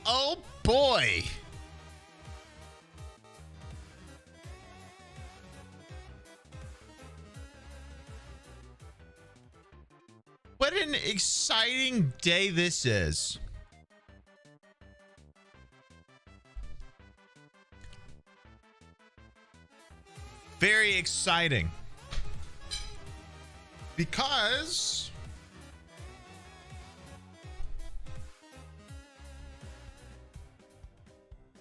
Oh boy. What an exciting day this is. Very exciting. Because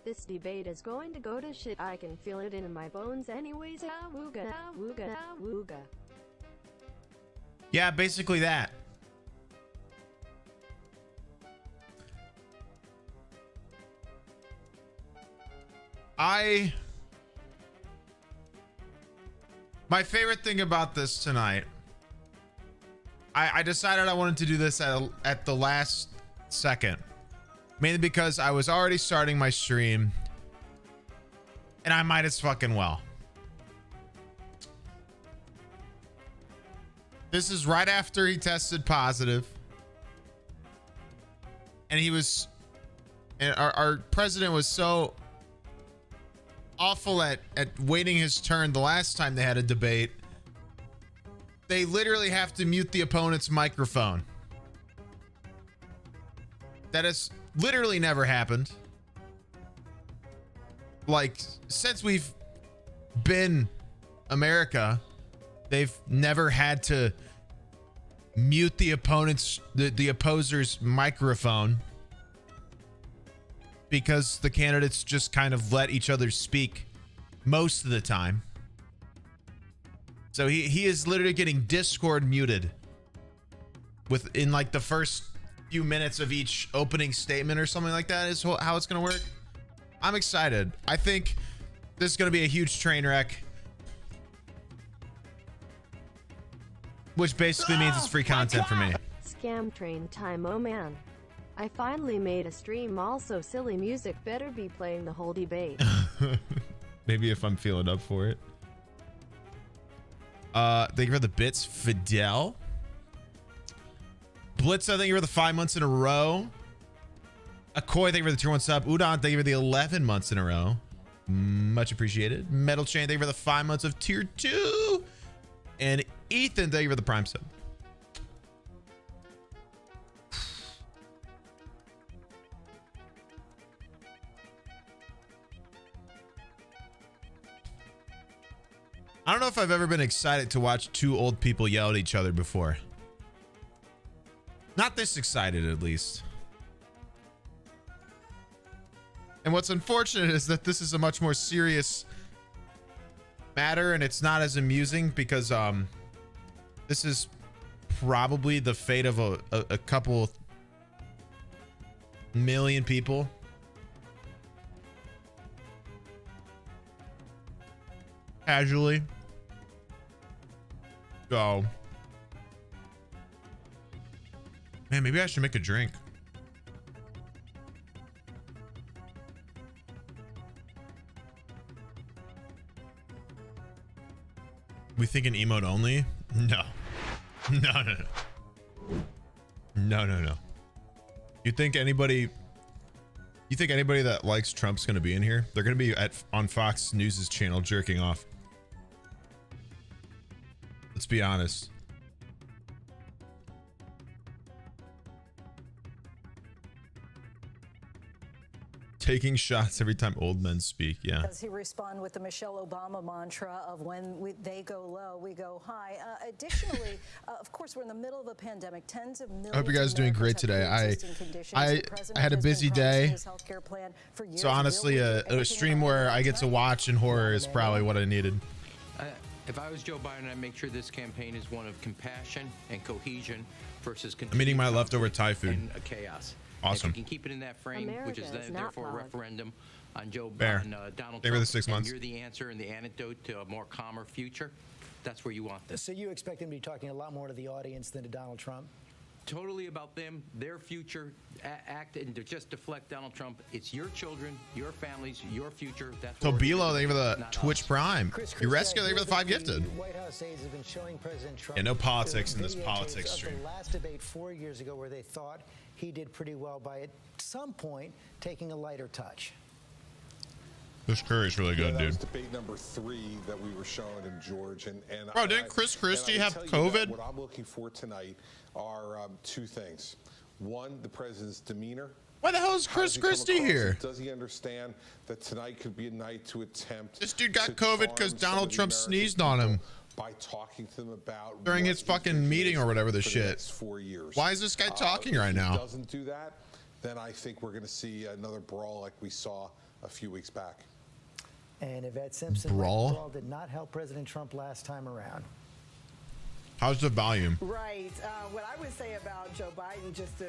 this debate is going to go to shit. I can feel it in my bones anyways. Awooga, awooga, awooga. yeah, basically that. My favorite thing about this tonight, I decided I wanted to do this at the last second, mainly because I was already starting my stream and I might as fucking well. This is right after he tested positive, and our president was so awful at waiting his turn the last time they had a debate. They literally have to mute the opponent's microphone. That has literally never happened. Like, since we've been America, they've never had to mute the opposer's microphone, because the candidates just kind of let each other speak most of the time. So he is literally getting Discord muted within like the first few minutes of each opening statement or something like that is how it's going to work. I'm excited. I think this is going to be a huge train wreck, which basically means it's free content for me. Scam train time, oh man. I finally made a stream. Also, silly music better be playing the whole debate. Maybe if I'm feeling up for it. Thank you for the bits, Fidel. Blitz, thank you for the 5 months in a row. Akoy, thank you for the tier 1 sub. Udon, thank you for the 11 months in a row. Much appreciated. Metal Chain, thank you for the 5 months of tier 2. And Ethan, thank you for the prime sub. I don't know if I've ever been excited to watch two old people yell at each other before. Not this excited, at least. And what's unfortunate is that this is a much more serious matter, and it's not as amusing because this is probably the fate of a couple million people. Casually. So, man, maybe I should make a drink. We thinking emote only? No. No. You think anybody that likes Trump's gonna be in here? They're gonna be on Fox News's channel jerking off. Let's be honest. Taking shots every time old men speak. Yeah. Does he respond with the Michelle Obama mantra of when they go low, we go high? Additionally, of course, we're in the middle of a pandemic. Tens of millions. I hope you guys are doing great today. I had a busy day. So honestly, a stream where I get to watch in horror is probably what I needed. If I was Joe Biden, I'd make sure this campaign is one of compassion and cohesion versus I'm eating my leftover Thai food. And chaos. Awesome. If you can keep it in that frame, which is therefore a referendum on Donald Trump, the 6 months. and you're the answer and the antidote to a more calmer future, that's where you want this. So you expect him to be talking a lot more to the audience than to Donald Trump? Totally about them, their future, act and to just deflect Donald Trump. It's your children, your families, your future. That's So Bilo, thank you for the Twitch Prime. You rescue, thank you for the 5 gifted. White House aides have been showing President Trump. Yeah, no politics in this politics stream. The last debate 4 years ago where they thought he did pretty well by it some point taking a lighter touch. This curry's really good, that dude. was debate number 3 that we were showing in George, and Bro, didn't Chris Christie have COVID? What I'm looking for tonight are 2 things. One, the president's demeanor. Why the hell is How does Chris he come Christie across? here? Does he understand that tonight could be a night to attempt? This dude got to COVID because charm some Donald of the Trump American sneezed on him people by talking to them about during what his fucking vision meeting is or whatever the for shit. next 4 years. Why is this guy talking If right he now? doesn't do that, then I think we're going to see another brawl like we saw a few weeks back. And Yvette Simpson, Brawl? did not help President Trump last time around. How's the volume? Right. What I would say about Joe Biden, just to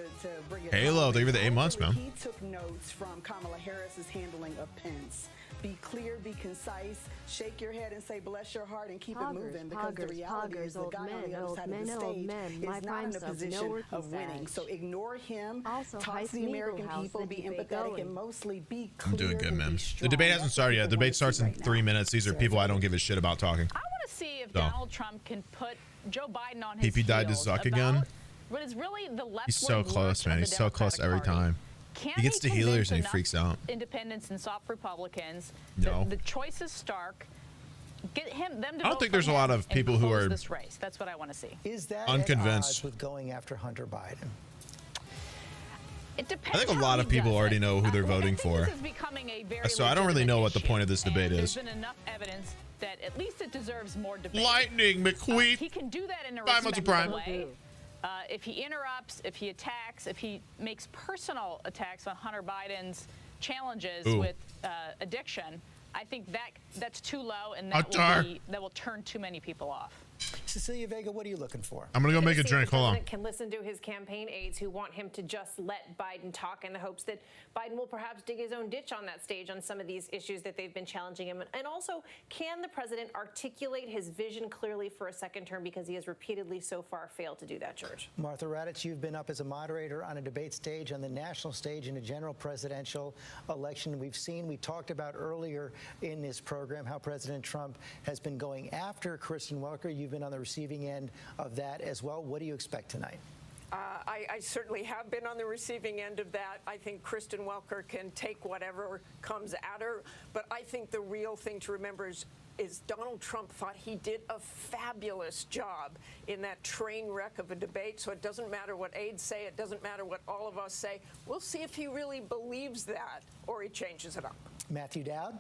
bring it Halo, home, they give it the 8 months, man. He took notes from Kamala Harris's handling of Pence. Be clear, be concise, shake your head and say bless your heart and keep it moving, because the reality is the guy on the other side of the stage is not in a position of winning. So ignore him, Also, talk hype to the American Meagle House, people, the be debate empathetic, going. and mostly be I'm clear doing good, and man. be The strong. debate That's hasn't what started yet. The people wanna debate starts see in right now. 3 minutes. These are people I don't give a shit about talking. I want to see if No. Donald Trump can put Joe Biden on his PP died to heels Zuck about again. what is really the leftward He's so lurch close, of man. the He's so close every Democratic Party. time. Can He gets to convince healers and he enough freaks out. Independents and soft Republicans. No. The choice is stark. Get them to I don't vote think for there's a him lot of and people who close are this race. That's what I want to see. Is that unconvinced. at odds with going after Hunter Biden? It depends. I think a how lot he of people does already it. know who they're Look, I voting think for. This is becoming a very So I don't really legitimate know what the issue, point of this debate and is. There's been enough evidence that at least it deserves more debate. Lightning McQueen. He can do that in a 5 months of Prime. respectful way. If he interrupts, if he attacks, if he makes personal attacks on Hunter Biden's challenges Ooh. with addiction, I think that's too low, and Hunter. that will turn too many people off. Cecilia Vega, what are you looking for? I'm gonna go make a See if drink. the Hold on. president can listen to his campaign aides who want him to just let Biden talk in the hopes that Biden will perhaps dig his own ditch on that stage on some of these issues that they've been challenging him. And also, can the president articulate his vision clearly for a second term, because he has repeatedly so far failed to do that, George? Martha Raddatz, you've been up as a moderator on a debate stage, on the national stage in a general presidential election. We talked about earlier in this program how President Trump has been going after Kristen Welker. You've been on the receiving end of that as well. What do you expect tonight? I certainly have been on the receiving end of that. I think Kristen Welker can take whatever comes at her. But I think the real thing to remember is Donald Trump thought he did a fabulous job in that train wreck of a debate. So it doesn't matter what aides say. It doesn't matter what all of us say. We'll see if he really believes that or he changes it up. Matthew Dowd?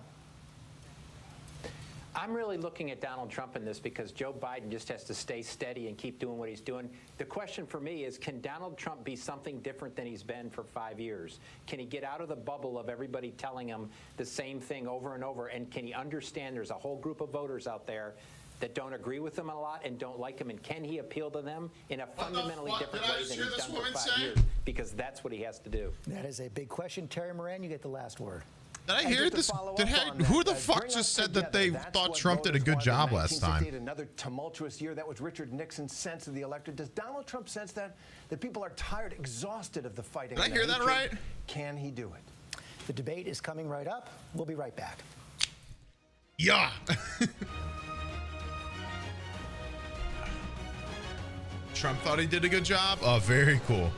I'm really looking at Donald Trump in this because Joe Biden just has to stay steady and keep doing what he's doing. The question for me is, can Donald Trump be something different than he's been for 5 years? Can he get out of the bubble of everybody telling him the same thing over and over? And can he understand there's a whole group of voters out there that don't agree with him a lot and don't like him? And can he appeal to them in a fundamentally different way than he's done for 5 years? Because that's what he has to do. That is a big question. Terry Moran, you get the last word. Did I hear this? Who the fuck just said that they thought Trump did a good job last time? Another tumultuous year. That was Richard Nixon's sense of the electorate. Does Donald Trump sense that people are tired, exhausted of the fighting? Did I hear that right? Can he do it? The debate is coming right up. We'll be right back. Yeah. Trump thought he did a good job? Oh, very cool.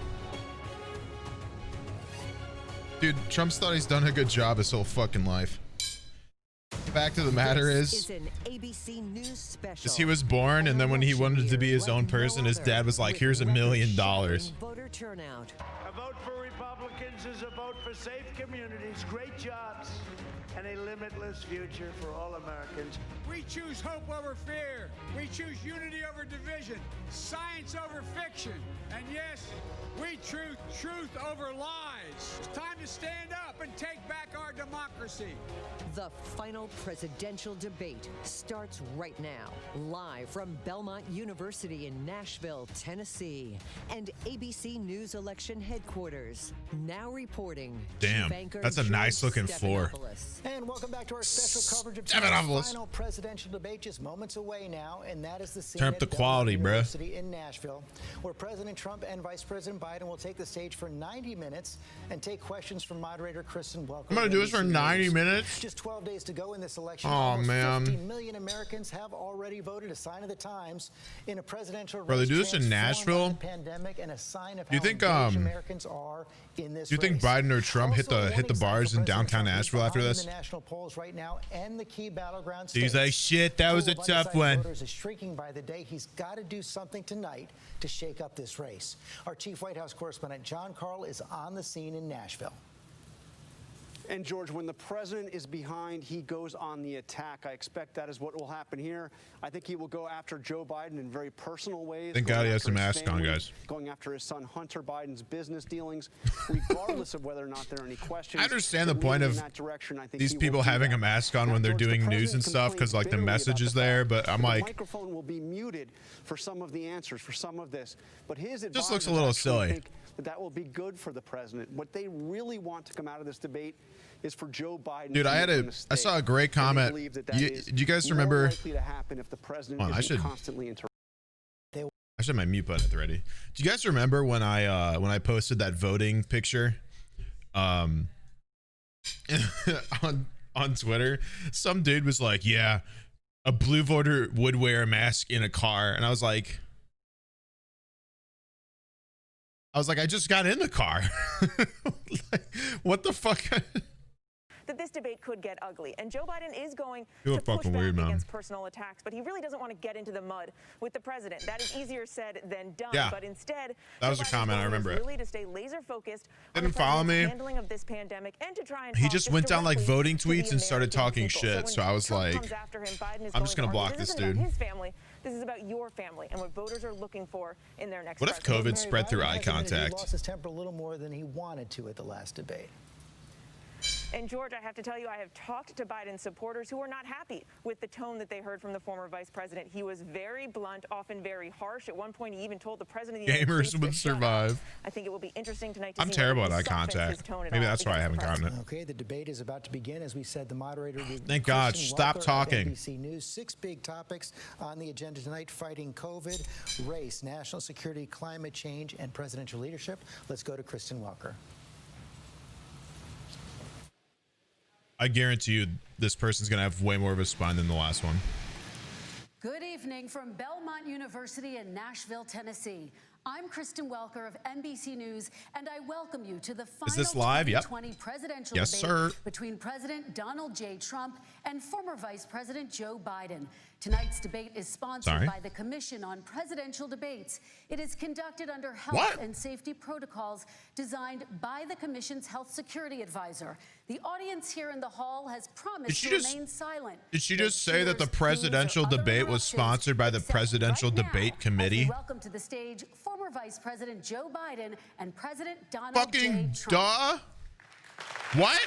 Dude, Trump's thought he's done a good job his whole fucking life. Fact of the matter is an ABC News special. he was born, and then when he wanted to be his own person, his dad was like, here's $1 million. Voter turnout. A vote for Republicans is a vote for safe communities, great jobs, and a limitless future for all Americans. We choose hope over fear. We choose unity over division, science over fiction, and yes, we choose truth over lies. It's time to stand up and take back our democracy. The final presidential debate starts right now, live from Belmont University in Nashville, Tennessee, and ABC News election headquarters. Now reporting. Damn, that's a nice looking floor. And welcome back to our special coverage of Stephanopoulos. the final presidential debate, just moments away now, and that is the scene Turn up at the Belmont quality, bruh. University in Nashville, where President Trump and Vice President Biden will take the stage for 90 minutes and take questions from moderator Kristen Welker. I'm gonna do this for 90 minutes. Just 12 days to go in the this election, Oh, almost man. 50 million Americans have already voted, a sign of the times, in a presidential Bro, they race do this in transformed by Nashville? the pandemic, and a sign of Do you how think, engaged Americans are in this do you think race. Biden or Trump hit Also, a the warning sign bars for in President downtown Trump. He's Nashville after behind this? in the national polls right now and the key battleground He's states. like, shit, that was a Pool of tough undecided one. Voters is shrinking by the day. He's got to do something tonight to shake up this race. Our chief White House correspondent John Karl is on the scene in Nashville. And George, when the president is behind, he goes on the attack. I expect that is what will happen here. I think he will go after Joe Biden in very personal ways. Thank God he has a mask on, guys. Going after his son Hunter Biden's business dealings, regardless of whether or not there are any questions. I understand the point of these he people will do having that. a mask on when they're George, the doing news president and stuff because like the complained message bitterly is about the there, fact but I'm that like, the microphone will be muted for some of the answers, for some of this. But his just looks a advisors little actually silly. think that will be good for the president. What they really want to come out of this debate is for Joe Biden. Dude, to I make I saw a great comment. do You guys remember? likely to happen if the president Hold on, I isn't should- constantly interrupted. I should have my mute button at the ready. Do you guys remember when I posted that voting picture on Twitter? Some dude was like, yeah, a blue voter would wear a mask in a car. And I was like, I just got in the car. Like, what the fuck? That this debate could get ugly. And Joe Biden is going You to look push fucking back weird, man. against personal attacks, but he really doesn't want to get into the mud with the president. That is easier said than done. Yeah. But instead, That was Joe a Biden's comment. I goal is remember it. really to stay laser focused on Didn't the follow president's me. handling of this pandemic and to try and He talk just went down like directly voting to the tweets and started American talking people. shit. when So I was Trump like, comes after him, Biden is I'm just going gonna to argue block this isn't about dude. his family. This is about your family and what voters are looking for in their next What if president. COVID spread through eye He contact? lost his temper a little more than he wanted to at the last debate. And George, I have to tell you, I have talked to Biden supporters who are not happy with the tone that they heard from the former vice president. He was very blunt, often very harsh. At one point, he even told the president of the United Gamers States would to shut up. survive. I think it will be interesting tonight to I'm see terrible whether at he eye softens his contact. tone at Maybe all that's why I against haven't the gotten it. Okay, the debate is about to begin. As we said, the moderator. Thank God. Kristen Stop Welker of talking. NBC News. 6 big topics on the agenda tonight: fighting COVID, race, national security, climate change, and presidential leadership. Let's go to Kristen Welker. I guarantee you this person's gonna have way more of a spine than the last one. Good evening from Belmont University in Nashville, Tennessee. I'm Kristen Welker of NBC News, and I welcome you to the final this live? Yep. 2020 presidential Yes, debate sir. between President Donald J. Trump and former Vice President Joe Biden. Tonight's debate is sponsored Sorry. by the Commission on Presidential Debates. It is conducted under health What? and safety protocols designed by the Commission's health security advisor. The audience here in the hall has promised to remain silent. Did she No just say that the cheers, boos, or presidential other debate was interruptions, sponsored by the except Presidential right now, Debate as we Committee? welcome to the stage former Vice President Joe Biden and President Donald Fucking J. Trump. duh. What?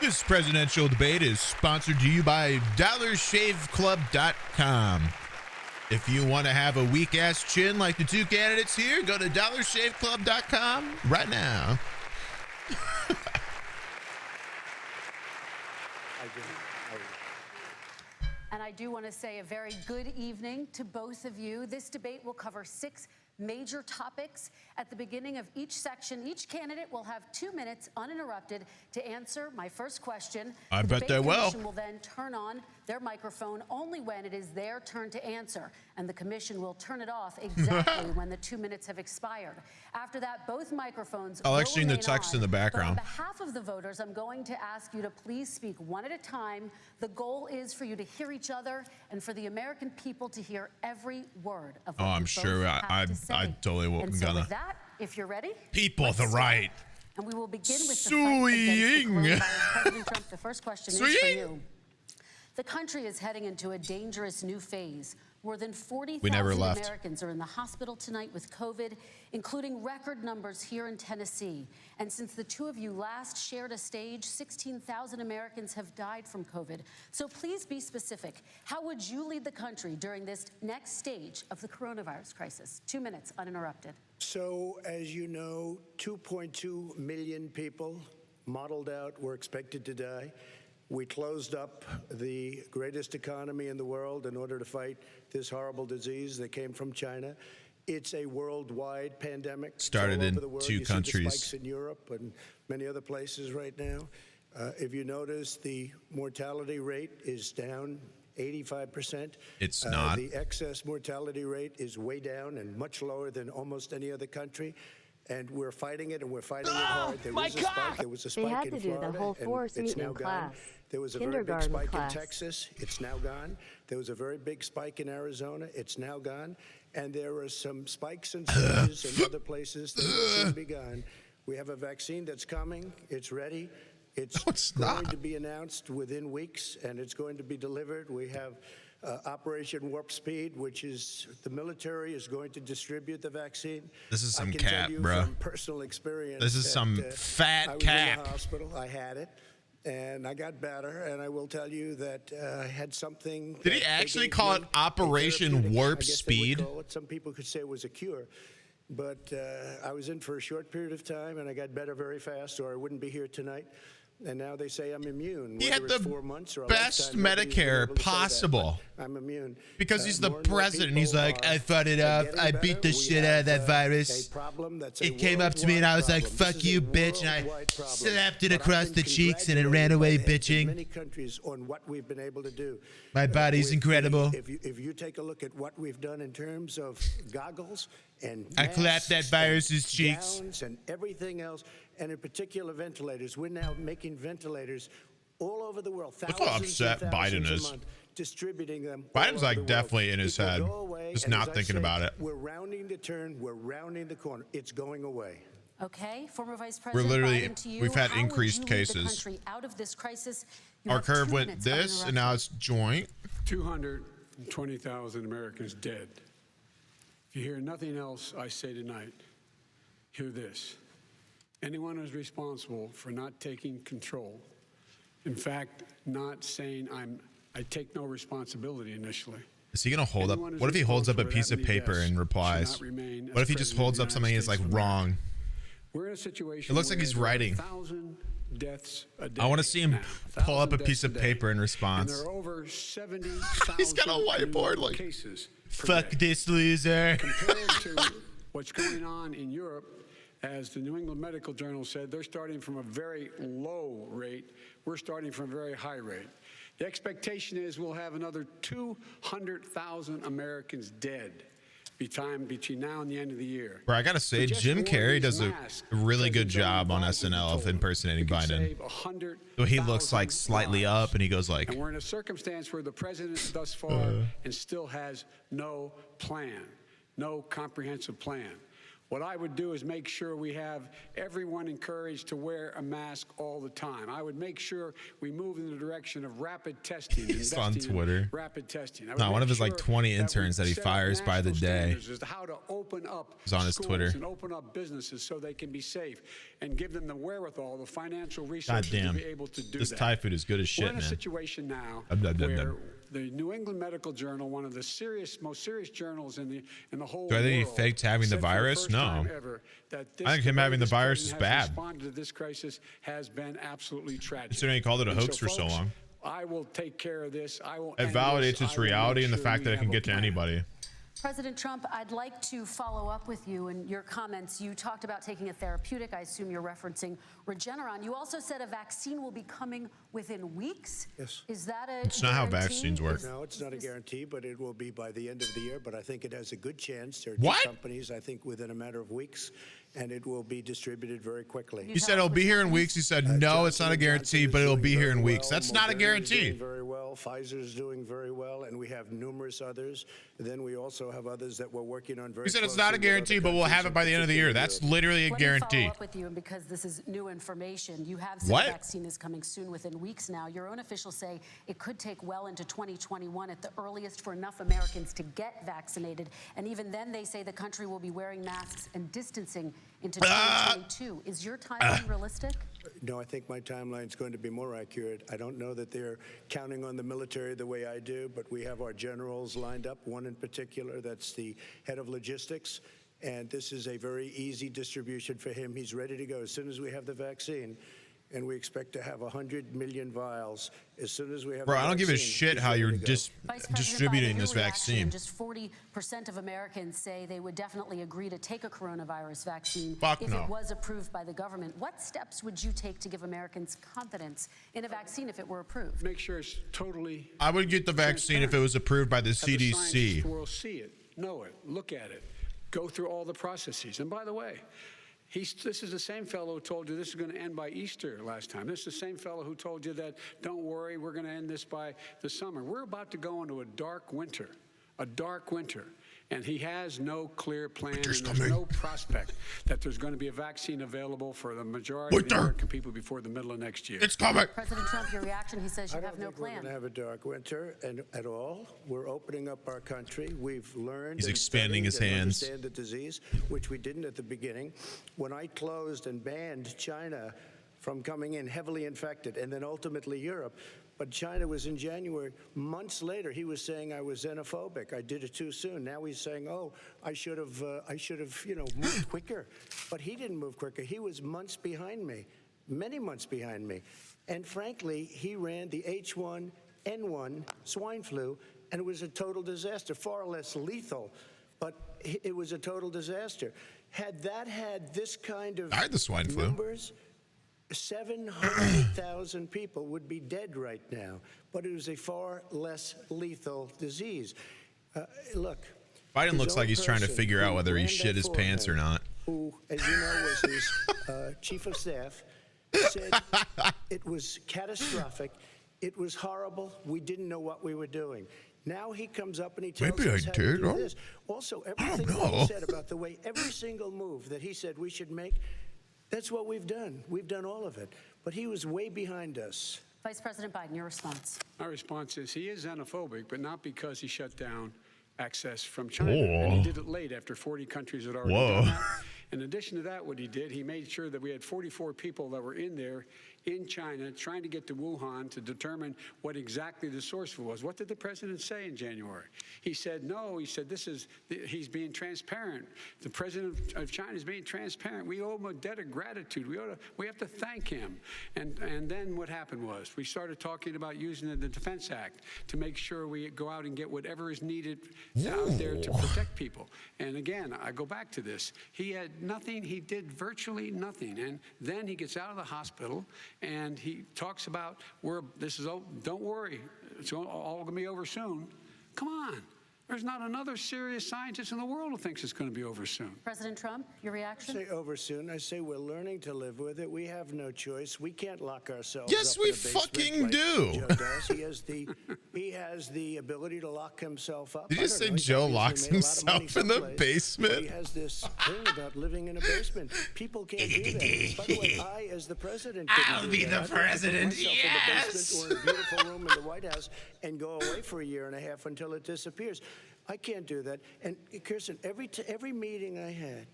This presidential debate is sponsored to you by DollarShaveClub.com. If you want to have a weak ass chin like the two candidates here, go to DollarShaveClub.com right now. And I do want to say a very good evening to both of you. This debate will cover 6 major topics. At the beginning of each section, each candidate will have 2 minutes uninterrupted to answer my first question. I The bet they debate will. commission will then turn on their microphone only when it is their turn to answer, and the commission will turn it off exactly when the 2 minutes have expired. After that, both microphones I like will seeing the remain text on. in the But background. on behalf of the voters, I'm going to ask you to please speak one at a time. The goal is for you to hear each other and for the American people to hear every word of what Oh, I'm you sure both have I to say. totally And won't so gonna. with that, if you're ready, People let's the start. right. And we will begin with the fight against the coronavirus. President Trump, the first question is for Swing. you. The country is heading into a dangerous new phase. More than We never 40,000 left. Americans are in the hospital tonight with COVID, including record numbers here in Tennessee. And since the two of you last shared a stage, 16,000 Americans have died from COVID. So please be specific. How would you lead the country during this next stage of the coronavirus crisis? 2 minutes uninterrupted. So, as you know, 2.2 million people modeled out were expected to die. We closed up the greatest economy in the world in order to fight this horrible disease that came from China. It's a worldwide pandemic. It's Started all in over the world. 2 You see the countries. spikes in Europe and many other places right now. If you notice, the mortality rate is down 85%. It's not. The excess mortality rate is way down and much lower than almost any other country. And we're fighting it, and we're fighting it hard. There was a spike. There was a spike in Florida, They had to do the whole force and it's meet now in gone. class. There was a very big Kindergarten spike class. in Texas. It's now gone. There was a very big spike in Arizona. It's now gone. And there are some spikes and surges in other places that will soon be gone. We have a vaccine that's coming. It's ready. It's going to be announced within weeks, and it's going to be delivered. We have Operation Warp Speed, which is the military is going to distribute the vaccine. This is some I can cap, tell you bro. From personal experience. This is that, some fat I was cap. in the hospital. I had it, and I got better. And I will tell you that I had something. Did he that they actually gave call me, it a Operation therapeutic, Warp I guess they would Speed? call it. Some people could say it was a cure. But I was in for a short period of time, and I got better very fast, or I wouldn't be here tonight. And now they say I'm immune. He Whether had it's the 4 months or a best lifetime, nobody's been Medicare able to say that, possible. but I'm immune. Because he's the More and more president. He's people like, are I fought it off. getting I better. beat the We shit out of that have, virus. a problem that's a It came up to me and I was like, worldwide fuck problem. This you, is a bitch. And I worldwide problem. slapped it But I've across been the cheeks and it ran congratulated away by the heads of bitching. Many countries on what we've been able to do. My body's with incredible. If you take a look at what we've done in terms of goggles and I clapped that masks virus's and cheeks. gowns and everything else, and in particular ventilators. We're now making ventilators all over the world. Look how thousands and upset Biden thousands a is. month, distributing them. all Biden's over like the world. definitely in his It will head, go away, just and not as I thinking say, about it. We're rounding the turn. We're rounding the corner. It's going away. Okay, former Vice We're President literally- Biden, to you, we've had how would increased you lead cases. the country out of this crisis? You Our have curve 2 went minutes this, and now it's joint. 220,000 Americans dead. If you hear nothing else I say tonight, hear this. Anyone who's responsible for not taking control, in fact, not saying I take no responsibility initially. Is he gonna hold up? Anyone who's What if he holds up a responsible for piece that of many paper deaths and should replies? not remain What as if he just president holds of up the something and United it's like States of America. wrong? We're in a situation. It looks like where he's there are writing. 1,000 deaths a day. I want to see him now, pull up a 1,000 piece of deaths a day. paper in And response. there are over 70,000 He's got a whiteboard new like, cases per fuck day. this loser. Compared to what's going on in Europe, as the New England Medical Journal said, they're starting from a very low rate. We're starting from a very high rate. The expectation is we'll have another 200,000 Americans dead between now and the end of the year. Bro, I gotta say, So just Jim wore Carrey these does a masks, really good President job on Biden SNL of told him impersonating we could Biden. save 100,000 So he looks like slightly up, and he goes like, and we're in a circumstance where the president thus far and still has no plan, no comprehensive plan. What I would do is make sure we have everyone encouraged to wear a mask all the time. I would make sure we move in the direction of rapid testing. He's on investing in Twitter. Rapid testing. I would No, one make of his like sure 20 that we interns that he set fires by the national day standards as to how to open up is on his schools Twitter. and open up businesses so they can be safe and give them the wherewithal, the financial resources to Goddamn, be able to do this that. Thai food is good as We're shit, in a man. situation now Dum, dum, dum, where dum. the New England Medical Journal, one of the most serious journals in the whole Do I think he world, faked having the said for virus? first No. time ever that this I think him way having the this virus is president has bad. responded to this crisis has been absolutely tragic. Considering he called it a And hoax for so folks, long. I will take care of this. I will It end validates this. its I will reality make and the sure fact we that it can have a get to plan. anybody. President Trump, I'd like to follow up with you in your comments. You talked about taking a therapeutic. I assume you're referencing Regeneron. You also said a vaccine will be coming within weeks. Yes. Is that a It's not how guarantee? vaccines work. No, it's not a guarantee, but it will be by the end of the year. But I think it has a good chance. There are What? two companies, I think, within a matter of weeks, and it will be distributed very quickly. He said it'll be here in weeks. He said, no, it's not a guarantee, but it'll be here in weeks. That's not a Moderna is guarantee. doing very well. Pfizer is doing very well, and we have numerous others. Then we also have others that we're working on very He said it's closely not a with other guarantee, but we'll countries, have it by the end of the year. particularly That's Europe. literally a Let guarantee. me follow up with you, and because this is new information. You have said What? the vaccine is coming soon, within weeks now. Your own officials say it could take well into 2021 at the earliest for enough Americans to get vaccinated. And even then, they say the country will be wearing masks and distancing into 2022. Is your timeline realistic? No, I think my timeline is going to be more accurate. I don't know that they're counting on the military the way I do, but we have our generals lined up, one in particular that's the head of logistics, and this is a very easy distribution for him. He's ready to go as soon as we have the vaccine. and we expect to have 100 million vials as soon as we have. Bro, I don't give a vaccine, shit it's how ready you're to go. just distributing this vaccine. Just 40% of Americans say they would definitely agree to take a coronavirus vaccine Fuck if no. it was approved by the government. What steps would you take to give Americans confidence in a vaccine if it were approved? Make sure it's totally. I would get the vaccine if it was approved by the Have the scientists CDC. of the world see it, know it, look at it, go through all the processes. And by the way, this is the same fellow who told you this is going to end by Easter last time. This is the same fellow who told you that, don't worry, we're going to end this by the summer. We're about to go into a dark winter. And he has no clear plan, and there's no prospect that there's going to be a vaccine available for the majority of the American people before the middle of next year. It's coming. President Trump, your reaction, he says you have no We're plan. going to have a dark winter at all. We're opening up our country. We've learned. He's and expanding his studied and hands. understand the disease, which we didn't at the beginning. When I closed and banned China from coming in heavily infected, and then ultimately Europe. But China was in January. Months later, he was saying I was xenophobic. I did it too soon. Now he's saying, "Oh, I should have, moved quicker." But he didn't move quicker. He was months behind me, many months behind me. And frankly, he ran the H1N1 swine flu, and it was a total disaster. Far less lethal, but it was a total disaster. Had that had this kind of I had the swine flu. numbers, 700,000 people would be dead right now, but it was a far less lethal disease. Look, Biden his looks like own he's trying to person figure out who whether he ran shit that his pants or forehead, not. who, as you know, was his chief of staff, said it was catastrophic, it was horrible, we didn't know what we were doing. Now he comes up and he tells Maybe us I how to did, do huh? this. Also, everything that he said about the way every single move that he said we should make, that's what we've done. We've done all of it. But he was way behind us. Vice President Biden, your response. My response is he is xenophobic, but not because he shut down access from China. Whoa. And he did it late after 40 countries had already Whoa. done that. In addition to that, what he did, he made sure that we had 44 people that were in there in China trying to get to Wuhan to determine what exactly the source was. What did the president say in January? He said, no, he said, he's being transparent. The president of China is being transparent. We owe him a debt of gratitude. We have to thank him. And then what happened was we started talking about using the Defense Act to make sure we go out and get whatever is needed out there to protect people. And again, I go back to this. He had nothing. He did virtually nothing. And then he gets out of the hospital and he talks about don't worry, it's all going to be over soon. Come on. There's not another serious scientist in the world who thinks it's going to be over soon. President Trump, your reaction? I say over soon. I say we're learning to live with it. We have no choice. We can't lock ourselves Yes, up we in a basement fucking like do. Joe does. He has the ability to lock himself up. Did you I don't say know. He's Joe obviously locks made a lot of money himself in the someplace, basement? but he has this thing about living in a basement. People can't do that. By the way, I, as the president, I'll be the president, yes. In the basement or in a beautiful room in the White House and go away for a year and a half until it disappears. I can't do that. And Kirsten, every meeting I had,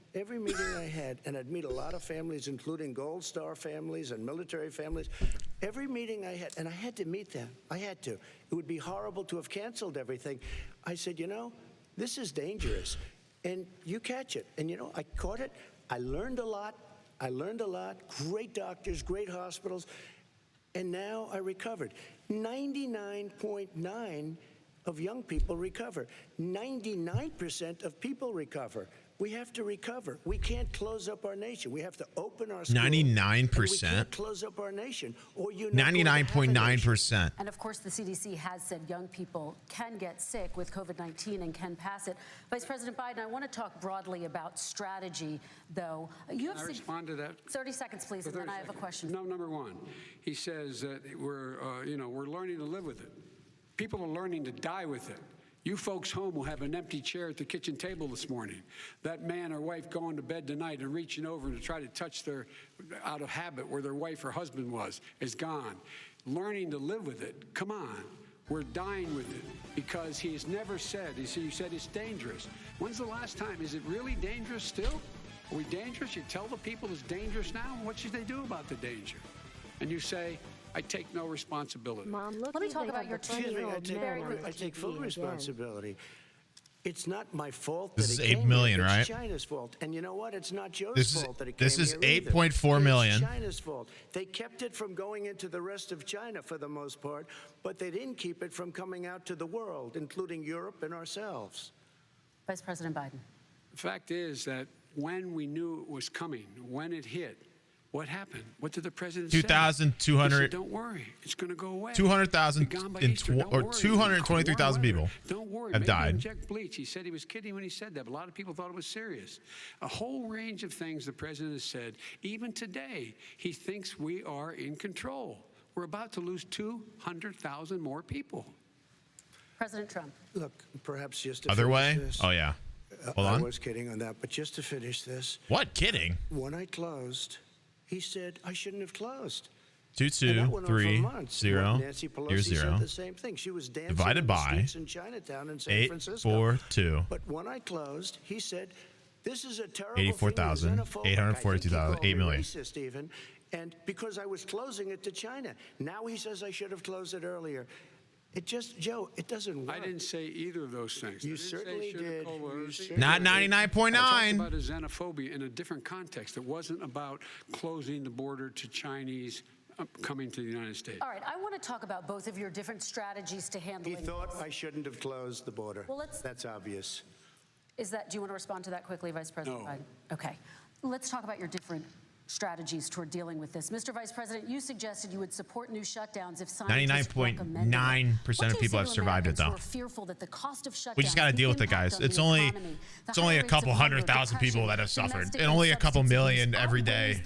and I'd meet a lot of families, including Gold Star families and military families. Every meeting I had, and I had to meet them. I had to. It would be horrible to have canceled everything. I said, this is dangerous, and you catch it. And I caught it. I learned a lot. Great doctors, great hospitals, and now I recovered. 99.9% of young people recover. 99% of people recover. We have to recover. We can't close up our nation. We have to open our schools. 99%? We can't close up our nation. Or 99.9%. And of course, the CDC has said young people can get sick with COVID-19 and can pass it. Vice President Biden, I want to talk broadly about strategy, though. Can I respond to that? 30 seconds, please, and then I have a question. No, number one, he says that we're learning to live with it. People are learning to die with it. You folks home will have an empty chair at the kitchen table this morning. That man or wife going to bed tonight and reaching over to try to touch out of habit where their wife or husband is gone. Learning to live with it. Come on. We're dying with it because he's never said, you said it's dangerous. When's the last time? Is it really dangerous still? Are we dangerous? You tell the people it's dangerous now? What should they do about the danger? And you say, I take no responsibility. Mom, let me talk about your I take full responsibility. It's not my fault This that is it 8 came million, here. right? It's China's fault. And you know what? It's not Joe's This is- fault that it this came is here either. 8.4 million. It's China's fault. They kept it from going into the rest of China for the most part, but they didn't keep it from coming out to the world, including Europe and ourselves. Vice President Biden. The fact is that when we knew it was coming, when it hit, what happened? What did the president say? 2,200 He said, don't worry, it's going to go away. 200,000 Be gone by in Easter. Don't or worry. 223,000 people Don't worry. have Maybe died. Inject bleach. He said he was kidding when he said that, but a lot of people thought it was serious. A whole range of things the president has said. Even today, he thinks we are in control. We're about to lose 200,000 more people. President Trump. Look, perhaps just to Other finish way? this, Oh, yeah. Hold I on. was kidding on that, but just to finish this. What? Kidding? When I closed, he said I shouldn't have closed. 2, And that 2, went on for 3, months. 0, Nancy Pelosi here's said 0. the same thing. She was dancing Divided in the by streets in Chinatown in San 8, Francisco. 4, 2. But when I closed, he said, "This is a terrible 84,000, thing. You're xenophobic." 842,000, I think he 8 called me million. racist even. And because I was closing it to China, now he says I should have closed it earlier. It just, Joe, it doesn't work. I didn't say either of those things. You I didn't say certainly should have did. called You Pelosi. certainly Not did. 99.9. I talked about a xenophobia in a different context. It wasn't about closing the border to Chinese coming to the United States. All right, I want to talk about both of your different strategies to handling He thought this. I shouldn't have closed the border. Well, let's- That's obvious. Do you want to respond to that quickly, Vice President No. Biden? Okay. Let's talk about your different strategies toward dealing with this. Mr. Vice President, you suggested you would support new shutdowns if scientists recommended it. 99% of people have survived it, though. We just got to deal with it, guys. It's only a couple 100,000 people that have suffered, and only a couple million every day.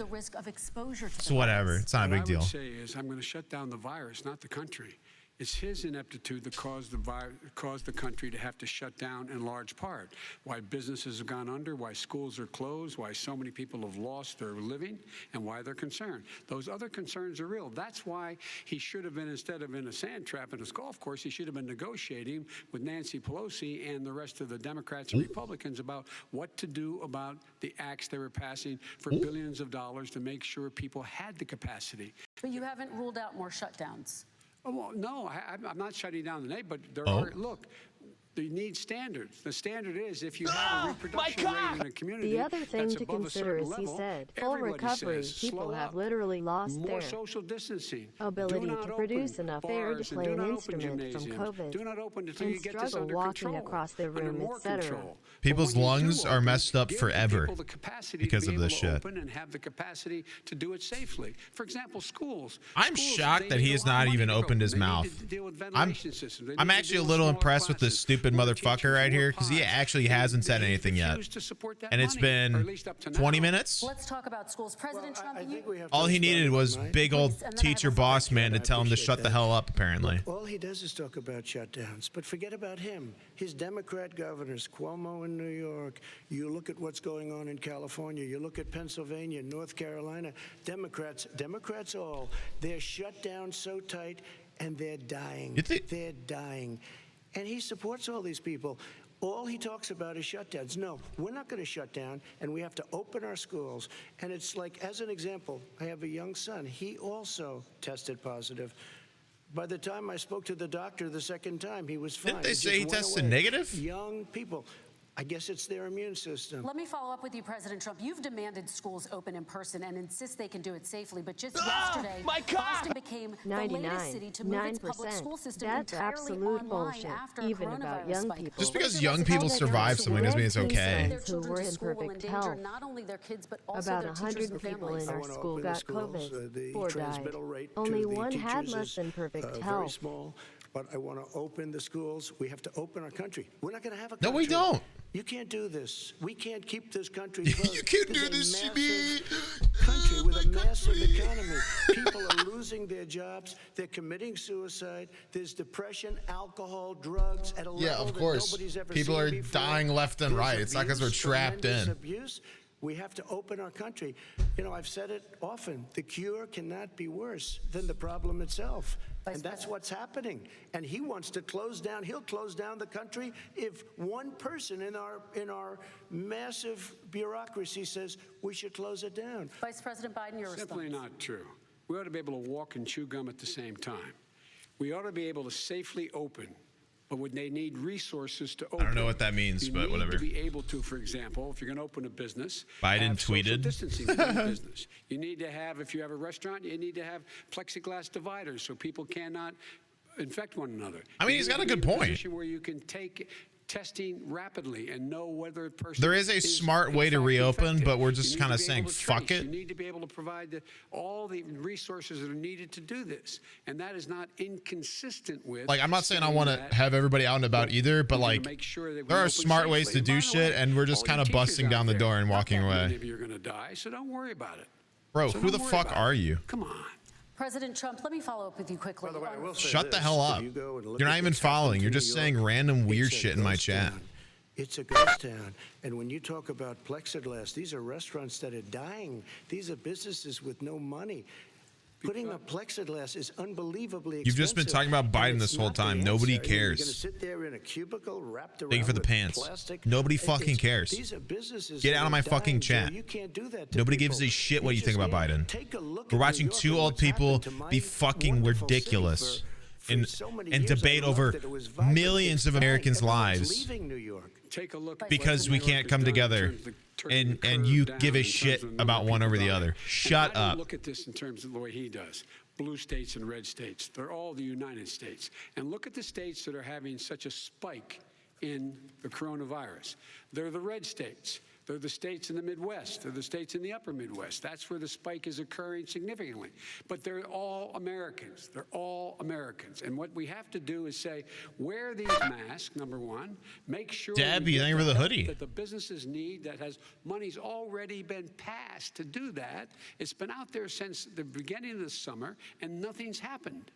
So whatever, it's not a big What I deal. would say is I'm going to shut down the virus, not the country. It's his ineptitude that caused the country to have to shut down in large part. Why businesses have gone under, why schools are closed, why so many people have lost their living, and why they're concerned. Those other concerns are real. That's why he should have been, instead of in a sand trap in a golf course, he should have been negotiating with Nancy Pelosi and the rest of the Democrats and Republicans about what to do about the acts they were passing for billions of dollars to make sure people had the capacity. But you haven't ruled out more shutdowns. Oh, well, no, I'm not shutting down the name, but there Oh. are, look, you need standards. The standard is if you have a reproduction rate in a community The other thing that's to above a consider certain is, he level, said, full everybody recovery, says, people slow have up. literally lost More their social distancing. ability Do not to produce open enough air to bars and play do an not open instrument from gymnasiums. COVID, Do not open until and you get this struggle under walking control, across their under room, more etc. control. People's But when you lungs do are open, messed up give forever people the capacity because to be of this able to shit. open and have the capacity to do it safely. For example, schools. I'm Schools, shocked they that he need has a lot of not money even to opened open. his They need mouth. to deal with I'm ventilation systems. They I'm need to actually a deal with little smaller impressed with this classes, stupid more motherfucker teachers, right more here because he pods. actually hasn't said anything yet. refused to support that And it's money, or at been least up to 20 now. minutes. Let's talk about schools. President Trump, All he needed was big old teacher boss man to tell him to appreciate shut the that. hell up, apparently. All he does is talk about shutdowns. But forget about him. His Democrat governors, Cuomo in New York, you look at what's going on in California, you look at Pennsylvania, North Carolina, Democrats all, they're shut down so tight and they're dying. They're dying. And he supports all these people. All he talks about is shutdowns. No, we're not going to shut down, and we have to open our schools. And it's like, as an example, I have a young son. He also tested positive. By the time I spoke to the doctor the second time, he was fine. Didn't they It say just he went tested away. negative? Young people. I guess it's their immune system. Let me follow up with you, President Trump. You've demanded schools open in person and insist they can do it safely. But just yesterday, Boston became the latest city to move its public school system That's entirely absolute online bullshit, after even a about coronavirus young spike. people. Just because young people survive something doesn't mean it's okay. Who were in perfect health. Not only their kids, but also About their teachers 100 and people families. in our wanna school open the got schools. COVID. The 4 died. transmittal rate to Only the one had teachers less is, than perfect very health. small. But I want to open the schools. We have to open our country. We're not going to have a No, country. we don't. You can't do this. We can't keep this country closed. You can't This do is this, a Jimmy. massive country with a massive economy. People are losing their jobs. They're committing suicide. There's depression, alcohol, drugs at a Yeah, level of that course. nobody's ever People seen are before. dying left and There's right. It's not 'cause we're abuse, trapped tremendous in. Abuse. We have to open our country. You know, I've said it often. The cure cannot be worse than the problem itself. And that's what's happening. And he wants to close down. He'll close down the country if one person in our massive bureaucracy says we should close it down. Vice President Biden, your Simply response. not true. We ought to be able to walk and chew gum at the same time. We ought to be able to safely open but when they need resources to open. I don't know what that means, but whatever. You need to be able to, for example, if you're going to open a business, Biden have social tweeted. distancing within the business. You need to have, if you have a restaurant, you need to have plexiglass dividers so people cannot infect one another. I mean, he's got a good point. Position where you can take testing rapidly and know whether a person There is a smart way to reopen, but we're just kind of saying, fuck it. You need to be able to provide all the resources that are needed to do this. And that is not inconsistent with... Like, I'm not saying I want to have everybody out and about either, but like, there are smart ways to do shit, and we're just kind of busting down the door and walking away. Maybe you're going to die, so don't worry about it. Bro, who the fuck are you? Come on. President Trump, let me follow up with you quickly. By the way, I will say Shut the this. hell up. If you go and look You're at not even what's happening following. to You're New just saying York, random weird it's a shit in my ghost chat. town. It's a ghost town. And when you talk about plexiglass, these are restaurants that are dying. These are businesses with no money. Putting up plexiglass is unbelievably expensive. You've just been talking about Biden this whole time. Nobody cares. You're going to sit there in a cubicle wrapped around Thank you for the with pants. plastic. Nobody fucking cares. These are businesses Get that out of are my dying, fucking Joe. chat. You can't do that to Nobody people. gives a shit what you just think about can't. Biden. Take a look We're at New watching York two and old what's people happened to my be fucking wonderful city ridiculous for and so many and years. I debate loved over it. It was vibrant. millions It's of dying. Americans' Everyone's lives leaving New York. Take a look because we can't come together and you give a shit about one over the other. Shut I don't up. look at this in terms of the way he does. Blue states and red states. They're all the United States. And look at the states that are having such a spike in the coronavirus. They're the red states. They're the states in the Midwest. They're the states in the upper Midwest. That's where the spike is occurring significantly. But they're all Americans. They're all Americans. And what we have to do is say, wear these masks, number one. Make sure Debbie, thank you for the hoodie. that the businesses need, that has money's already been passed to do that. It's been out there since the beginning of the summer, and nothing's happened.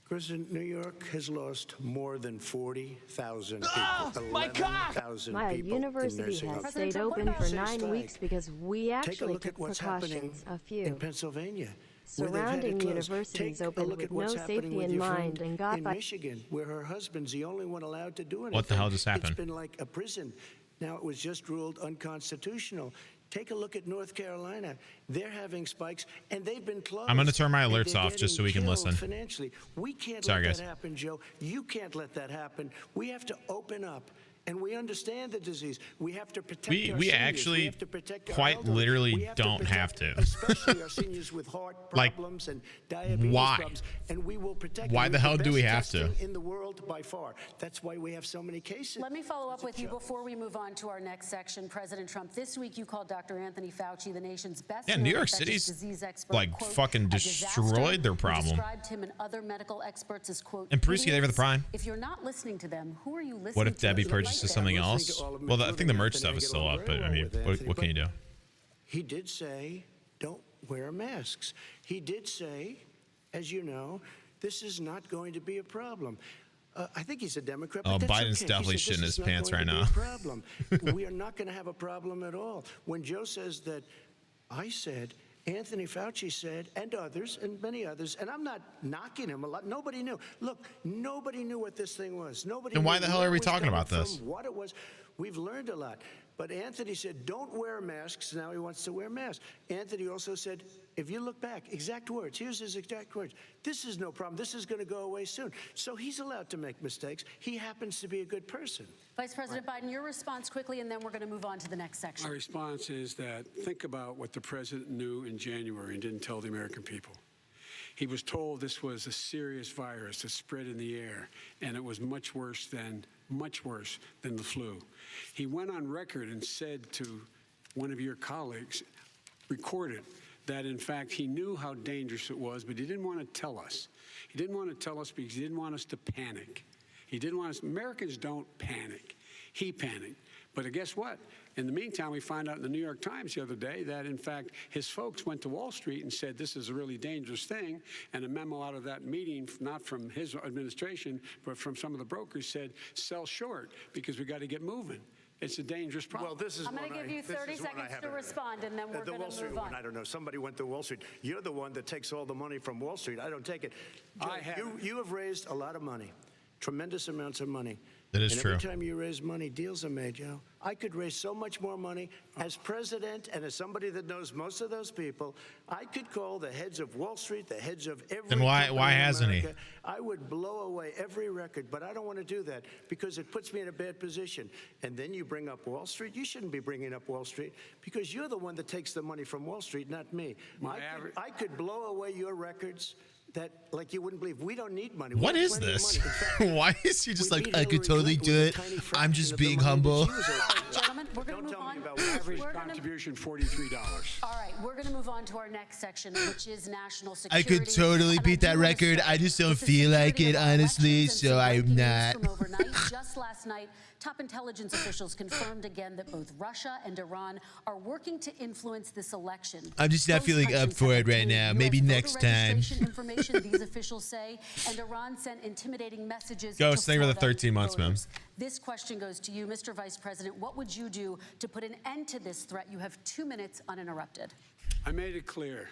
President, New York has lost more than 40,000 people. my God! 11,000 My people in university nursing has homes. stayed open for 9 weeks because we Take a actually look took at what's happening precautions, a few. in Pennsylvania. where they've had Surrounding it closed. universities Take a opened look with at what's no happening safety with in your mind friend and got in by. Michigan, where her husband's the only one allowed to do anything. What the hell just happened? It's been like a prison. Now, it was just ruled unconstitutional. Take a look at North Carolina. They're having spikes, and they've been closed. I'm gonna turn my and alerts they're off just so we can getting listen. killed financially. We can't Sorry, let guys. that happen, Joe. You can't let that happen. We have to open up. And we understand the disease. We have to protect our We seniors. actually have to protect our quite elderly. literally We have to don't protect have to. especially our seniors with heart Like, problems and diabetes why? problems. And we will protect Why them. the We hell do we have best to? testing in the world by far. That's why we have so many cases. Let me follow up with you before we move on to our next section. President Trump, this week you called Dr. Anthony Fauci the nation's best Yeah, New York City's disease expert, like quote, fucking "a disaster." destroyed their You problem. described him and other medical experts as, quote, And Peruski, thank you for the idiots. prime. If you're not listening to them, who are you listening to? What if Debbie that purchases like something them? else? Well, I think the merch stuff is still up, but I mean, what can you do? He did say, don't wear masks. He did say, as you know, this is not going to be a problem. I think he's a Democrat. Oh, but that's Biden's okay. definitely He said, shitting "This his is not pants going right to be now." a problem. We are not going to have a problem at all. When Joe says that, I said, Anthony Fauci said, and others, and many others, and I'm not knocking him a lot. Nobody knew. Look, nobody knew what this thing was. Nobody. Then why knew the hell where are we it was talking coming about this? from, what it was. We've learned a lot. But Anthony said, don't wear masks. Now he wants to wear masks. Anthony also said, if you look back, exact words, here's his exact words. This is no problem. This is going to go away soon. So he's allowed to make mistakes. He happens to be a good person. Vice President Biden, your response quickly, and then we're going to move on to the next section. My response is that think about what the president knew in January and didn't tell the American people. He was told this was a serious virus that spread in the air, and it was much worse than the flu. He went on record and said to one of your colleagues, recorded, that in fact he knew how dangerous it was, but he didn't want to tell us. He didn't want to tell us because he didn't want us to panic. He didn't want us, Americans don't panic. He panicked. But guess what? In the meantime, we find out in the New York Times the other day that, in fact, his folks went to Wall Street and said this is a really dangerous thing. And a memo out of that meeting, not from his administration, but from some of the brokers, said sell short because we got to get moving. It's a dangerous problem. Well, this is I'm going to give you 30 seconds to respond, and then we're The going Wall to Street move one, on. I don't know. Somebody went to Wall Street. You're the one that takes all the money from Wall Street. I don't take it. I haven't. You have raised a lot of money. tremendous amounts of money. That is and true. Every time you raise money, deals are made, Joe. I could raise so much more money as president and as somebody that knows most of those people. I could call the heads of Wall Street, the heads of every Then why company in hasn't he? America. I would blow away every record, but I don't want to do that because it puts me in a bad position. And then you bring up Wall Street. You shouldn't be bringing up Wall Street because you're the one that takes the money from Wall Street, not me. I could blow away your records that like you wouldn't believe. We don't need money. What is this? Why is he just like, I could totally do it? I'm just being humble. Gentlemen, we're going to move on. Average contribution $43. All right, we're going to move on to our next section, which is national I security. could totally beat that record. I just don't feel like it, honestly, so I'm not. From overnight, just last night, top intelligence officials confirmed again that both Russia and Iran are working to influence this election. I'm just not feeling up for it right now. Maybe next time. Information, these officials say, and Iran sent intimidating messages. Ghost, thank you for the 13 months, man. This question goes to you, Mr. Vice President. What would you do to put an end to this threat? You have 2 minutes uninterrupted. I made it clear,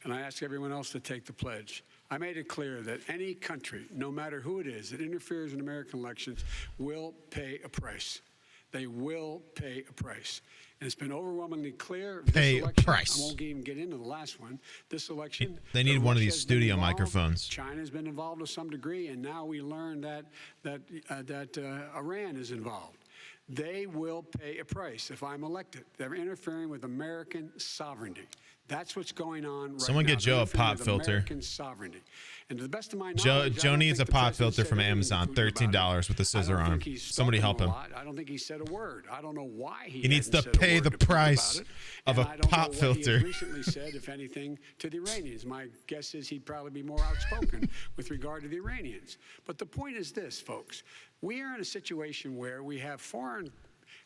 and I ask everyone else to take the pledge. I made it clear that any country, no matter who it is, that interferes in American elections will pay a price. They will pay a price. And it's been overwhelmingly clear. Pay a price. I won't even get into the last one. This election. They need one of these studio microphones. China's been involved to some degree, and now we learn that Iran is involved. They will pay a price if I'm elected. They're interfering with American sovereignty. That's what's going on right Someone now. get Joe a pop filter. American sovereignty. And to the best of my knowledge, Joe needs a pop filter from Amazon, $13 with a scissor on him. Somebody help him. I don't think he said a word. I don't know why He needs to pay the price of a pop filter. He recently said, if anything, to the Iranians. My guess is he'd probably be more outspoken with regard to the Iranians. But the point is this, folks. We are in a situation where we have foreign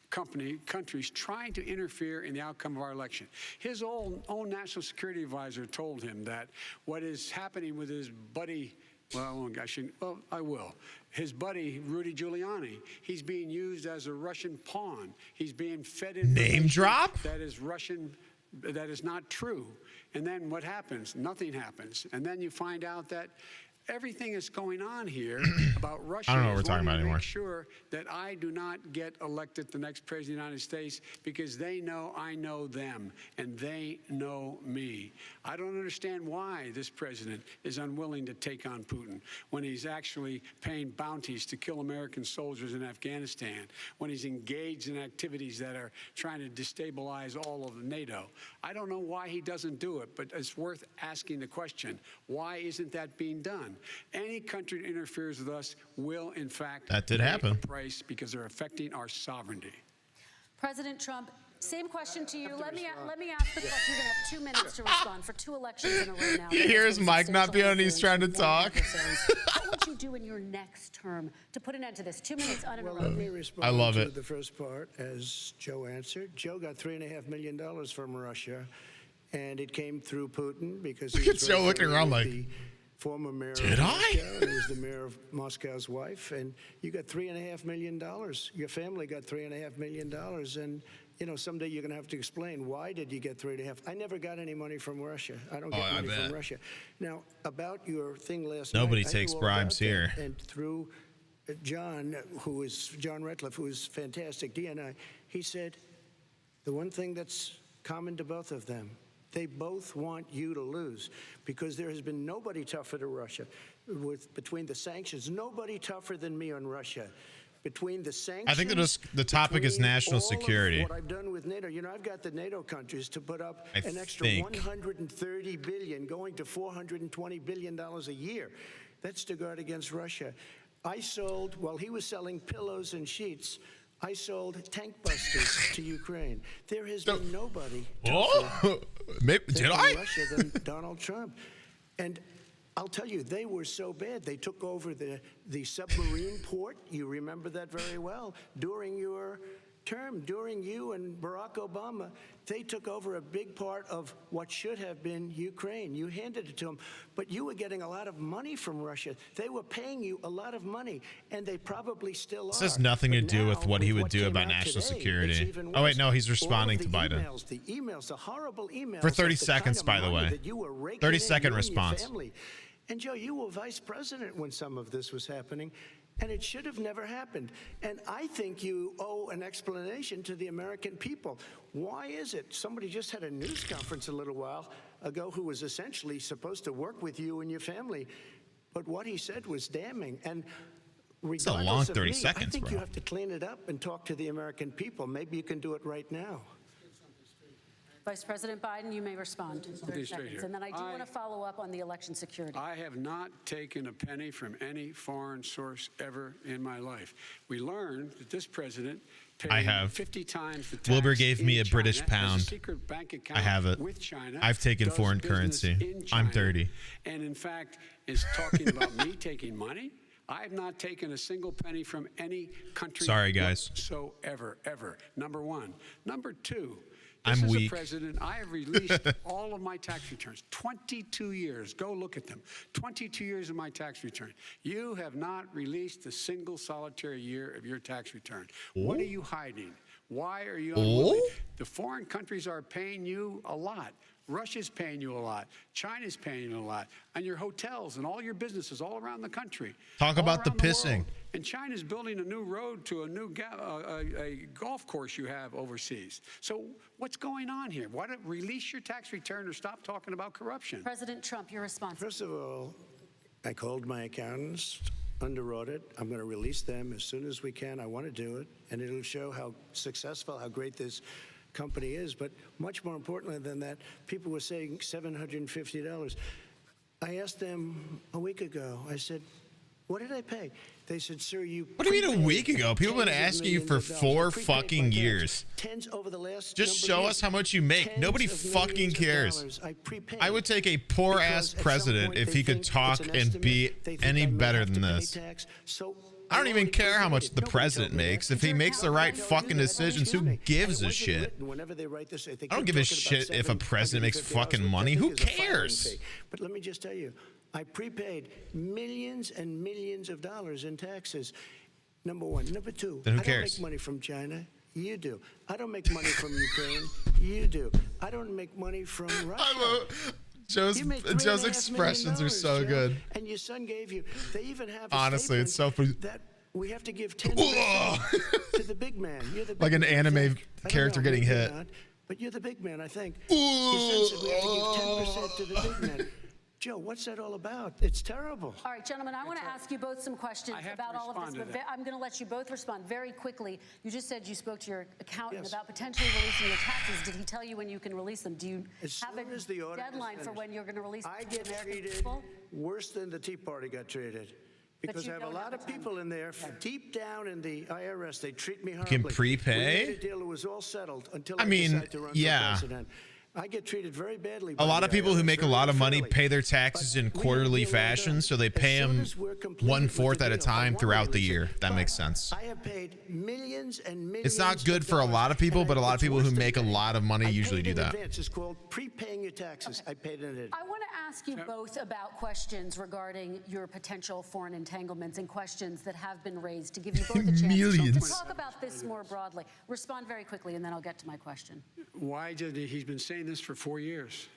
countries trying to interfere in the outcome of our election. His own national security advisor told him that what is happening with his buddy, I will. His buddy, Rudy Giuliani, he's being used as a Russian pawn. He's being fed information Name drop? that is Russian, that is not true. And then what happens? Nothing happens. And then you find out that everything that's going on here about Russia I don't know what we're is talking about wanting to anymore. make sure that I do not get elected the next president of the United States because they know I know them and they know me. I don't understand why this president is unwilling to take on Putin when he's actually paying bounties to kill American soldiers in Afghanistan, when he's engaged in activities that are trying to destabilize all of NATO. I don't know why he doesn't do it, but it's worth asking the question, why isn't that being done? Any country that interferes with us will, in fact, That did pay happen. a price because they're affecting our sovereignty. President Trump, same question to you. Let me ask the question. You're going to have 2 minutes to respond for 2 elections in a row now. You hear his mic not be on and he's trying to talk. What would you do in your next term to put an end to this? 2 minutes uninterrupted. Well, let me respond I love to it. the first part, as Joe answered. Joe got $3.5 million from Russia, and it came through Putin because Look he at was Joe very looking friendly around with like, the former mayor did of I? Moscow, who was the mayor of Moscow's wife, and you got $3.5 million. Your family got $3.5 million, and you know someday you're going to have to explain why did you get 3.5. I never got any money from Russia. I don't get money from Russia. Now about your thing last Nobody night, I takes knew all bribes about here. that, and through John Ratcliffe, who is fantastic, DNI, he said the one thing that's common to both of them. They both want you to lose because there has been nobody tougher to Russia between the sanctions. Nobody tougher than me on Russia. Between the sanctions, I think that the topic is national security. What I've done with NATO, you know, I've got the NATO countries to put up I an extra think. $130 billion, going to $420 billion a year. That's to guard against Russia. I sold, while he was selling pillows and sheets, I sold tank busters to Ukraine. There has been nobody tougher did I? Russia than Donald Trump. And I'll tell you, they were so bad. They took over the submarine port. You remember that very well. During your term, during you and Barack Obama, they took over a big part of what should have been Ukraine. You handed it to them, but you were getting a lot of money from Russia. They were paying you a lot of money, and they probably still are. This has nothing to But do now, with what he would do came about out national today, security. it's even Oh, wait, worse. no, he's All responding of to the Biden. The emails, the horrible emails. For 30 of the seconds, kind by of the money way. that you were raking 30 in, second you and your response. family. And Joe, you were vice president when some of this was happening. And it should have never happened. And I think you owe an explanation to the American people. Why is it? Somebody just had a news conference a little while ago who was essentially supposed to work with you and your family. But what he said was damning. And it's a long 30 of me, seconds, I think bro. you have to clean it up and talk to the American people. Maybe you can do it right now. Vice President Biden, you may respond in 30 seconds. And then I do want to follow up on the election security. I have not taken a penny from any foreign source ever in my life. We learned that this president paid I have. 50 times the tax. Wilbur gave me a in British China, has a pound. secret bank account I have it. with China, I've taken does foreign business currency. in I'm China, 30. And in fact, is talking about me taking money. I have not taken a single penny from any country. Sorry, guys. Whatsoever, ever. Number one. Number two. I'm This is weak. a president. I have released all of my tax returns. 22 years. Go look at them. 22 years of my tax return. You have not released a single solitary year of your tax return. What are you hiding? Why are you unwilling? The foreign countries are paying you a lot. Russia's paying you a lot. China's paying you a lot. And your hotels and all your businesses all around the country. Talk all about the around world. pissing. And China's building a new road to a new a golf course you have overseas. So what's going on here? Why don't release your tax return or stop talking about corruption? President Trump, your response. First of all, I called my accountants under audit. I'm going to release them as soon as we can. I want to do it, and it'll show how successful, how great this company is. But much more importantly than that, people were saying $750. I asked them a week ago, I said, what did I pay? They said, sir, you What do you mean a week ago? People have been asking you for 4 fucking years. Tens over the last Just number show of us years. how much you make. Tens Nobody of fucking millions of cares. dollars I prepaid I would take a poor ass because at some president point if they he could think it's talk an and estimate. be They think any I may better have than to pay this. tax. So I don't even care how much the president makes. If he makes the right fucking decisions, who gives a shit? Whenever they write this, they I don't give a shit if a president makes fucking money. Who cares? But let me just tell you, I prepaid millions and millions of dollars in taxes. Number one. Number two, Then who I cares? don't make money from China. You do. I don't make money from Ukraine. You do. I don't make money from Russia. Joe's You make Joe's $3.5 expressions million, are so Joe, good. And your son gave you. They even have. A Honestly, it's so statement that we have to give 10% to the big man. You're the big Like an man, I anime think. I don't character know, getting maybe hit. not, but you're the big man, I think. Your son said we have to give 10% to the big man. Joe, what's that all about? It's terrible. All right, gentlemen, I want to ask you both some questions about all of this, but I'm going to let you both respond very quickly. You just said you spoke to your accountant about potentially releasing your taxes. Did he tell you when you can release them? Do you have a deadline for when you're going to release them? I get treated worse than the Tea Party got treated. Because I have a lot of people in there, deep down in the IRS, they treat me horribly. can prepay? We made a deal, it was all settled until I mean, decided to run yeah. for president. I get treated very badly. A lot of people who make a lot of money pay their taxes in quarterly fashion, so they pay them 1/4 at a time throughout the year. That makes sense. I have paid millions and millions. It's not good for a lot of people, but a lot of people who make a lot of money usually do that. It's called prepaying your taxes. I paid in advance. I want to ask you both about questions regarding your potential foreign entanglements and questions that have been raised to give you both a chance Millions. to talk about this more broadly. Respond very quickly, and then I'll get to my question. Why did he's been saying this for 4 years?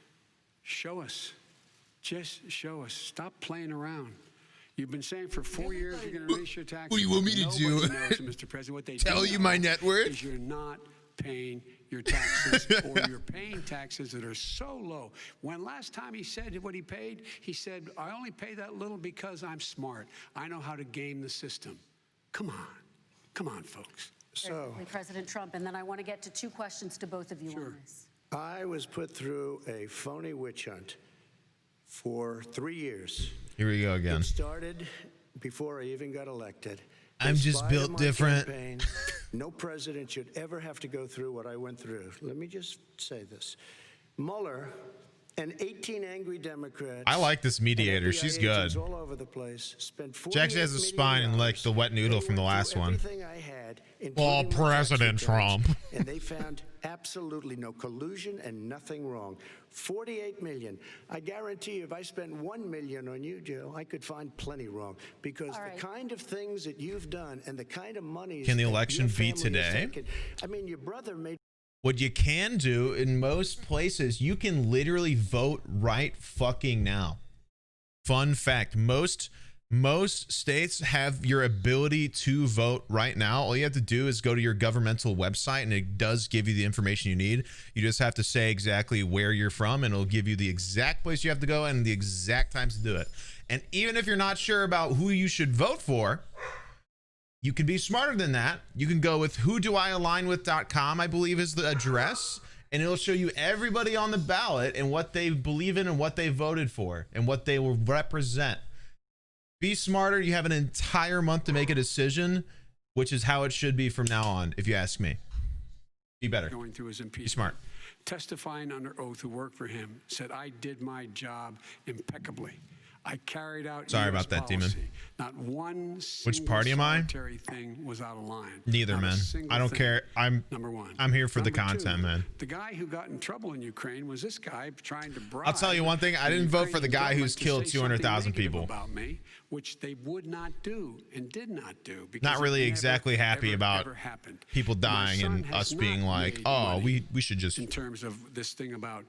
Show us. Just show us. Stop playing around. You've been saying for 4 years you're going to raise your taxes. What do you want me to Nobody do? knows, Mr. President, what they Tell do you know my net worth? is you're not paying your taxes, or you're paying taxes that are so low. When last time he said what he paid, he said, I only pay that little because I'm smart. I know how to game the system. Come on. Come on, folks. So, President Trump, and then I want to get to 2 questions to both of you on this. I was put through a phony witch hunt for 3 years. Here we go again. It started before I even got elected. I'm In just spite built of my different. campaign, no president should ever have to go through what I went through. Let me just say this. Mueller and 18 angry Democrats. I like this mediator. and She's FBI good. agents all over the place spent She actually has a $48 spine million. and like the wet noodle from the last one. Everything I had, Oh, including my tax President returns, Trump. and they found absolutely no collusion and nothing wrong. 48 million. I guarantee you, if I spent 1 million on you, Joe, I could find plenty wrong, because the kind of things that you've done and the kind of money. Can the that election your be family has today? taken- I mean, your brother made. What you can do in most places, you can literally vote right fucking now. Fun fact, most Most states have your ability to vote right now. All you have to do is go to your governmental website, and it does give you the information you need. You just have to say exactly where you're from, and it'll give you the exact place you have to go and the exact times to do it. And even if you're not sure about who you should vote for, you can be smarter than that. You can go with whodoialignwith.com, I believe is the address, and it'll show you everybody on the ballot and what they believe in and what they voted for and what they will represent. Be smarter. You have an entire month to make a decision, which is how it should be from now on, if you ask me. Be better. Going through his impeachment. Be smart. Testifying under oath who worked for him said, I did my job impeccably. I carried out Sorry US about that, policy. Demon. Not one Which party am I? solitary thing was out of line. Neither, Not a man. single I don't thing. care. I'm Number one. I'm here for the Number content, two, man. The guy who got in trouble in Ukraine was this guy trying to bribe. I'll tell you one thing. I didn't vote for the guy who's killed 200,000 people. About me, which they would not do and did not do. Because Not really it never, exactly happy about ever happened. people My dying son and has us being not like, made oh, money we should just, in terms of this thing about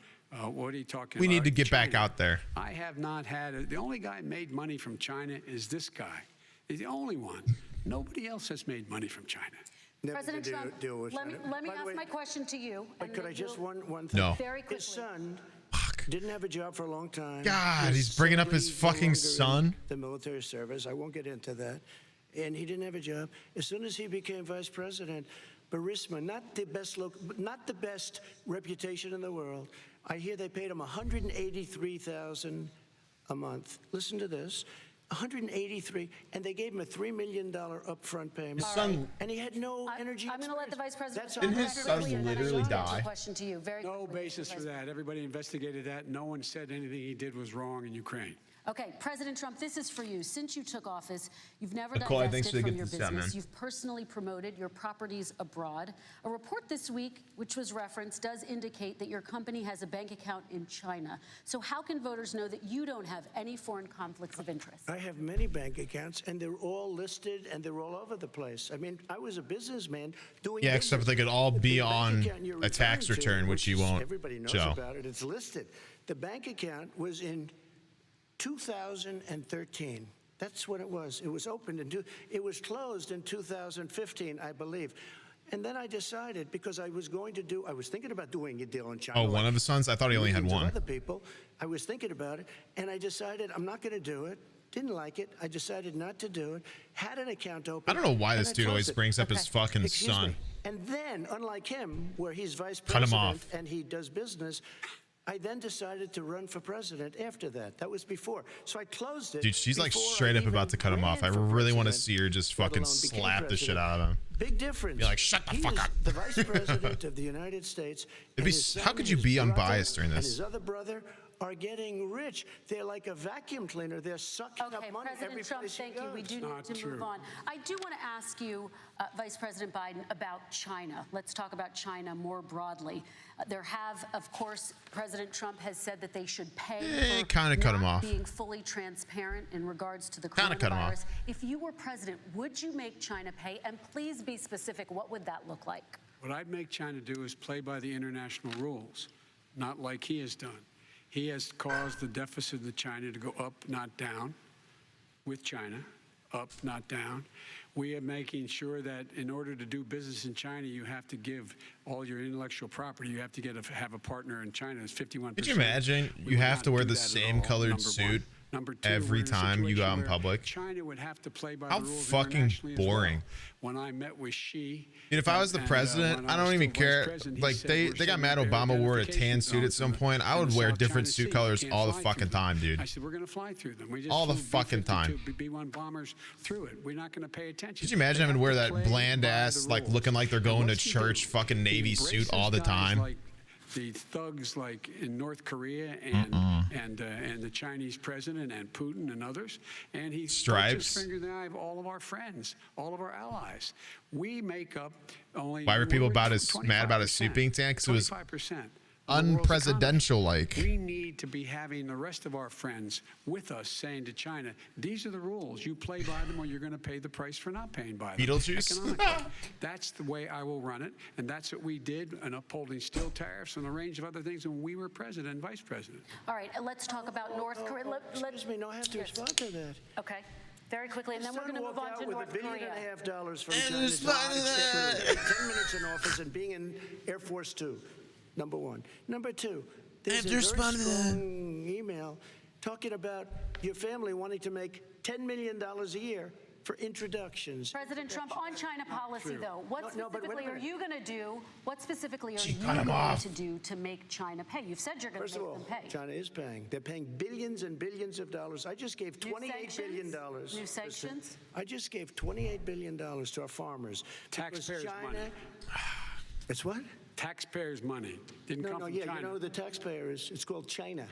what are you talking we about? need to get back China. out there. I have not had the only guy made money from China is this guy. He's the only one. Nobody else has made money from China. President Trump, let me ask my question to you. But could I just one thing? No. Very quickly. His son didn't have a job for a long time. God, he's bringing up his sadly no fucking longer son. in the military service. I won't get into that. And he didn't have a job. As soon as he became vice president, Burisma, not the best reputation in the world. I hear they paid him $183,000 a month. Listen to this. 183, and they gave him a $3 million upfront payment. His son- and he had no energy. I'm going to let the vice president. Didn't his son literally die? Question to you. Very No quickly, basis for Vice that. Everybody investigated that. No one said anything he did was wrong in Ukraine. Okay, President Trump, this is for you. Since you took office, you've never Nicole, I think divested she'll from get your this out, business. man. You've personally promoted your properties abroad. A report this week, which was referenced, does indicate that your company has a bank account in China. So how can voters know that you don't have any foreign conflicts of interest? I have many bank accounts, and they're all listed, and they're all over the place. I mean, I was a businessman doing Yeah, except they could all be The bank on account you're a tax referring to, return, which you is- won't Everybody knows show. about it. It's listed. The bank account was in 2013. That's what it was. It was opened it was closed in 2015, I believe. And then I decided, because I was thinking about doing a deal in China. Oh, one of his sons? I thought he only had millions of one. Other people. I was thinking about it, and I decided I'm not going to do it. Didn't like it. I decided not to do it. Had an account open. I don't know why and this I dude always closed it. brings up his fucking Excuse son. me. And then, unlike him, where he's vice Cut him president off. and he does business, I then decided to run for president after that. That was before. So I closed it. Dude, she's like before straight I up about even to cut him off. I ran for really want to president, see her just let fucking alone became slap the shit president. out of him. Big difference. Be like, shut the fuck He is up. the vice president of the United States. It'd and be- his son how could and you his be brother unbiased during and this? his other brother are getting rich. They're like a vacuum cleaner. They're sucking up money every President Trump, place he thank you. goes. We do need to move on. I do want to ask you, Vice President Biden, about China. Let's talk about China more broadly. There have, of course, President Trump has said that they should pay for kinda cut him not off. being fully transparent in regards to the Kinda cut him off. coronavirus. If you were president, would you make China pay? And please be specific. What would that look like? What I'd make China do is play by the international rules, not like he has done. He has caused the deficit of China to go up, not down, with China, up, not down. We are making sure that in order to do business in China, you have to give all your intellectual property. You have to have a partner in China. It's 51%. Could you imagine We you would have not to wear do the that at same all, colored number one. suit Number two, every we're in a time you go out in situation where public? China would have to play by How the rules fucking internationally as well. boring. When I met with Xi, Dude, if I was the president, when I was don't even still vice care. president, he Like said, they "We're got mad sending Obama wore a tan verification suit at zones some in point. I would the wear South different China suit Sea. colors You can't all the fly fucking through them." time, dude. I said, we're going to fly through them. We just All the flew fucking time. B-52 B-1 bombers through it. We're not going to pay attention. Could you imagine having to wear that bland ass, like looking like they're going to what's he do? church, fucking navy He suit embraces all the guys time? Like the thugs, like in North Korea and the Chinese president and Putin and others, and he Stripes. puts his finger in the eye of all of our friends, all of our allies. We make up only. Why were people we're mad about his suit being tan? Because it was 25%. unpresidential like. We need to be having the rest of our friends with us saying to China, these are the rules. You play by them or you're going to pay the price for not paying by them. Beetlejuice? Economically. That's the way I will run it. And that's what we did in upholding steel tariffs and a range of other things when we were president and vice president. All right, let's talk about North Korea. Excuse me, no, I have to respond to that. Okay. Very quickly, and then we're going to move on to North with Korea. $1.5 billion from China to spend 10 minutes in office and being in Air Force 2, number one. Number two, there's a very strong email talking about your family wanting to make $10 million a year for introductions. President Trump, on China policy, though, what but specifically wait a are minute. you going to do? What specifically are She you cut him going off. to do to make China pay? You've said you're going First to of make all, them pay. China is paying. They're paying billions and billions of dollars. I just gave $28 billion. New sanctions? I just gave $28 billion to our farmers. Taxpayers' China, money. It's what? Taxpayers' money. Didn't come from Yeah, China. you know who the taxpayer is? It's called China.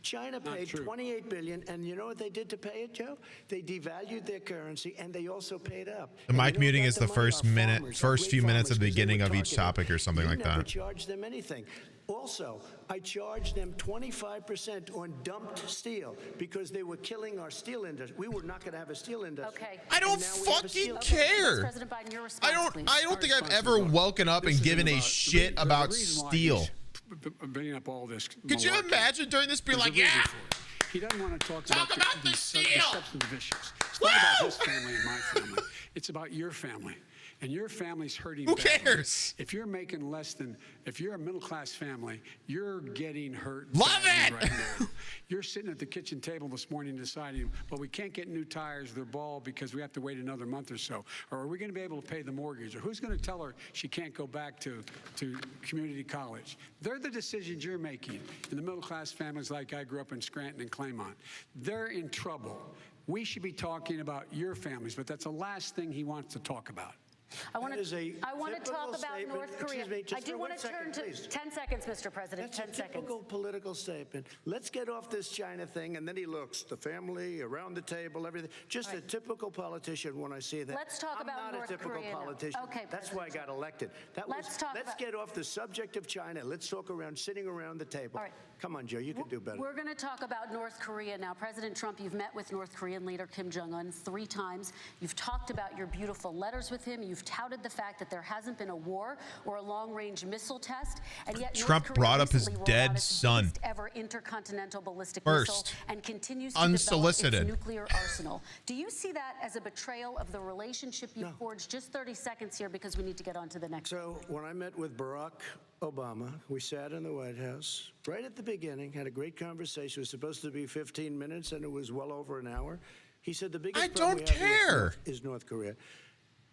China Not paid true. $28 billion, and you know what they did to pay it, Joe? They devalued their currency, and they also paid up. The mic muting is the first few minutes at the because they beginning were of each targeted. topic or something You like never that. charged them anything. Also, I charged them 25% on dumped steel because they were killing our steel industry. We were not going to have a steel industry. Okay. I don't And now we have a fucking steel care. President Biden, your response, I don't think I've ever woken up and given a shit about steel. Bringing up all this. Could you imagine during this being like, yeah, He doesn't want to talk Talk about the the steel! substantive issues. It's not about his family and my family. It's about your family. And your family's hurting. Who badly. cares? If you're making less than, if you're a middle-class family, you're getting hurt. Love badly it! Right now. You're sitting at the kitchen table this morning deciding, well, we can't get new tires, they're bald because we have to wait another month or so. Or are we going to be able to pay the mortgage? Or who's going to tell her she can't go back to community college? They're the decisions you're making. In the middle-class families like I grew up in Scranton and Claymont, they're in trouble. We should be talking about your families, but that's the last thing he wants to talk about. I want That is a to talk about statement. North Korea. Excuse me, just I do for want 1 to second, turn to please. 10 seconds, Mr. President. That's 10 a seconds. typical political statement. Let's get off this China thing, and then he looks, the family, around the table, everything. Just a typical politician when I see that. Let's talk about I'm not North a typical Korea now. politician. Okay, That's why I got elected. Let's get off the subject of China. Let's talk around sitting around the table. All right. Come on, Joe, you can do better. We're going to talk about North Korea now. President Trump, you've met with North Korean leader Kim Jong-un 3 times. You've talked about your beautiful letters with him. You've touted the fact that there hasn't been a war or a long-range missile test, and yet Trump North Korea brought up his recently rolled dead out its son. biggest ever intercontinental ballistic First. missile and continues to Unsolicited. develop its nuclear arsenal. Do you see that as a betrayal of the relationship you forged? Just 30 seconds here because we need to get on to the next. So when I met with Barack Obama, we sat in the White House right at the beginning, had a great conversation. It was supposed to be 15 minutes, and it was well over an hour. He said the biggest problem we have is North Korea.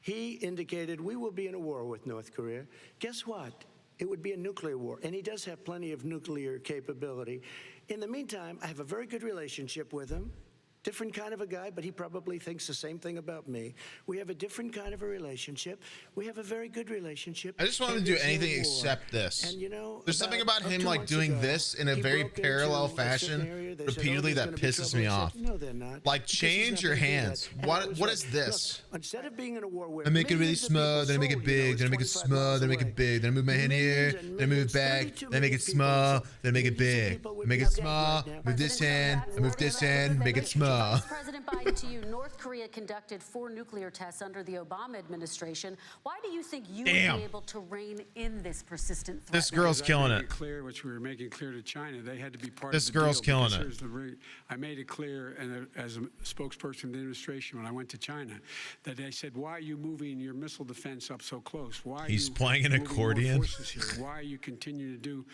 He indicated we will be in a war with North Korea. Guess what? It would be a nuclear war, and he does have plenty of nuclear capability. In the meantime, I have a very good relationship with him. Different kind of a guy, but he probably thinks the same thing about me. We have a different kind of a relationship. We have a very good relationship. I just want him and to do there's no anything war. except this. And you know, There's something about him 2 like months doing ago, this in a he very broke parallel into a certain fashion area. They said, repeatedly there's that gonna be pisses trouble. me I said, off. No, they're not. Like, Because change he's your not gonna do hands. that. And I What was what like, is this? Look, instead of being in a war where Then make it really millions of people small, then I make it sold, big, then I make it 25 small, miles then I make away. it big, then I move my hand here, Millions and then I move millions, back, 32 then I make it million people small, said, then I make it millions of big, people would make be it dead small, right now. move this hand, I move this hand, make it small. Vice President Biden, to you, North Korea conducted 4 nuclear tests under the Obama administration. Why do you think you would Damn. be able to rein in this persistent threat? This girl's killing it. Clear, which we were making clear to China, they had to be part This of the girl's deal, killing because it. here's the I made it clear, and as a spokesperson of the administration when I went to China, that they said, "Why are you moving your missile defense up so close? Why are He's you playing an moving more accordion. forces here? Why are you continuing to do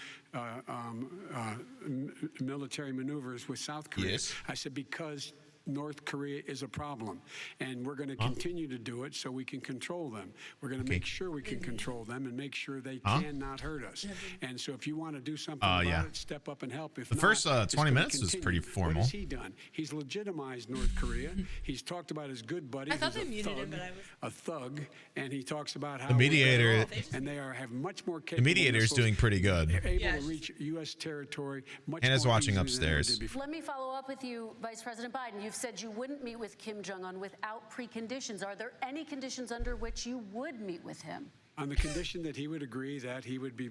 military maneuvers with South Korea?" Yes. I said, because North Korea is a problem, and we're going to continue to do it so we can control them. We're going to make sure we can control them and make sure they cannot hurt us. And so if you want to do something about it, step up and help. If The not, first it's 20 gonna minutes was continue. pretty formal. What has he done? He's legitimized North Korea. He's talked about his good buddy, I thought who's they muted him, but I was... a thug, and he talks about how The mediator- and they have much more The capable mediator is missiles, doing pretty good. able to reach U.S. territory much Hannah's more watching easily than they upstairs. did before. Let me follow up with you, Vice President Biden. You've said you wouldn't meet with Kim Jong-un without preconditions. Are there any conditions under which you would meet with him? On the condition that he would agree that he would be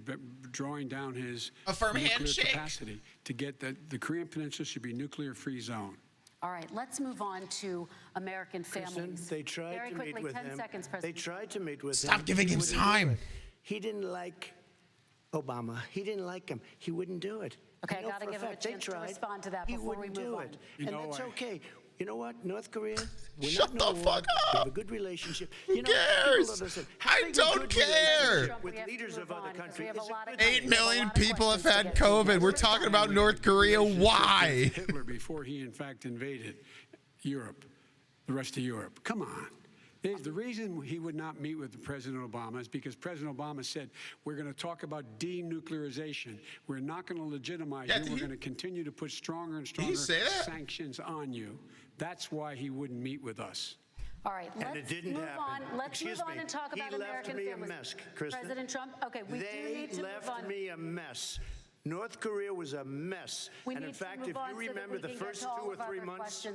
drawing down his A firm nuclear handshake. capacity to get that the Korean Peninsula should be a nuclear-free zone. All right, let's move on to American Kristen, families. they tried Very to quickly, meet with 10 him. seconds, They President. tried to meet with him. Stop giving him He wouldn't do time. it. He didn't like Obama. He didn't like him. He wouldn't do it. Okay, I know gotta for a give him a fact they chance to tried. respond to that He before we wouldn't move do on. it. You And know, that's okay. You know what? North Korea, we're Shut not the in war. fuck We up. have a good relationship. Who cares? I don't care. With leaders of other countries. 8 million people have had COVID. We're talking about North Korea. Why? Hitler before he in fact invaded Europe, the rest of Europe. Come on. The reason he would not meet with President Obama is because President Obama said, we're going to talk about denuclearization. We're not going to legitimize you. We're going to continue to put stronger and stronger sanctions on you. That's why he wouldn't meet with us. All right, And it didn't happen. Let's move on and talk about American families. He left me a mess, Kristen. President Trump, okay, we do need to move on. They left me a mess. North Korea was a mess. And in fact, if you remember the first 2 or 3 months,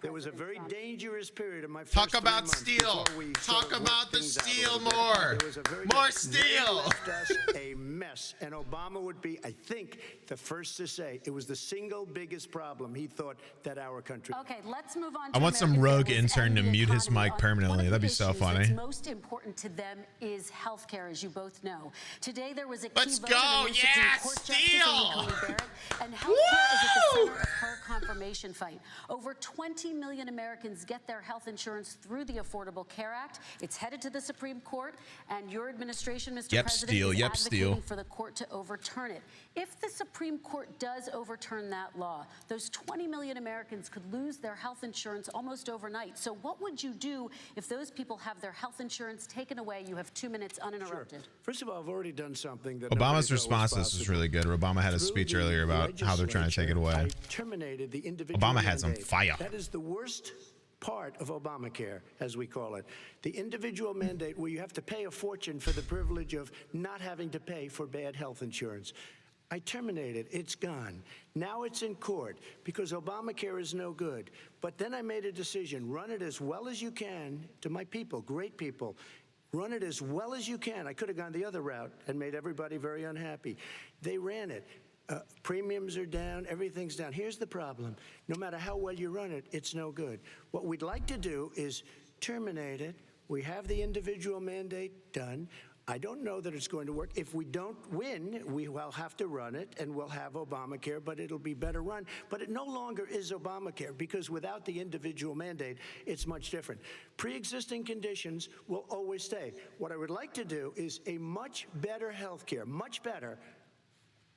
there was a very dangerous period of my first Talk 3 about months steel. before we Talk sort of about worked the things out a steel little bit. more. There was a very More they steel. left us a mess. And Obama would be, I think, the first to say it was the single biggest problem he thought that our country. Okay, let's move on. I want some rogue intern to mute his mic permanently. That'd be so funny. What's most important to them is healthcare, as you both know. Today there was a key Let's vote go. in the Supreme Yeah, Court steel. Justice Amy Coney Barrett, and healthcare is at the center of her confirmation fight. Over 20 million Americans get their health insurance through the Affordable Care Act. It's headed to the Supreme Court, and your administration, Mr. President, is advocating for the court to overturn it. If the Supreme Court does overturn that law, those 20 million Americans could lose their health insurance almost overnight. So what would you do if those people have their health insurance taken away? You have 2 minutes uninterrupted. Sure. First of all, I've already done something that Obama's response to this was really good. Obama had a speech earlier about how they're trying to take it away. I terminated the individual Obama had some mandate. fire. That is the worst part of Obamacare, as we call it. The individual mandate where you have to pay a fortune for the privilege of not having to pay for bad health insurance. I terminated. It's gone. Now it's in court because Obamacare is no good. But then I made a decision. Run it as well as you can to my people, great people. Run it as well as you can. I could have gone the other route and made everybody very unhappy. They ran it. Premiums are down. Everything's down. Here's the problem. No matter how well you run it, it's no good. What we'd like to do is terminate it. We have the individual mandate done. I don't know that it's going to work. If we don't win, we will have to run it, and we'll have Obamacare, but it'll be better run. But it no longer is Obamacare, because without the individual mandate, it's much different. Pre-existing conditions will always stay. What I would like to do is a much better health care, much better,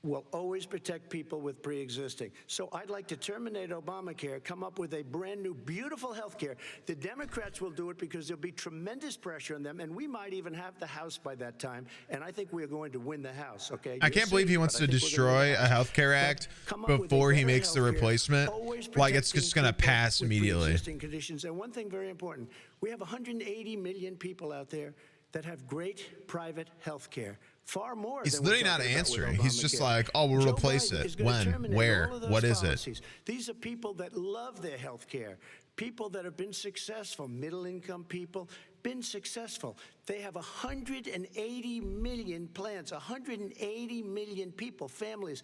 will always protect people with pre-existing. So I'd like to terminate Obamacare, come up with a brand new, beautiful health care. The Democrats will do it because there'll be tremendous pressure on them, and we might even have the House by that time, and I think we're going to win the House, okay? I can't believe he wants to destroy a healthcare act before he makes the replacement. Like, it's just going to pass immediately. Pre-existing conditions. And one thing very important, we have 180 million people out there that have great private health care. Far more. He's than literally we're not talking about answering. with He's just Obamacare. like, oh, we'll Joe replace Biden it. is gonna When? terminate Where? all of those What is it? policies. These are people that love their health care, people that have been successful, middle-income people, been successful. They have 180 million plans, 180 million people, families.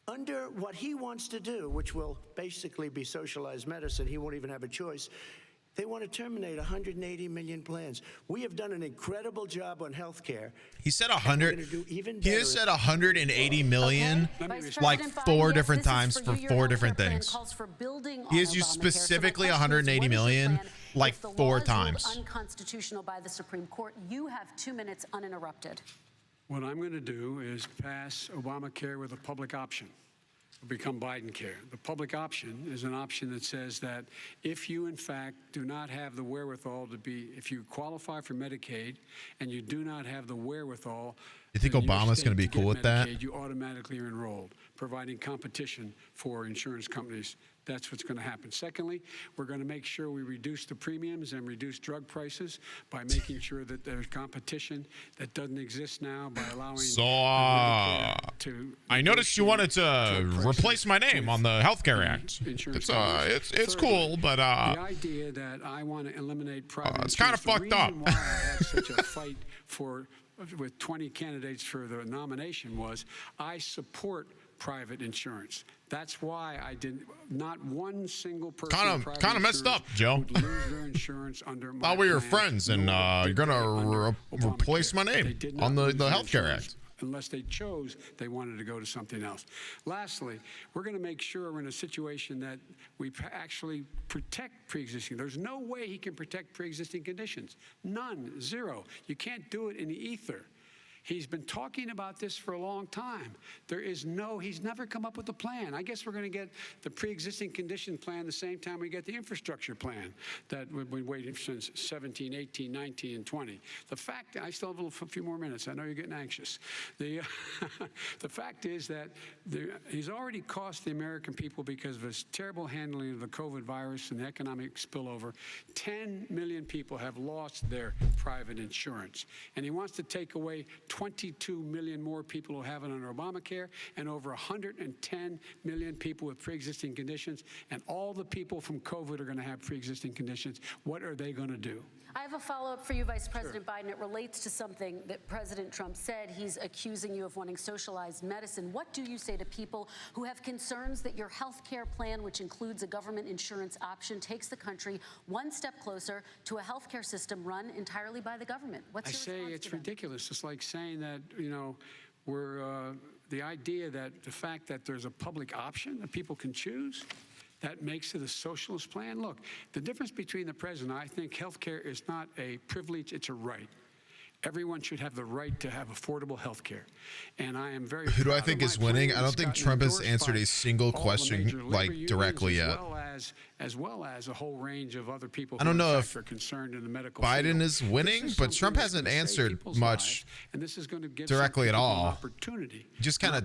Under what he wants to do, which will basically be socialized medicine, he won't even have a choice. They want to terminate 180 million plans. We have done an incredible job on health care. He said 100. He has said 180 million, like President 4 Biden, different yes, times this is for you. 4 Your different healthcare plan things. calls for building He on has used Obamacare. So my specifically question is, 180 what is your million, plan like if the law 4 is ruled times. unconstitutional by the Supreme Court? You have 2 minutes uninterrupted. What I'm going to do is pass Obamacare with a public option. It'll become Biden care. The public option is an option that says that if you, in fact, do not have the wherewithal to be, if you qualify for Medicaid and you do not have the wherewithal, You think in your Obama's state going to be get cool with that? Medicaid, you automatically are enrolled, providing competition for insurance companies. That's what's going to happen. Secondly, we're going to make sure we reduce the premiums and reduce drug prices by making sure that there's competition that doesn't exist now by allowing So, to I noticed you wanted to replace my name on the Healthcare Act. It's cool, but the idea that I want to eliminate private it's kind of fucked up. The reason why I had such a fight with 20 candidates for the nomination was I support private insurance. That's why I didn't. Not one single person. Kind of messed up, Joe. Would lose their insurance under my Thought we were plan, friends, and nor you're did they gonna under replace my Obamacare. They name did on not the lose their Healthcare insurance Act. unless they chose they wanted to go to something else. Lastly, we're going to make sure we're in a situation that we actually protect pre-existing. There's no way he can protect pre-existing conditions. None, zero. You can't do it in the ether. He's been talking about this for a long time. He's never come up with a plan. I guess we're going to get the pre-existing condition plan the same time we get the infrastructure plan that we've been waiting since 17, 18, 19, and 20. The fact, I still have a few more minutes. I know you're getting anxious. The fact is that he's already cost the American people, because of his terrible handling of the COVID virus and the economic spillover, 10 million people have lost their private insurance. And he wants to take away 22 million more people who have it under Obamacare, and over 110 million people with pre-existing conditions, and all the people from COVID are going to have pre-existing conditions. What are they going to do? I have a follow-up for you, Vice President Biden. It relates to something that President Trump said. He's accusing you of wanting socialized medicine. What do you say to people who have concerns that your health care plan, which includes a government insurance option, takes the country one step closer to a health care system run entirely by the government? What's your response to it's them? ridiculous. It's like saying that, the idea that the fact that there's a public option that people can choose, that makes it a socialist plan. Look, the difference between the president, I think health care is not a privilege, it's a right. Everyone should have the right to have affordable health care. And I am very Who do I think is winning? I don't think Trump has answered a single question directly yet. As well as a whole range of other people I don't know if are concerned in the medical Biden field. is winning, but Trump hasn't answered much directly at all. He just kind of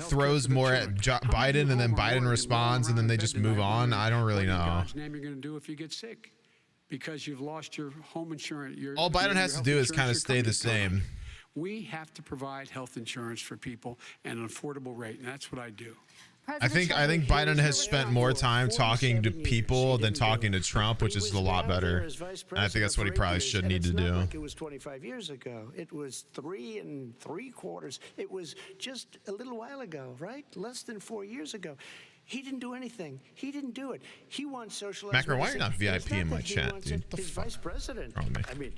throws more at Biden, and then Biden responds, and then they just move on. I don't really know. What in God's name are you going to do if you get sick? Because you've lost your home insurance. All Biden has to do is kind of stay the same. We have to provide health insurance for people at an affordable rate, and that's what I do. I think Biden has spent more time talking to people than talking to Trump, which is a lot better. And I think that's what he probably should need to do. Like it was 25 years ago. It was 3 3/4. It was just a little while ago, right? Less than 4 years ago. He didn't do anything. He didn't do it. He wants socialized Macro, why are you not medicine. VIP in my chat, dude? His vice president. I mean,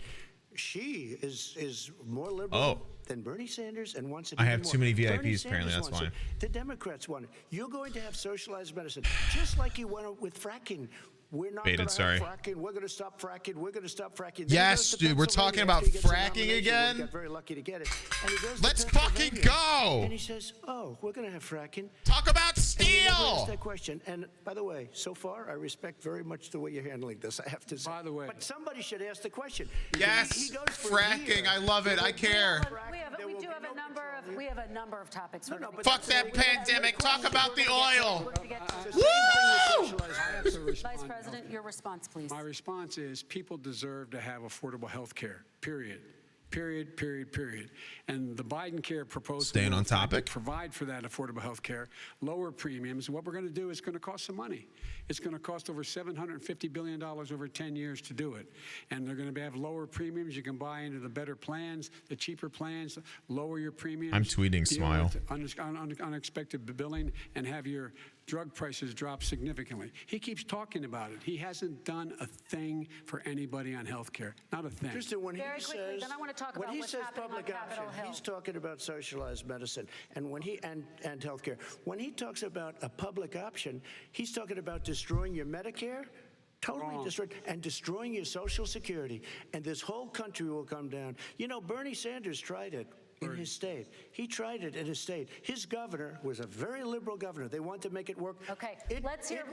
she is more liberal than Bernie Sanders and wants it. I have more. too many VIPs, Bernie apparently, Sanders that's wants why. it. The Democrats want it. You're going to have socialized medicine, just like you went with fracking. We're not going to have fracking. We're going to stop fracking. We're going to stop fracking. Yes, dude, we're talking about fracking again. Got very lucky to get it. And he goes Let's fucking go. And he says, "Oh, we're going to have fracking." Talk about steel. Asked that question. And by the way, so far, I respect very much the way you're handling this. I have to say. By the way, but somebody should ask the question. Yes, he goes for fracking. I love it. I care. We have a number of topics. Fuck that pandemic. Talk about the oil. Woo! Vice President, your response, please. My response is people deserve to have affordable health care, period. Period, period, period. And the Biden care proposal Staying on topic. Provide for that affordable health care, lower premiums. What we're going to do is going to cost some money. It's going to cost over $750 billion over 10 years to do it. And they're going to have lower premiums. You can buy into the better plans, the cheaper plans, lower your premiums. I'm tweeting Smile. Unexpected billing and have your drug prices drop significantly. He keeps talking about it. He hasn't done a thing for anybody on health care. Not a thing. Kristen, when Very he quickly, says, then I want to talk when about he what's says happening public on Capitol option, Hill. he's talking about socialized medicine, and when he and healthcare. When he talks about a public option, he's talking about destroying your Medicare. Totally destroyed, and destroying your Social Security, and this whole country will come down. You know, Bernie Sanders tried it in his state. He tried it in his state. His governor was a very liberal governor. They wanted to make it work. Okay, let's let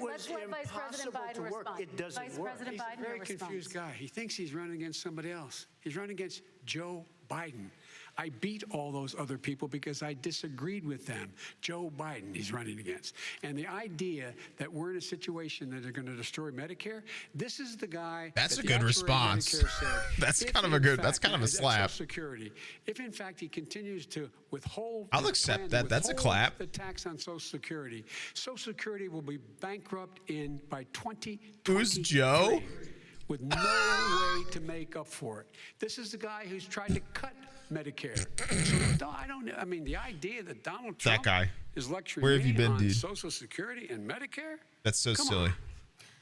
Vice President Biden respond. It doesn't Vice work. President Biden, He's a very confused guy. He thinks he's running against somebody else. He's running against Joe Biden. I beat all those other people because I disagreed with them. Joe Biden he's running against. And the idea that we're in a situation that they're going to destroy Medicare, this is the guy. That's a good response. That's kind of a good, that's kind of a slap. Social Security. If in fact he continues to withhold, I'll accept that. That's a clap. The tax on Social Security. Social Security will be bankrupt by 2023. Who's Joe? With no way to make up for it. This is the guy who's tried to cut Medicare. So I mean, the idea that Donald Trump that guy. is lecturing Where have you been, on dude? Social Security and Medicare? That's so silly.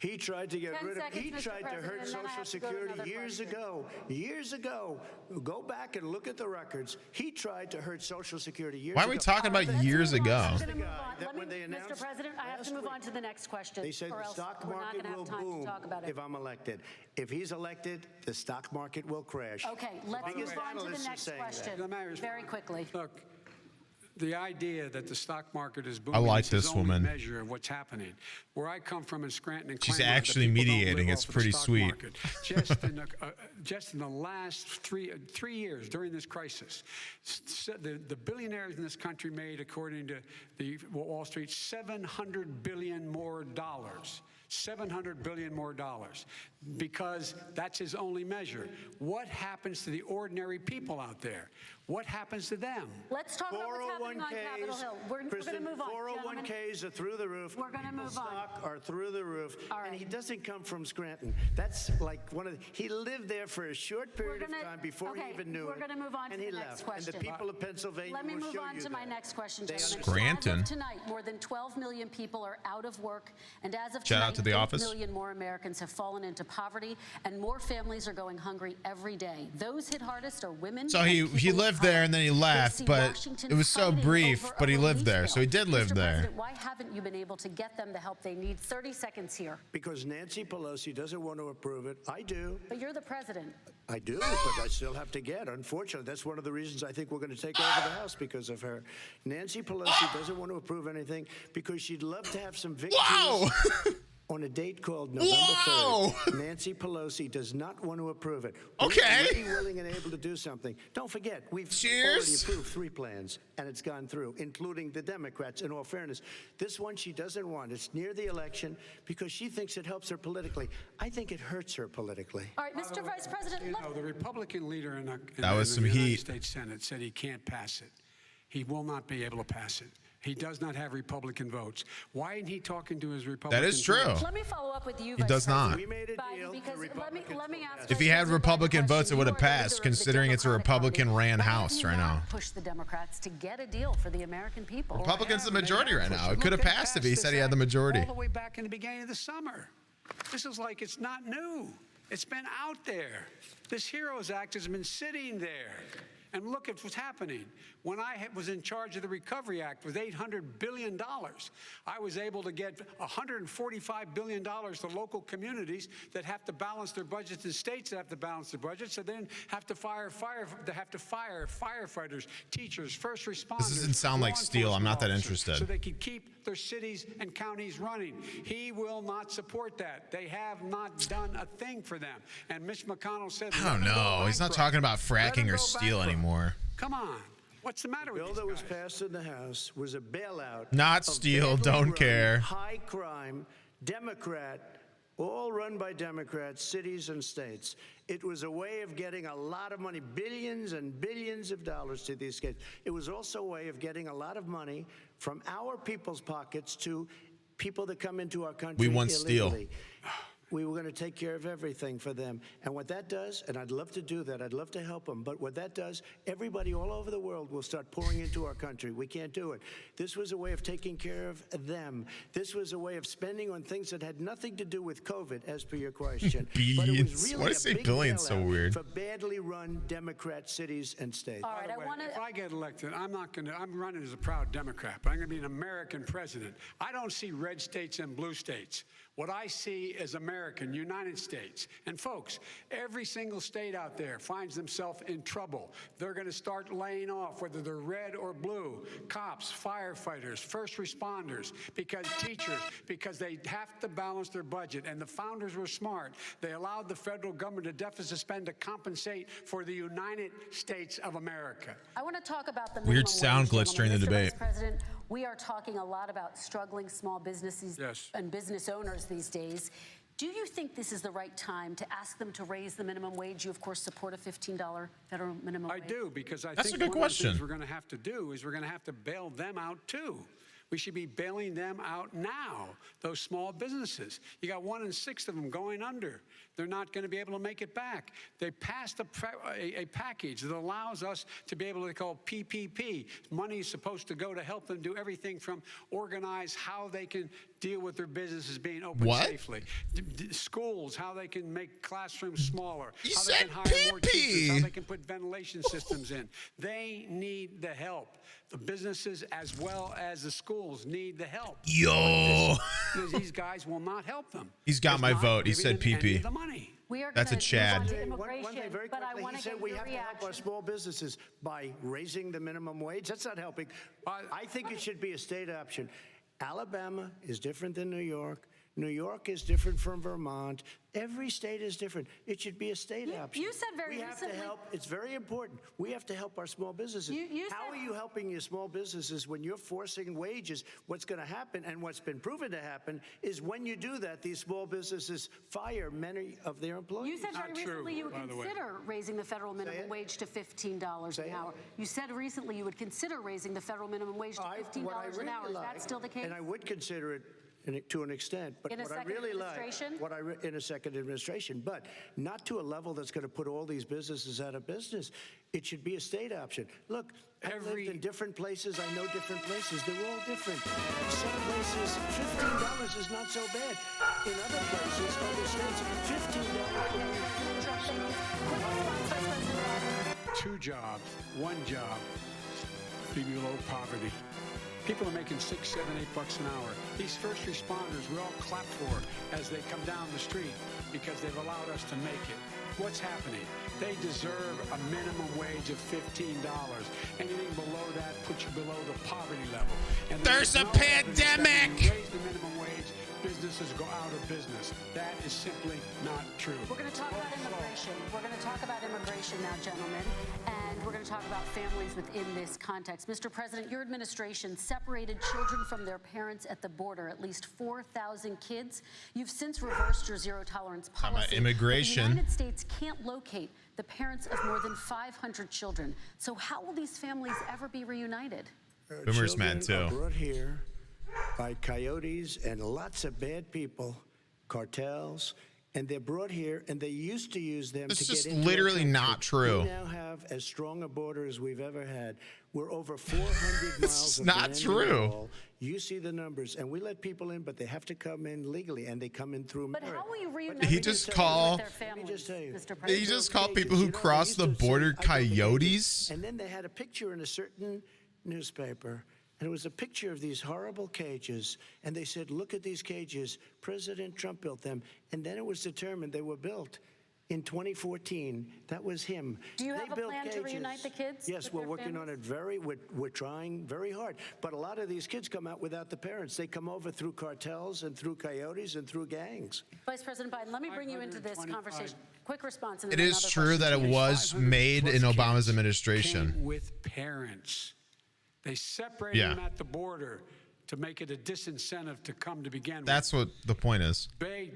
He tried to get 10 rid of. seconds, He Mr. tried to President, hurt and then I Social have to go to Security another years question. ago. Years ago. Go back and look at the records. He tried to hurt Social Security years Why ago. are we talking about years ago? I'm going to move on. That when they Mr. announced President, I have to move on to the next question. They said or the else stock we're not market going to will have time boom to talk about it. if I'm elected. If he's elected, the stock market will crash. Okay, let's Biggest move on to analysts the are next saying that. question very quickly. Look, the idea that the stock market is booming like is this only woman. measure of what's happening. Where I come from in Scranton and She's Claremont, the actually people don't mediating. live It's off of the pretty stock sweet. market. Just in the last three years during this crisis, the billionaires in this country made, according to the Wall Street, $700 billion more dollars. $700 billion more dollars, because that's his only measure. What happens to the ordinary people out there? What happens to them? Let's talk about what's happening on Capitol Hill. We're going to move on, gentlemen. 401ks are through the roof. We're going to move on. Stock are through the roof. All right. And he doesn't come from Scranton. That's like he lived there for a short period of time before he even knew it. We're going to move on to and the he next left. question. And the people of Pennsylvania Let me will move show on you to my that. next question, They gentlemen. Scranton. As of tonight, more than 12 million people are out of work, and as of Shout tonight, out to The 8 Office. million more Americans have fallen into poverty, and more families are going hungry every day. Those hit hardest are women. So and he people of lived color. there and then he They left, see but Washington it was so fighting brief, over but he a lived relief there, bill. so he did live Mr. there. President, why haven't you been able to get them the help they need? 30 seconds here. Because Nancy Pelosi doesn't want to approve it. I do. But you're the president. I do, but I still have to get. Unfortunately, that's one of the reasons I think we're going to take over the House, because of her. Nancy Pelosi doesn't want to approve anything because she'd love to have some victories. Whoa! On a date called November 3rd. Nancy Pelosi does not want to approve it. Okay. We're ready, willing, and able to do something. Don't forget, we've already approved 3 plans, and it's gone through, including the Democrats, in all fairness. This one she doesn't want. It's near the election because she thinks it helps her politically. I think it hurts her politically. All right, Mr. Vice President. You know, the Republican leader in That was some the United heat. States Senate said he can't pass it. He will not be able to pass it. He does not have Republican votes. Why isn't he talking to his Republican That is true. friends? Let me follow up with you, He Vice does not. President We made a Biden, deal. because let me ask If he Vice had President Republican Biden a votes, it question. would You have are the passed, leader of the considering it's a Democratic Republican Party. ran Why House have you right not now. Push the Democrats to get a deal for the American people. Republicans the majority right now. It Look, could have they passed if he this said he had the act majority. All the way back in the beginning of the summer. This is like it's not new. It's been out there. This HEROES Act has been sitting there. And look at what's happening. When I was in charge of the Recovery Act with $800 billion, I was able to get $145 billion to local communities that have to balance their budgets and states that have to balance their budgets, so then have to fire firefighters, teachers, first responders. This doesn't sound like law Steele. I'm not that enforcement officers, interested. So they can keep their cities and counties running. He will not support that. They have not done a thing for them. And Mitch McConnell said, I don't know. He's not talking about fracking or steel anymore. come on. What's the matter with The bill that was passed in the House was a bailout. Not of Steele, badly don't run, care. High crime, Democrat, all run by Democrats, cities and states. It was a way of getting a lot of money, billions and billions of dollars to these states. It was also a way of getting a lot of money from our people's pockets to people that come into our country We want Steele. illegally. We were going to take care of everything for them. And what that does, and I'd love to do that, I'd love to help them, but what that does, everybody all over the world will start pouring into our country. We can't do it. This was a way of taking care of them. This was a way of spending on things that had nothing to do with COVID, as per your question. But it was Billions. really Why a is say big billions so bailout weird? for badly run Democrat cities and states. All right, By the way, if I get elected, I'm running as a proud Democrat, but I'm going to be an American president. I don't see red states and blue states. What I see is American, United States. And folks, every single state out there finds themselves in trouble. They're going to start laying off, whether they're red or blue, cops, firefighters, first responders, because they have to balance their budget. And the founders were smart. They allowed the federal government to deficit spend to compensate for the United States of America. I want to talk about the Weird minimum sound wage, glitch during the gentlemen. Mr. debate. Vice President, we are talking a lot about struggling small businesses and business owners these days. Do you think this is the right time to ask them to raise the minimum wage? You, of course, support a $15 federal minimum wage. I do, because I That's think a good one of the question. things we're going to have to do is we're going to have to bail them out, too. We should be bailing them out now, those small businesses. You got 1 in 6 of them going under. They're not going to be able to make it back. They passed a package that allows us to be able to call PPP. Money is supposed to go to help them do everything from organize how they can deal with their businesses being open safely. Schools, how they can make classrooms smaller. How they can hire more teachers. How they can put ventilation systems in. They need the help. The businesses as well as the schools need the help. Yo. These guys will not help them. He's got my vote. He said PP. That's a Chad. One thing very quickly, he said we have to help our small businesses by raising the minimum wage. That's not helping. I think it should be a state option. Alabama is different than New York. New York is different from Vermont. Every state is different. It should be a state option. You said very recently. We have to help. It's very important. We have to help our small businesses. How are you helping your small businesses when you're forcing wages? What's going to happen, and what's been proven to happen, is when you do that, these small businesses fire many of their employees. You said very recently you would consider raising the federal minimum wage to $15 an hour. You said recently you would consider raising the federal minimum wage to $15 an hour. Is that still the case? And I would consider it to an extent, but what I really like, in a second administration, but not to a level that's going to put all these businesses out of business. It should be a state option. Look, I've lived in different places. I know different places. They're all different. Some places, $15 is not so bad. In other places, other states, $15. 2 jobs, 1 job, be below poverty. People are making $6, $7, $8 an hour. These first responders we all clap for as they come down the street because they've allowed us to make it. What's happening? They deserve a minimum wage of $15. Anything below that puts you below the poverty level. And there's a pandemic. Raise the minimum wage, businesses go out of business. That is simply not true. We're going to talk about immigration. We're going to talk about immigration now, gentlemen, and we're going to talk about families within this context. Mr. President, your administration separated children from their parents at the border, at least 4,000 kids. You've since reversed your zero-tolerance policy. Immigration. The United States can't locate the parents of more than 500 children. So how will these families ever be reunited? Boomer's mad too. Are brought here by coyotes and lots of bad people, cartels, and they're brought here, and they used to use them to get into This is literally not true. We now have as strong a border as we've ever had. We're over 400 miles of not true. wall. You see the numbers, and we let people in, but they have to come in legally, and they come in through merit. But how will you reunite He just called. their families, Mr. President? He just called people who cross the border coyotes. And then they had a picture in a certain newspaper, and it was a picture of these horrible cages, and they said, look at these cages. President Trump built them. And then it was determined they were built in 2014. That was him. Do you have a plan to reunite the kids? Yes, we're working on it we're trying very hard. But a lot of these kids come out without the parents. They come over through cartels and through coyotes and through gangs. Vice President Biden, let me bring you into this conversation. Quick response. And It then is another true that it was made in Obama's administration. With parents. They separated them at the border to make it a disincentive to come to begin with. That's what the point is.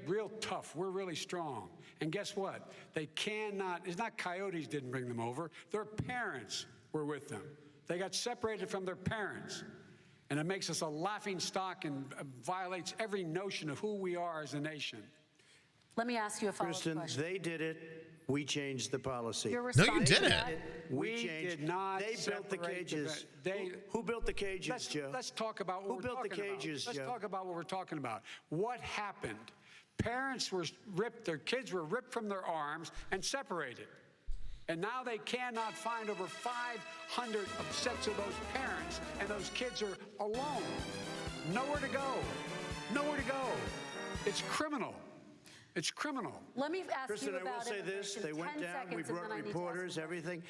Real tough. We're really strong. And guess what? They cannot, it's not coyotes didn't bring them over. Their parents were with them. They got separated from their parents. And it makes us a laughing stock and violates every notion of who we are as a nation. Let me ask you a follow-up Kristen, question. they did it. We changed the policy. Your response No, you didn't. We changed. Did not They built the separate cages. They, who built the cages, Joe? Let's talk about what Who we're built the talking cages, about. Let's Joe? talk about what we're talking about. What happened? Parents were ripped, their kids were ripped from their arms and separated. And now they cannot find over 500 sets of those parents, and those kids are alone. Nowhere to go. Nowhere to go. It's criminal. It's criminal. Let me ask Kristen, you about I will say this. They went down. We brought reporters, everything.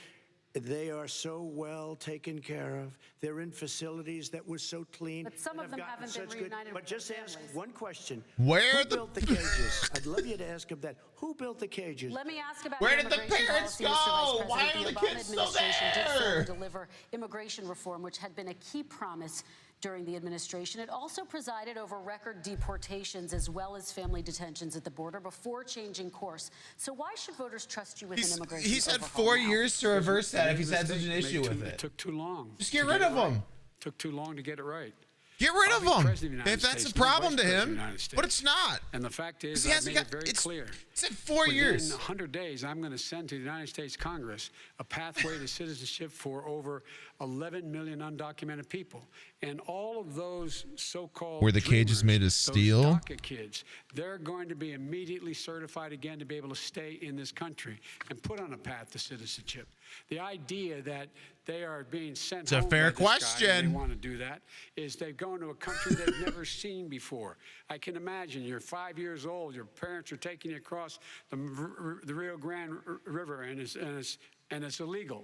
They are so well taken care of. They're in facilities that were so clean. But some of them haven't been reunited But with just their ask families. one question. Who built the cages? I'd love you to ask him that. Who built the cages? Let me ask about Where did the immigration parents policy, Mr. Vice go? President. Why are the Obama kids still administration did fail there? to deliver immigration reform, which had been a key promise during the administration. It also presided over record deportations as well as family detentions at the border before changing course. So why should voters trust you with an immigration He's had overhaul 4 now? years to reverse that if he's had such an issue with It it. took too long. Just get rid of them. Took too long to get it right. Get rid of him. President of the United If that's States, a problem not to Vice President him, of the United States. but it's not. And the fact is, He I've hasn't made got- it very it's- clear. It's in 4 years. Within 100 days, I'm going to send to the United States Congress a pathway to citizenship for over 11 million undocumented people. And all of those so-called Were the cages made of those steel? DACA kids, they're going to be immediately certified again to be able to stay in this country and put on a path to citizenship. The idea that they are being sent It's a home fair by this guy, and question. they want to do that, is they're going to a country they've never seen before. I can imagine you're 5 years old, your parents are taking you across the Rio Grande River, and it's illegal.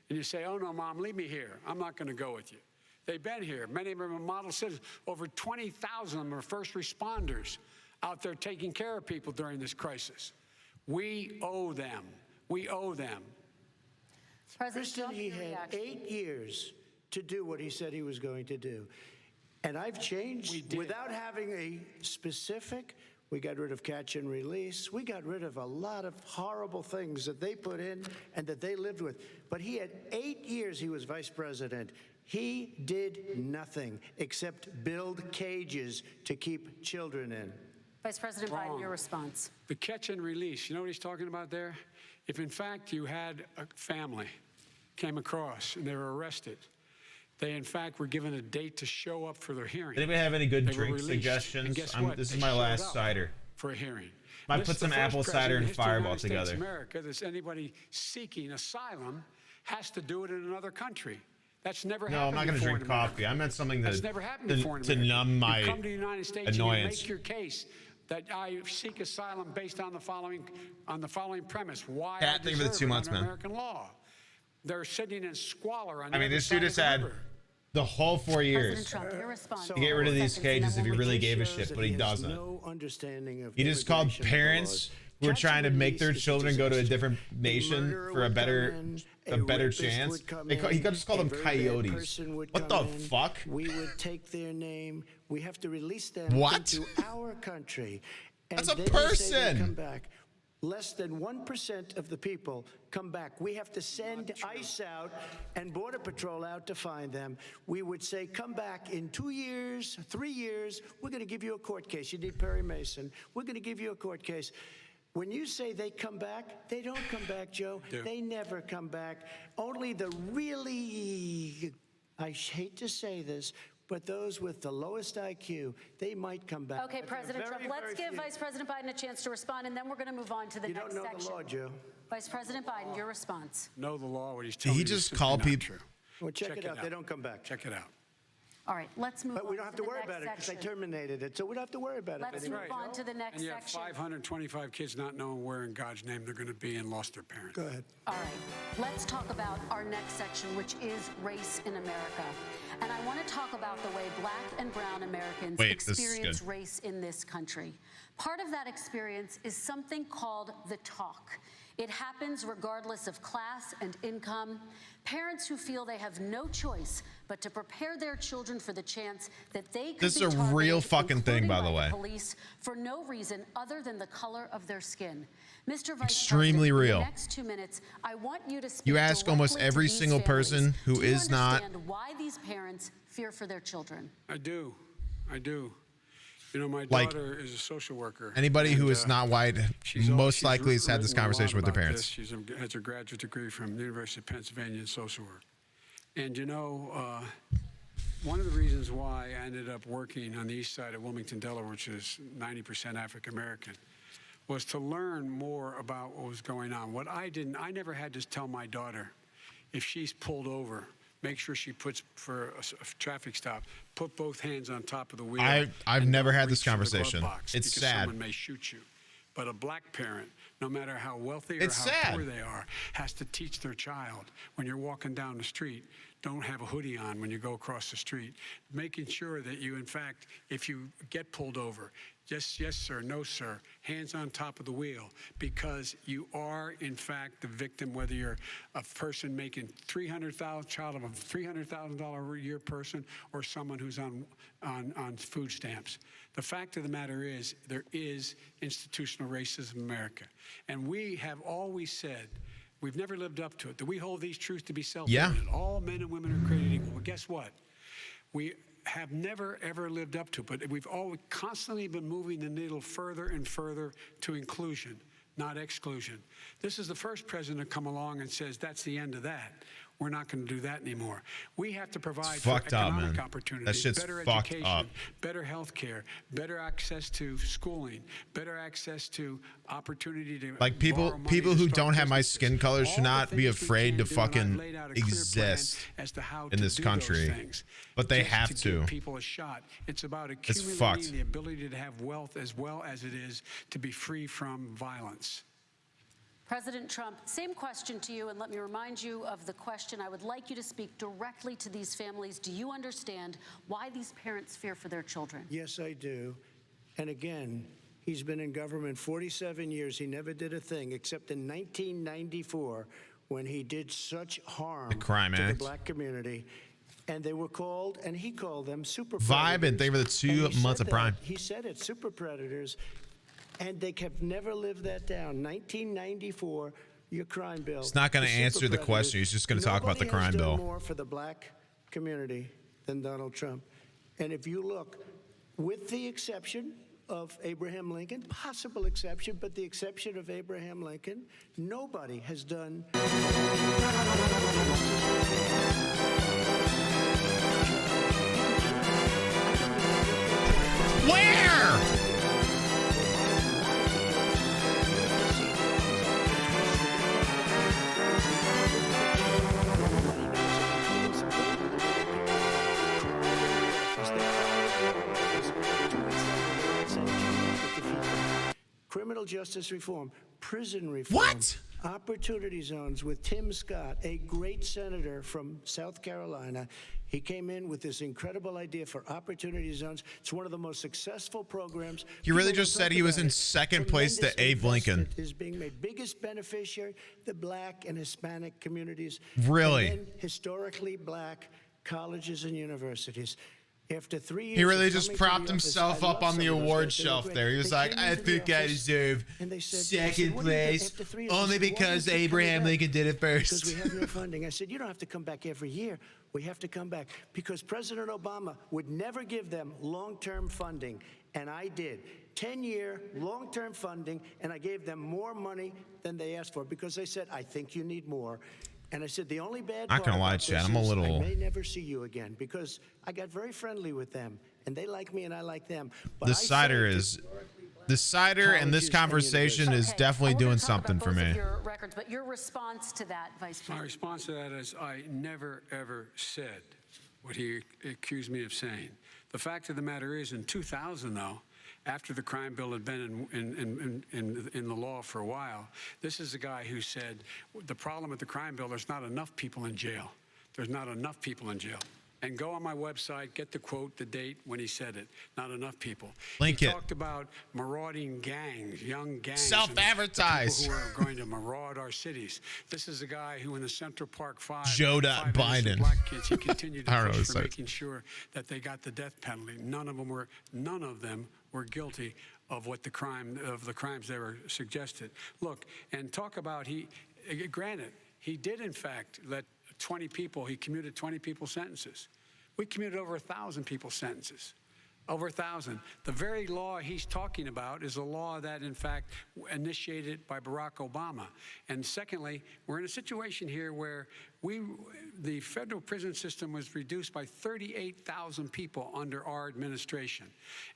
And you say, oh, no, Mom, leave me here. I'm not going to go with you. They've been here. Many of them are model citizens. Over 20,000 of them are first responders out there taking care of people during this crisis. We owe them. We owe them. Kristen, he had 8 years to do what he said he was going to do. And I've changed without having a specific. We got rid of catch and release. We got rid of a lot of horrible things that they put in and that they lived with. But he had 8 years he was vice president. He did nothing except build cages to keep children in. Vice President Biden, your response. The catch and release, you know what he's talking about there? If in fact you had a family came across and they were arrested, they in fact were given a date to show up for their hearing. Anybody have any good They were drink released. suggestions? And guess I'm- what? this is They my showed last up cider. for a hearing. Might This put is the some first apple president cider in and the history of the Fireball United States together. of America, that's anybody seeking asylum has to do it in another country. That's never No, happened I'm not going to before drink in America. coffee. I meant something That's never happened before in to America. numb my You come to the United States annoyance. and you make your case that I seek asylum based on the following premise: why Cat, I thank you for the deserve 2 it months, under man. American law. They're sitting in squalor on I the mean, other this side dude has of the had river. the whole 4 years President Trump, your response. to get rid of these cages if he really gave a shit, but he has doesn't. no understanding of He just called immigration parents laws. who are Catch trying to and make their release is a children go to a disaster. different nation murderer for a would better come in, a better rapist chance. would come He in, just called a them very bad coyotes. person would What come the in. fuck? We would take their name. We have to release them What? into our country. And That's a then they say they person. come back. Less than 1% of the people come back. We have to send ICE out and Border Patrol out to find them. We would say, come back in 2 years, 3 years. We're going to give you a court case. You need Perry Mason. We're going to give you a court case. When you say they come back, they don't come back, Joe. They never come back. Only the really, I hate to say this, but those with the lowest IQ, they might come back. Okay, But they're President very, Trump, let's very give few. Vice President Biden a chance to respond, and then we're going to move on to the You next don't know section. the law, Joe. Vice President Biden, your response. Know the law. What he's Did telling he you is just simply call not people? true. Well, check it out. They don't come back. Check it out. All right, let's move on. But we don't have to the worry next about it because they section. terminated it, so we don't have to worry about Let's it move anymore. on to the next And you have section. 525 kids not knowing where in God's name they're going to be and lost their parents. Go ahead. All right, let's talk about our next section, which is race in America. And I want to talk about the way Black and brown Americans Wait, this is experience good. race in this country. Part of that experience is something called the talk. It happens regardless of class and income. Parents who feel they have no choice but to prepare their children for the chance that they could This be is a real targeted, fucking thing, including by the way. police for no reason other than the color of their skin. Mr. Vice Extremely President, real. In the next 2 minutes, I want you to speak You ask almost directly to every these single families. person who Do you is not- understand why these parents fear for their children? I do. I do. You know, my Like, daughter is a social worker. Anybody who and, is not white most likely has had this written a lot conversation with their about parents. this. She has her graduate degree from the University of Pennsylvania in social work. And you know, one of the reasons why I ended up working on the east side of Wilmington, Delaware, which is 90% African American, was to learn more about what was going on. What I never had to tell my daughter, if she's pulled over, make sure she puts, for a traffic stop, put both hands on top of the wheel. I've and never don't had this reach for the glove conversation. box It's because sad. someone may shoot you. But a black parent, no matter how wealthy or It's how sad. poor they are, has to teach their child, when you're walking down the street, don't have a hoodie on when you go across the street. Making sure that you, in fact, if you get pulled over, just yes, sir, no, sir, hands on top of the wheel, because you are, in fact, the victim, whether you're a person making child of a $300,000 a year person or someone who's on food stamps. The fact of the matter is, there is institutional racism in America. And we have always said, we've never lived up to it, that we hold these truths to be self-evident. Yeah. All men and women are created equal. But guess what? have never, ever lived up to. But we've always constantly been moving the needle further and further to inclusion, not exclusion. This is the first president to come along and says that's the end of that. We're not going to do that anymore. We have to provide for economic opportunities, that shit's better fucked education, up. better health care, better access to schooling, better access to opportunity to Like people who don't have my skin color should not be afraid to fucking exist in this country, but they have to. Give people a shot. It's about It's accumulating fucked. the ability to have wealth as well as it is to be free from violence. President Trump, same question to you, and let me remind you of the question. I would like you to speak directly to these families. Do you understand why these parents fear for their children? Yes, I do. And again, he's been in government 47 years. He never did a thing except in 1994 when he did such harm The Crime to Act. the black community. And they were called, and he called them super Vibe, and thank you for the predators. 2 And he months said of Prime. that. He said it, super predators. And they have never lived that down. 1994, your crime bill. He's not going to the super answer the predators. question. He's just going to talk about the Nobody has crime done bill. more for the black community than Donald Trump. And if you look, with the exception of Abraham Lincoln, possible exception, but the exception of Abraham Lincoln, nobody has done. Where? Criminal justice reform, prison reform. What? Opportunity zones with Tim Scott, a great senator from South Carolina. He came in with this incredible idea for opportunity zones. It's one of the most successful programs. He really People just don't said talk he was about in it. second place to Tremendous Abe Lincoln. investment is being made. Biggest beneficiary, the black and Hispanic communities. Really? And then historically black colleges and universities. After 3 years He really of just coming to propped the office, himself I up love on the some of those award guys. They were shelf great. there. He was They like, came I into the think I office, deserve and they said, second "What do you think?" place After 3 years, I only said, "Why because don't you come Abraham back?" Lincoln did it Because first. we have no funding. I said, you don't have to come back every year. We have to come back because President Obama would never give them long-term funding, and I did. 10-year long-term funding, and I gave them more money than they asked for because they said, I think you need more. And I said, the only bad Not part gonna lie, about Chad, this I'm a is little- I may never see you again because I got very friendly with them, and they like me and I like them. But The I cider saved is, the cider and this conversation is definitely doing something for me. Your records, but your response to that, Vice My President. response to that is I never, ever said what he accused me of saying. The fact of the matter is, in 2000, though, after the crime bill had been in the law for a while, this is a guy who said, the problem with the crime bill, there's not enough people in jail. There's not enough people in jail. And go on my website, get the quote, the date when he said it. Not enough people. Link he it. talked about marauding gangs, young gangs. Self-advertise. People who are going to maraud our cities. This is a guy who in the Central Park Five, Joe five Biden. innocent black kids, he continued to I don't know push what for to say. making sure that they got the death penalty. None of them were guilty of the crimes they were suggested. Look, and talk about granted, he did in fact let 20 people, he commuted 20 people's sentences. We commuted over 1,000 people's sentences. Over 1,000. The very law he's talking about is a law that, in fact, initiated by Barack Obama. And secondly, we're in a situation here where the federal prison system was reduced by 38,000 people under our administration.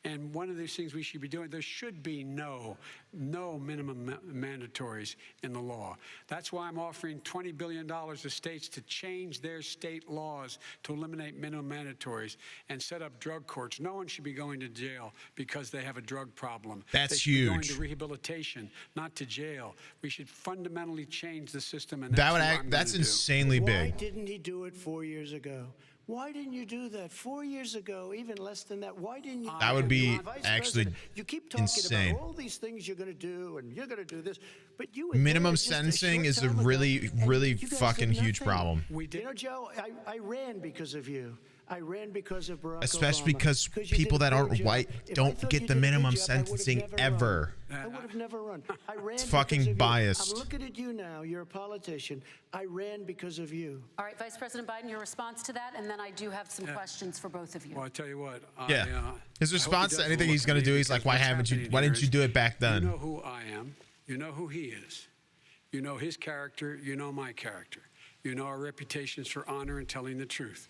And one of these things we should be doing, there should be no minimum mandatories in the law. That's why I'm offering $20 billion to states to change their state laws to eliminate minimum mandatories and set up drug courts. No one should be going to jail because they have a drug problem. That's they should be going huge. to rehabilitation, not to jail. We should fundamentally change the system, and That would that's what I'm that's gonna do. insanely Why big. didn't he do it 4 years ago? Why didn't you do that 4 years ago? Even less than that. Why didn't you? That would be Vice actually President, you keep talking insane. about all these things you're going to do, and you're going to do this, but you Minimum just a sentencing short is a time ago, really, and really you guys did fucking huge nothing. problem. You know, Joe, I ran because of you. I ran because of Barack Especially Obama. because you people did a that aren't great job. white If I don't thought get you the did a good minimum job, I would've sentencing never run. ever. I would have never run. I ran It's because fucking of you. biased. I'm looking at you now. You're a politician. I ran because of you. All right, Vice President Biden, your response to that, and then I do have some questions for both of you. Well, I tell you what. Yeah. His I hope response he to does anything look he's at going to me do, he's because like, what's happening why here didn't you is do it back then? You know who I am. You know who he is. You know his character. You know my character. You know our reputations for honor and telling the truth.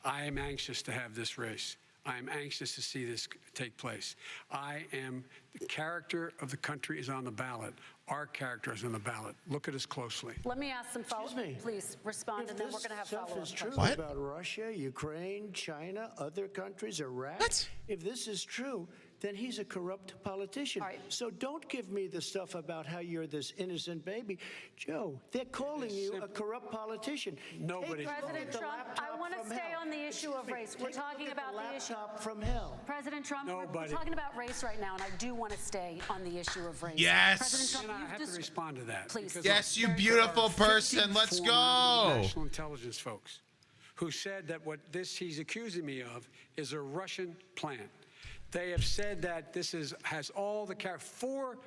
I am anxious to have this race. I am anxious to see this take place. The character of the country is on the ballot. Our character is on the ballot. Look at us closely. Let me ask some follow-up. Please respond, and then we're going to have follow-up If this stuff is questions. true about Russia, Ukraine, China, other countries, Iraq, if this is true, then he's a corrupt politician. So don't give me the stuff about how you're this innocent baby. Joe, they're calling you a corrupt politician. Nobody. President Trump, I want to stay on the issue of race. We're talking about the issue. From hell. President Trump, we're Nobody. talking about race right now, and I do want to stay on the issue of race. Yes. President Trump, And I you've have to respond to that. Please. because Yes, you there are beautiful 50 person. Let's former go. National intelligence folks who said that what he's accusing me of is a Russian plant. They have said that this has all the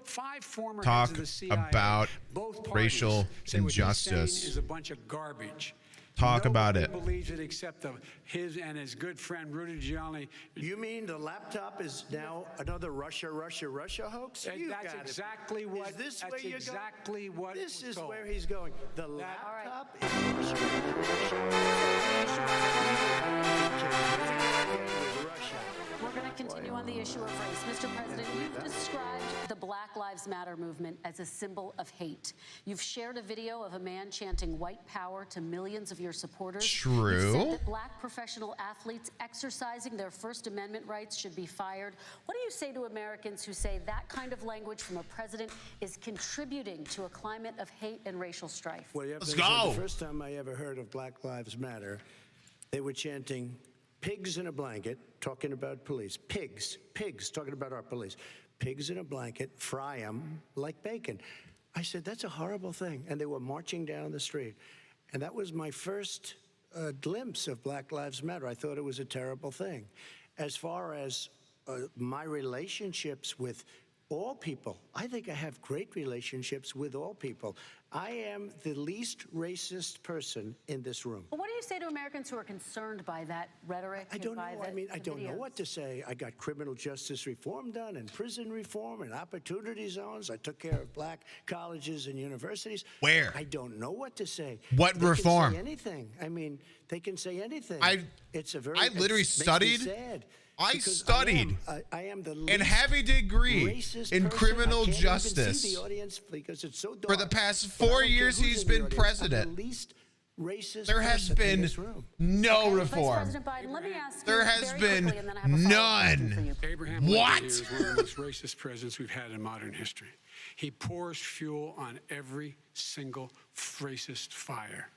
five former Talk heads of the CIA, about both parties racial say what he's saying injustice. is a bunch of garbage. Talk about it. Nobody believes it except his and his good friend Rudy Giuliani. You mean the laptop is now another Russia hoax? And You that's got it. exactly what. Is this that's where you're exactly going? what. This was is told. where he's going. The laptop is Russia. We're going to continue on the issue of race. Mr. President, you've described the Black Lives Matter movement as a symbol of hate. You've shared a video of a man chanting white power to millions of your supporters. True. You've said that black professional athletes exercising their First Amendment rights should be fired. What do you say to Americans who say that kind of language from a president is contributing to a climate of hate and racial strife? Well, you have to Let's understand, go. the first time I ever heard of Black Lives Matter, they were chanting pigs in a blanket, talking about police. Pigs, talking about our police. Pigs in a blanket, fry them like bacon. I said, that's a horrible thing. And they were marching down the street. And that was my first glimpse of Black Lives Matter. I thought it was a terrible thing. As far as my relationships with all people, I think I have great relationships with all people. I am the least racist person in this room. Well, what do you say to Americans who are concerned by that rhetoric? I don't know. and by I mean, I the don't know videos? what to say. I got criminal justice reform done and prison reform and opportunity zones. I took care of black colleges and universities. Where? I don't know what to say. What They reform? Can say anything. I mean, they can say anything. It's a very. I literally it makes me studied. sad I because studied I am the and least have a degree racist in person. criminal I can't justice. Even see the audience because it's so dark. For the past But I 4 don't care years who's he's in the been audience. president. I'm the least racist There has person in been this room. no Vice reform. President Biden, let me ask There you has very been quickly, and then I have a follow-up question for none. you. Abraham What? Lincoln is one of the most racist presidents we've had in modern history. He pours fuel on every single racist fire.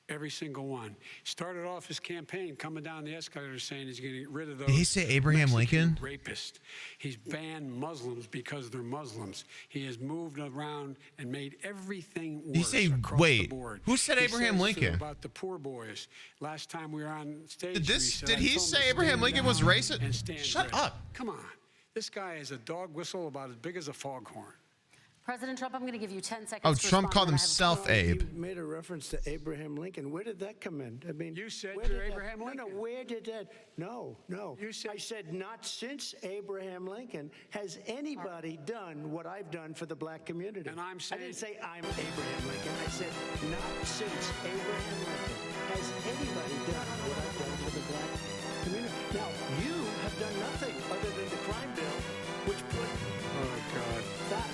Every single one. Started off his campaign coming down the escalator saying he's going to get rid of those. Did he say Abraham Mexican Lincoln? Rapists. He's banned Muslims because they're Muslims. He has moved around and made everything worse Did he say, across wait, the board. who said He Abraham says, Lincoln? About the poor boys. Last time we were on stage. Did he say Abraham Lincoln was racist? Shut up. Come on. This guy is a dog whistle about as big as a foghorn. President Trump, I'm going to give you 10 seconds. Oh, to Trump respond, called and then I have a himself Abe. You made a reference to Abraham Lincoln. Where did that come in? I mean, You said where you're did that- Abraham Lincoln. No, where did that? No. You said- I said not since Abraham Lincoln has anybody done what I've done for the black community. And I'm saying- I didn't say I'm Abraham Lincoln. I said not since Abraham Lincoln has anybody done what I've done for the black community. Now, you have done nothing other than the crime bill, which put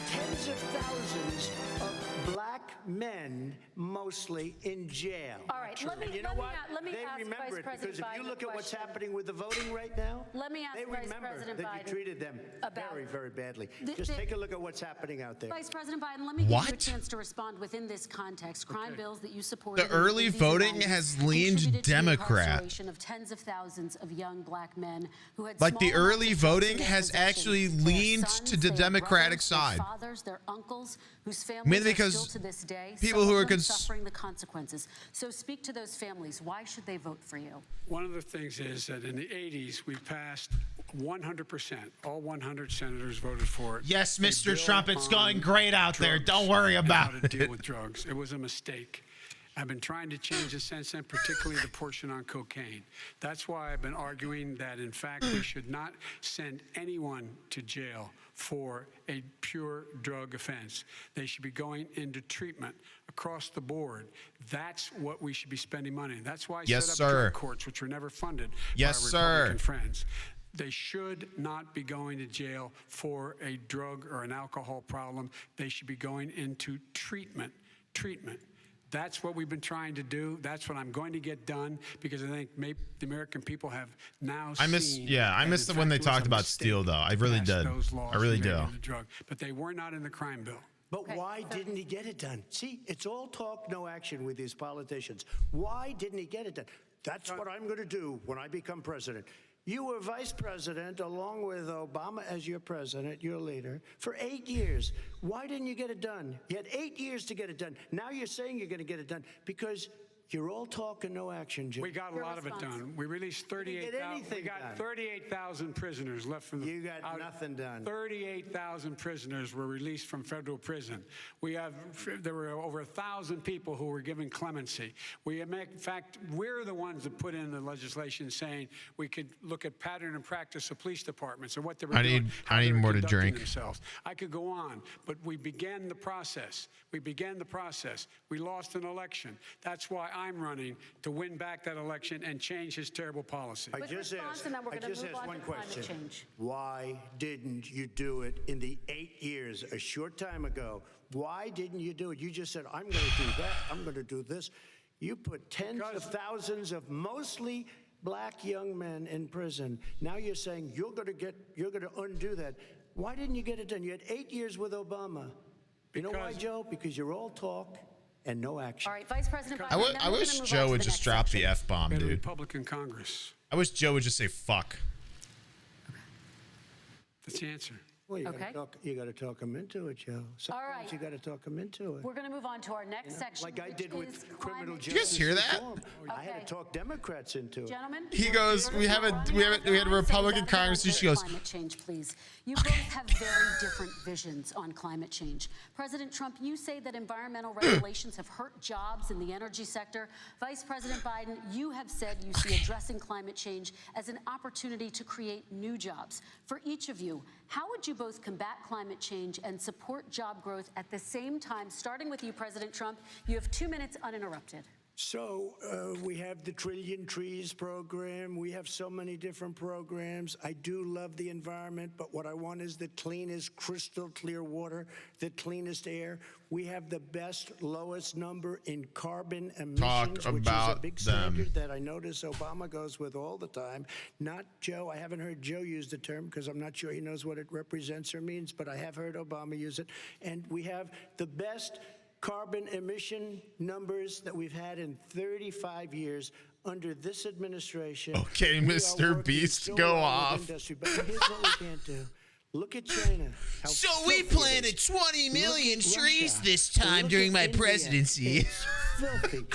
tens of thousands of black men, mostly, in jail. All right, let me- And you know let me what? a- let me They ask remember Vice it President because if you Biden look a at what's question. happening with the voting right now, Let me ask they Vice remember President that Biden you treated them about- very, very badly. The- Just the- take a look at what's happening out there. Vice President Biden, let me give you a What? chance to respond within this context. Crime bills that you support. The early voting has leaned Democrat. Of tens of thousands of young black men who had Like the small early amounts of voting drugs in their has possession. actually Their leaned sons, to the their Democratic brothers, their side. fathers, their uncles, whose families Mainly are because still to this today. People who are suffering the consequences. So speak to those families. Why should they vote for you? One of the things is that in the 80s, we passed 100%. All 100 senators voted for it. Yes, A Mr. bill Trump, it's on going great out there. drugs Don't worry and about how to deal it. with drugs. It was a mistake. I've been trying to change the sense, and particularly the portion on cocaine. That's why I've been arguing that, in fact, we should not send anyone to jail for a pure drug offense. They should be going into treatment across the board. That's what we should be spending money. That's why I set up drug courts, which were never funded by our Republican friends. They should not be going to jail for a drug or an alcohol problem. They should be going into treatment. That's what we've been trying to do. That's what I'm going to get done, because I think maybe the American people have now I miss the when they talked about Steele, though. I really did. I really do. But they were not in the crime bill. But why didn't he get it done? See, it's all talk, no action with these politicians. Why didn't he get it done? That's what I'm going to do when I become president. You were vice president along with Obama as your president, your leader, for 8 years. Why didn't you get it done? You had 8 years to get it done. Now you're saying you're going to get it done because you're all talk and no action, Jim. We got a lot of it done. We released 38,000. We got 38,000 prisoners left from the. You got nothing done. 38,000 prisoners were released from federal prison. There were over 1,000 people who were given clemency. In fact, we're the ones that put in the legislation saying we could look at pattern and practice of police departments and what they were doing. I need more to drink. Themselves. I could go on, but we began the process. We lost an election. That's why I'm running to win back that election and change his terrible policy. I just asked one question. Why didn't you do it in the 8 years, a short time ago? Why didn't you do it? You just said, I'm going to do that. I'm going to do this. You put tens of thousands of mostly black young men in prison. Now you're saying you're going to undo that. Why didn't you get it done? You had 8 years with Obama. You know why, Joe? Because you're all talk and no action. All right, Vice President Biden. I wish Joe would just drop the F-bomb, dude. Republican Congress. I wish Joe would just say fuck. That's the answer. Well, you got to talk them into it, Joe. Sometimes All right. You got to talk them into it. We're going to move on to our next section. Like I did with criminal justice. Did you guys hear that? Reform. I had to talk Democrats into it. Gentlemen, He goes, we had a Republican Congress. She goes, climate change, please. You both have very different visions on climate change. President Trump, you say that environmental regulations have hurt jobs in the energy sector. Vice President Biden, you have said you see addressing climate change as an opportunity to create new jobs. For each of you, how would you both combat climate change and support job growth at the same time? Starting with you, President Trump, you have 2 minutes uninterrupted. So we have the Trillion Trees program. We have so many different programs. I do love the environment, but what I want is the cleanest, crystal clear water, the cleanest air. We have the best, lowest number in carbon emissions, which is a big standard that I notice Obama goes with all the time. Not Joe. I haven't heard Joe use the term because I'm not sure he knows what it represents or means, but I have heard Obama use it. And we have the best carbon emission numbers that we've had in 35 years under this administration. Okay, Mr. Beast, go off. But here's what we can't do. Look at China. So we planted 20 million trees this time during my presidency. It's filthy.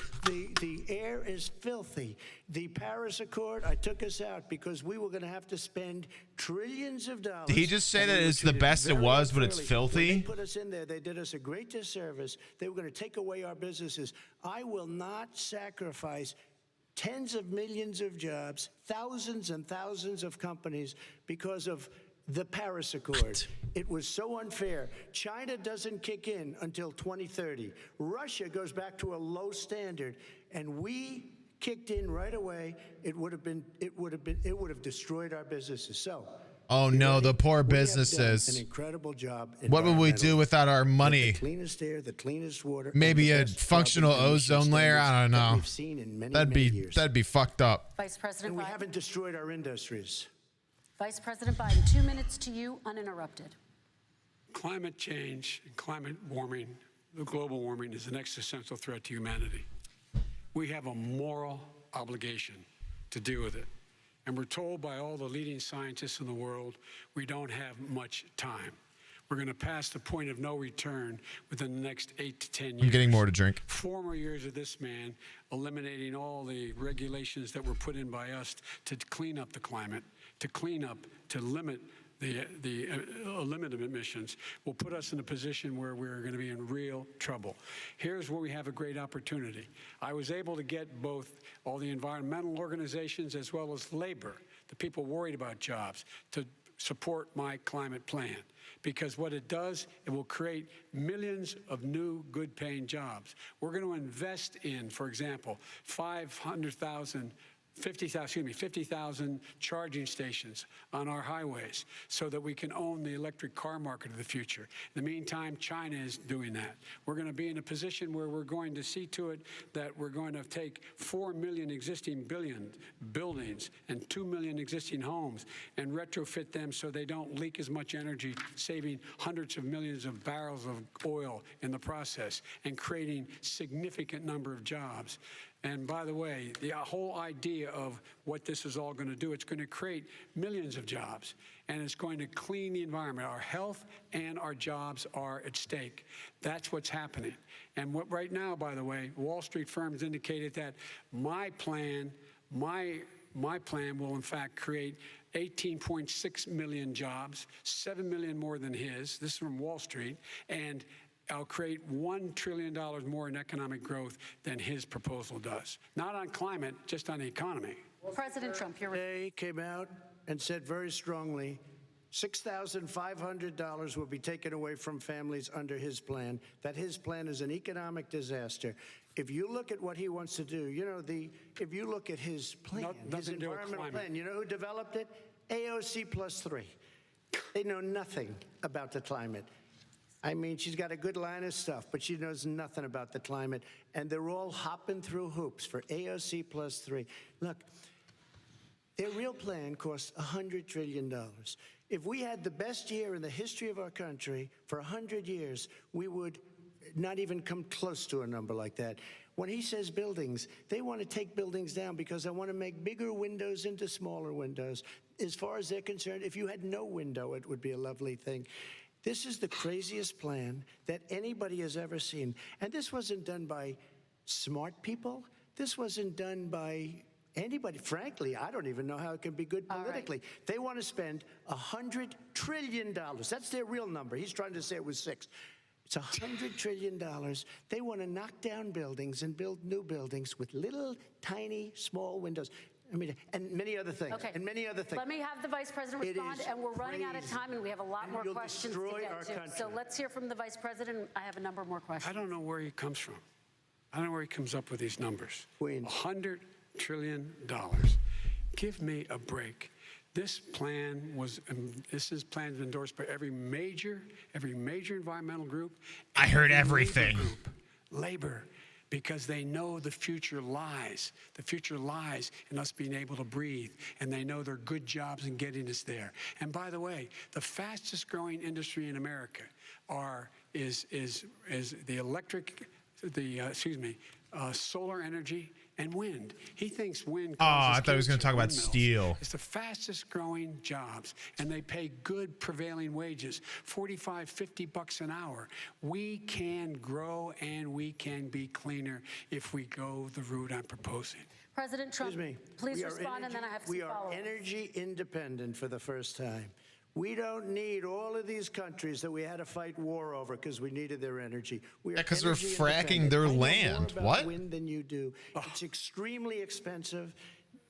The air is filthy. The Paris Accord, I took us out because we were going to have to spend trillions of dollars. Did he just say that it's the best it was, but it's filthy? When they put us in there, they did us a great disservice. They were going to take away our businesses. I will not sacrifice tens of millions of jobs, thousands and thousands of companies because of the Paris Accord. It was so unfair. China doesn't kick in until 2030. Russia goes back to a low standard, and we kicked in right away. It would have destroyed our businesses. So, oh no, the poor businesses. An incredible job. What would we do without our money? The cleanest air, the cleanest water. Maybe a functional ozone layer. I don't know. We've seen in many, that'd be fucked up. Vice President and we Biden. haven't destroyed our industries. Vice President Biden, 2 minutes to you, uninterrupted. Climate change and climate warming, the global warming, is an existential threat to humanity. We have a moral obligation to deal with it. And we're told by all the leading scientists in the world we don't have much time. We're going to pass the point of no return within the next 8 to 10 years. I'm getting more to drink. 4 more years of this man eliminating all the regulations that were put in by us to clean up the climate, to limit the limit of emissions will put us in a position where we're going to be in real trouble. Here's where we have a great opportunity. I was able to get both all the environmental organizations as well as labor, the people worried about jobs, to support my climate plan. Because what it does, it will create millions of new good-paying jobs. We're going to invest in, for example, 50,000 charging stations on our highways so that we can own the electric car market of the future. In the meantime, China is doing that. We're going to be in a position where we're going to see to it that we're going to take 4 million existing buildings and 2 million existing homes and retrofit them so they don't leak as much energy, saving hundreds of millions of barrels of oil in the process and creating significant number of jobs. And by the way, the whole idea of what this is all going to do, it's going to create millions of jobs, and it's going to clean the environment. Our health and our jobs are at stake. That's what's happening. And what right now, by the way, Wall Street firms indicated that my plan will in fact create 18.6 million jobs, 7 million more than his. This is from Wall Street. And I'll create $1 trillion more in economic growth than his proposal does. Not on climate, just on the economy. President Trump, here today came out and said very strongly, $6,500 will be taken away from families under his plan, that his plan is an economic disaster. If you look at what he wants to do, if you look at his plan, his environmental plan, you know who developed it? AOC plus 3. They know nothing about the climate. I mean, she's got a good line of stuff, but she knows nothing about the climate. And they're all hopping through hoops for AOC plus 3. Look, their real plan costs $100 trillion. If we had the best year in the history of our country for 100 years, we would not even come close to a number like that. When he says buildings, they want to take buildings down because they want to make bigger windows into smaller windows. As far as they're concerned, if you had no window, it would be a lovely thing. This is the craziest plan that anybody has ever seen. And this wasn't done by smart people. This wasn't done by anybody. Frankly, I don't even know how it can be good politically. Right. They want to spend $100 trillion. That's their real number. He's trying to say it was 6. It's $100 trillion. They want to knock down buildings and build new buildings with little, tiny, small windows. I mean, and many other things. Okay. And many other things. Let me have the Vice President respond, and we're running out of time, and we have a lot more questions to get to. So let's hear from the Vice President. I have a number more questions. I don't know where he comes from. I don't know where he comes up with these numbers. $100 trillion. Give me a break. This plan was endorsed by every major environmental group. I heard everything. Labor. Because they know the future lies. The future lies in us being able to breathe, and they know there are good jobs in getting us there. And by the way, the fastest growing industry in America is solar energy and wind. He thinks wind. I thought he was going to talk about steel. It's the fastest growing jobs, and they pay good prevailing wages, $45, $50 an hour. We can grow and we can be cleaner if we go the route I'm proposing. President Trump, please respond, and then I have some follow-up. We are energy independent for the first time. We don't need all of these countries that we had to fight war over because we needed their energy. Because we're fracking their land. I know more about what? Wind than you do. It's extremely expensive.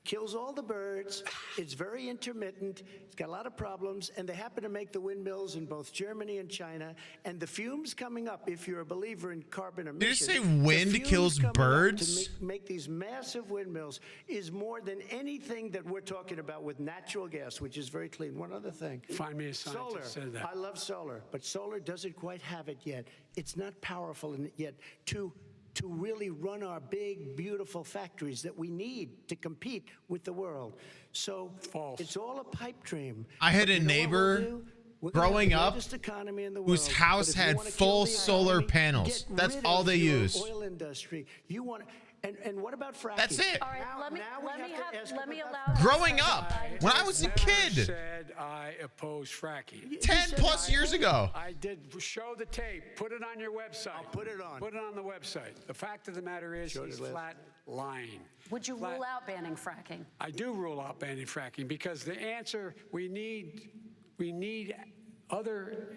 Kills all the birds. It's very intermittent. It's got a lot of problems, and they happen to make the windmills in both Germany and China. And the fumes coming up, if you're a believer in carbon emissions, did you say wind kills birds? To make these massive windmills is more than anything that we're talking about with natural gas, which is very clean. One other thing. Find me a scientist solar. that said that. I love solar, but solar doesn't quite have it yet. It's not powerful yet to really run our big, beautiful factories that we need to compete with the world. So it's all a pipe dream. I had a neighbor growing up whose house had full solar panels. That's all they use. Oil industry. And what about fracking? That's it. All right, let me allow. Growing up, when I was a kid, said I oppose fracking. 10+ years ago. I did show the tape. Put it on your website. I'll put it on. Put it on the website. The fact of the matter is he's flat lying. Would you rule out banning fracking? I do rule out banning fracking because the answer we need other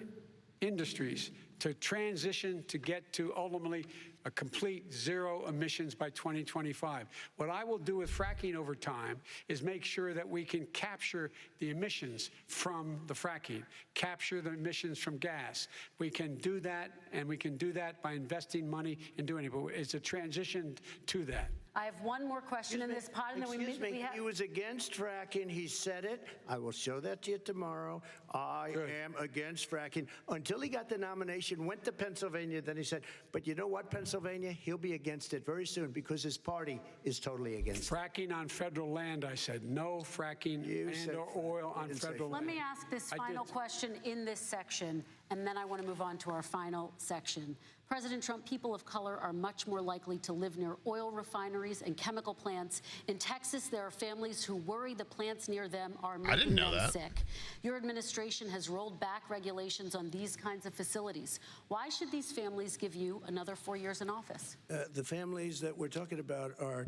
industries to transition to get to ultimately a complete zero emissions by 2025. What I will do with fracking over time is make sure that we can capture the emissions from the fracking, capture the emissions from gas. We can do that, and we can do that by investing money in doing it. But it's a transition to that. I have one more question in this pod, and then we have. He was against fracking. He said it. I will show that to you tomorrow. I am against fracking. Until he got the nomination, went to Pennsylvania, then he said, but you know what, Pennsylvania? He'll be against it very soon because his party is totally against it. Fracking on federal land, I said. No fracking or oil on federal land. Let me ask this final question in this section, and then I want to move on to our final section. President Trump, people of color are much more likely to live near oil refineries and chemical plants. In Texas, there are families who worry the plants near them are making them sick. Your administration has rolled back regulations on these kinds of facilities. Why should these families give you another 4 years in office? The families that we're talking about are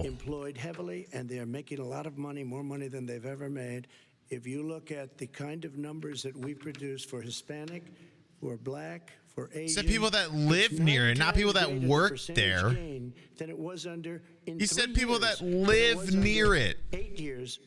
employed heavily, and they're making a lot of money, more money than they've ever made. If you look at the kind of numbers that we produce for Hispanic, for Black, for Asian, said people that live near it, not people that work there. Than it was under. He said people that live near it. 8 years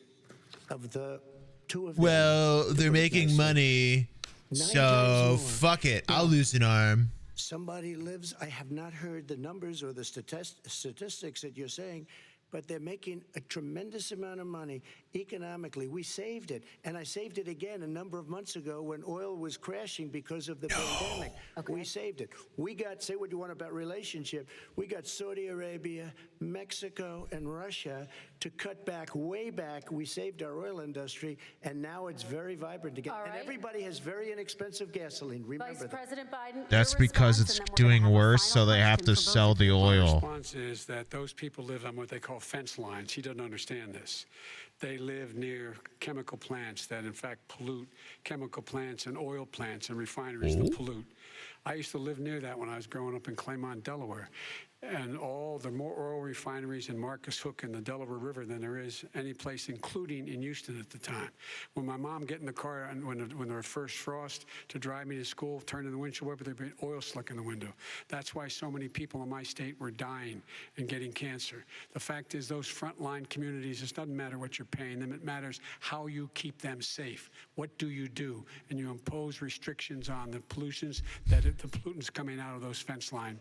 of the two of them. Well, they're making money, so fuck it. I'll lose an arm. Somebody lives. I have not heard the numbers or the statistics that you're saying, but they're making a tremendous amount of money economically. We saved it, and I saved it again a number of months ago when oil was crashing because of the pandemic. We saved it. We got, say what you want about relationship, we got Saudi Arabia, Mexico, and Russia to cut back, way back. We saved our oil industry, and now it's very vibrant again. And everybody has very inexpensive gasoline. Remember Vice President Biden, that's because it's doing worse, so they have to sell the My oil. response is that those people live on what they call fence lines. He doesn't understand this. They live near chemical plants that, in fact, pollute, chemical plants and oil plants and refineries that pollute. I used to live near that when I was growing up in Claymont, Delaware. And all the more oil refineries in Marcus Hook and the Delaware River than there is any place, including in Houston at the time. When my mom get in the car and when there was first frost to drive me to school, turn in the windshield wiper, there'd be oil slick in the window. That's why so many people in my state were dying and getting cancer. The fact is, those frontline communities, it doesn't matter what you're paying them, it matters how you keep them safe. What do? And you impose restrictions on the pollutions the pollutants coming out of those fence line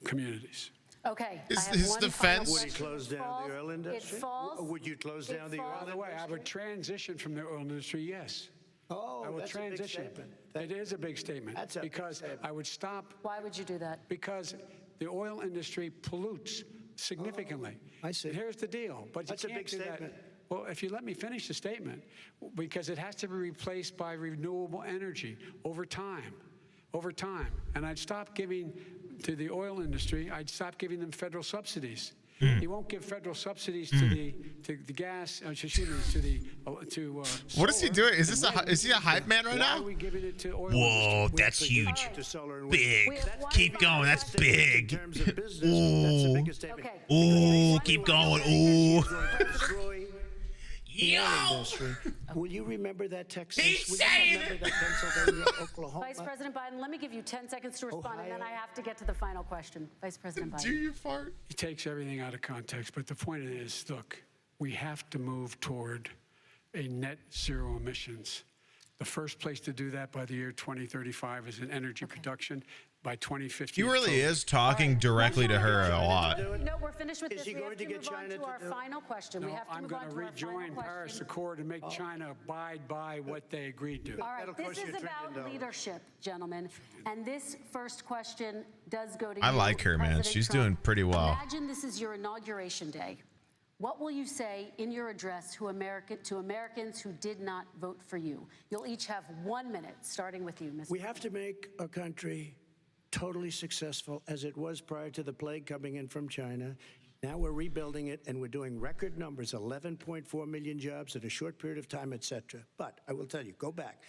communities. Okay. Is the fence? Would he close down the oil industry? Would you close down the oil industry? By the way, I would transition from the oil industry, yes. Oh, I will that's transition. A big statement. It is a big statement. That's a because big statement. I would stop. Why would you do that? Because the oil industry pollutes significantly. I see. And here's the deal. But That's you a can't big do statement. that. Well, if you let me finish the statement, because it has to be replaced by renewable energy over time. Over time. And I'd stop giving to the oil industry, I'd stop giving them federal subsidies. He won't give federal subsidies to the gas, excuse me, to What is he doing? Is this is he a hype man right now? Why are we giving it to oil Whoa, industry? that's huge. Big. Have Keep going. That's big. In terms of business, that's the biggest statement. Ooh, keep going. Ooh. The oil industry. Will you remember that, Texas? Will you remember that, Pennsylvania, Oklahoma? Vice President Biden, let me give you 10 seconds to respond, and then I have to get to the final question. Vice President Biden. Do you fart? He takes everything out of context, but the point is, look, we have to move toward a net zero emissions. The first place to do that by the year 2035 is in energy production. By 2050, He really is talking directly to her a lot. No, we're finished with Is this. he We going have to to get move on China to to our do it? final question. We No, have to I'm move going on to to our final rejoin Paris question. Accord and make China abide by what they agreed to. All right, this is about leadership, gentlemen. And this first question does go to you. I like her, man. President She's Trump. doing pretty well. Imagine this is your inauguration day. What will you say in your address to Americans who did not vote for you? You'll each have 1 minute, starting with you, Mr. We have to make our country totally successful as it was prior to the plague coming in from China. Now we're rebuilding it, and we're doing record numbers, 11.4 million jobs in a short period of time, et cetera. But I will tell you, go back.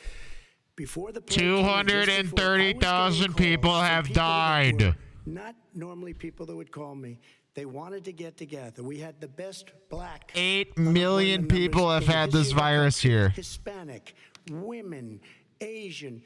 Before the plague, 230,000 people have died. Not normally people that would call me. They wanted to get together. We had the best black. 8 million people have had this virus here. Hispanic, women, Asian,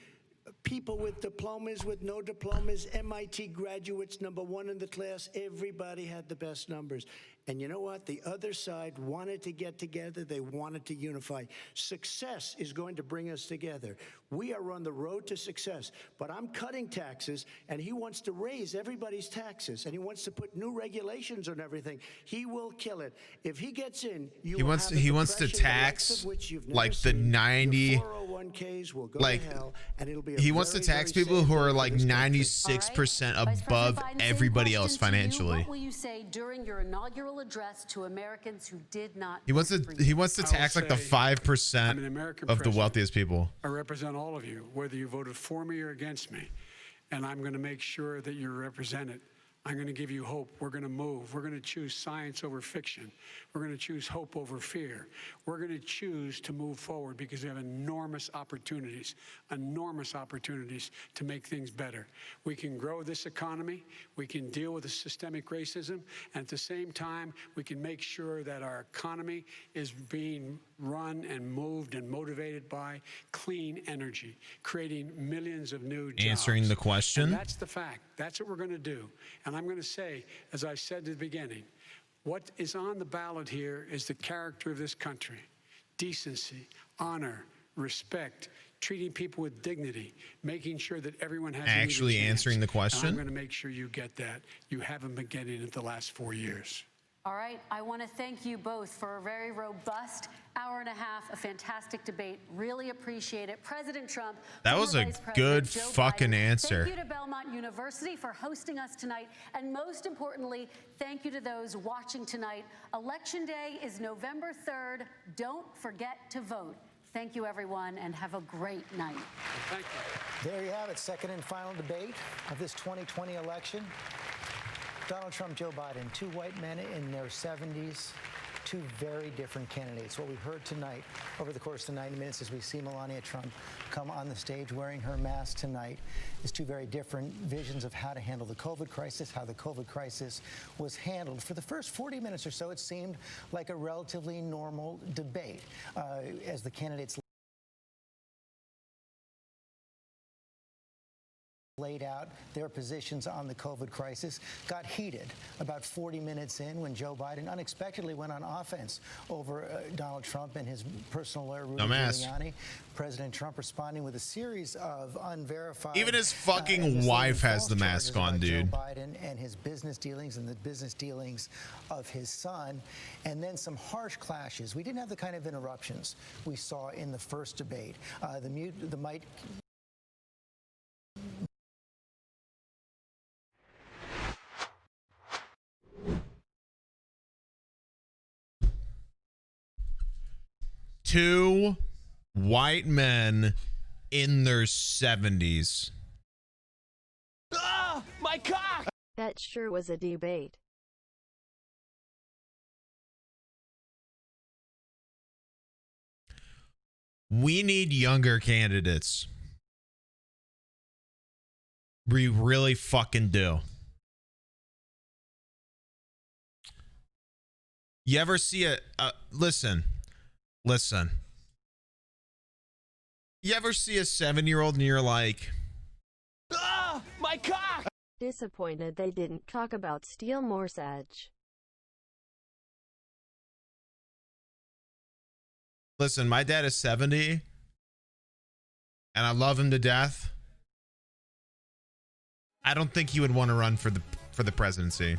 people with diplomas, with no diplomas, MIT graduates, #1 in the class. Everybody had the best numbers. And you know what? The other side wanted to get together. They wanted to unify. Success is going to bring us together. We are on the road to success. But I'm cutting taxes, and he wants to raise everybody's taxes, and he wants to put new regulations on everything. He will kill it. If he gets in, He wants to tax like the 90 401ks will go like to hell, and it'll be a he wants to very, tax very people safe who are day for like this country. 96% Vice President above Biden, everybody same else question to you. financially. What will you say during your inaugural address to Americans who did not? He wants to tax like the 5% of the wealthiest people. I represent all of you, whether you voted for me or against me, and I'm going to make sure that you're represented. I'm going to give you hope. We're going to move. We're going to choose science over fiction. We're going to choose hope over fear. We're going to choose to move forward because we have enormous opportunities to make things better. We can grow this economy. We can deal with the systemic racism. And at the same time, we can make sure that our economy is being run and moved and motivated by clean energy, creating millions of new jobs. Answering the question. And that's the fact. That's what we're going to do. And I'm going to say, as I said at the beginning, what is on the ballot here is the character of this country. Decency, honor, respect, treating people with dignity, making sure that everyone has Actually answering the question. And I'm going to make sure you get that. You haven't been getting it the last 4 years. All right. I want to thank you both for a very robust hour and a half, a fantastic debate. Really appreciate it. President Trump. That was a good fucking answer. Thank you to Belmont University for hosting us tonight. And most importantly, thank you to those watching tonight. Election Day is November 3rd. Don't forget to vote. Thank you, everyone, and have a great night. Thank you. There you have it, second and final debate of this 2020 election. Donald Trump, Joe Biden, two white men in their 70s, two very different candidates. What we heard tonight over the course of the 90 minutes as we see Melania Trump come on the stage wearing her mask tonight is two very different visions of how to handle the COVID crisis, how the COVID crisis was handled. For the first 40 minutes or so, it seemed like a relatively normal debate as the candidates laid out their positions on the COVID crisis, got heated about 40 minutes in when Joe Biden unexpectedly went on offense over Donald Trump and his personal lawyer, Rudy Giuliani. President Trump responding with a series of unverified... Even his fucking wife has the mask on, dude. Joe Biden and his business dealings and the business dealings of his son, and then some harsh clashes. We didn't have the kind of interruptions we saw in the first debate. The mic... Two white men in their 70s. Ah, my cock! That sure was a debate. We need younger candidates. We really fucking do. You ever see listen. You ever see a 7-year-old and you're like, ah, my cock! Disappointed they didn't talk about Steel Morse Edge. Listen, my dad is 70 and I love him to death. I don't think he would want to run for the presidency.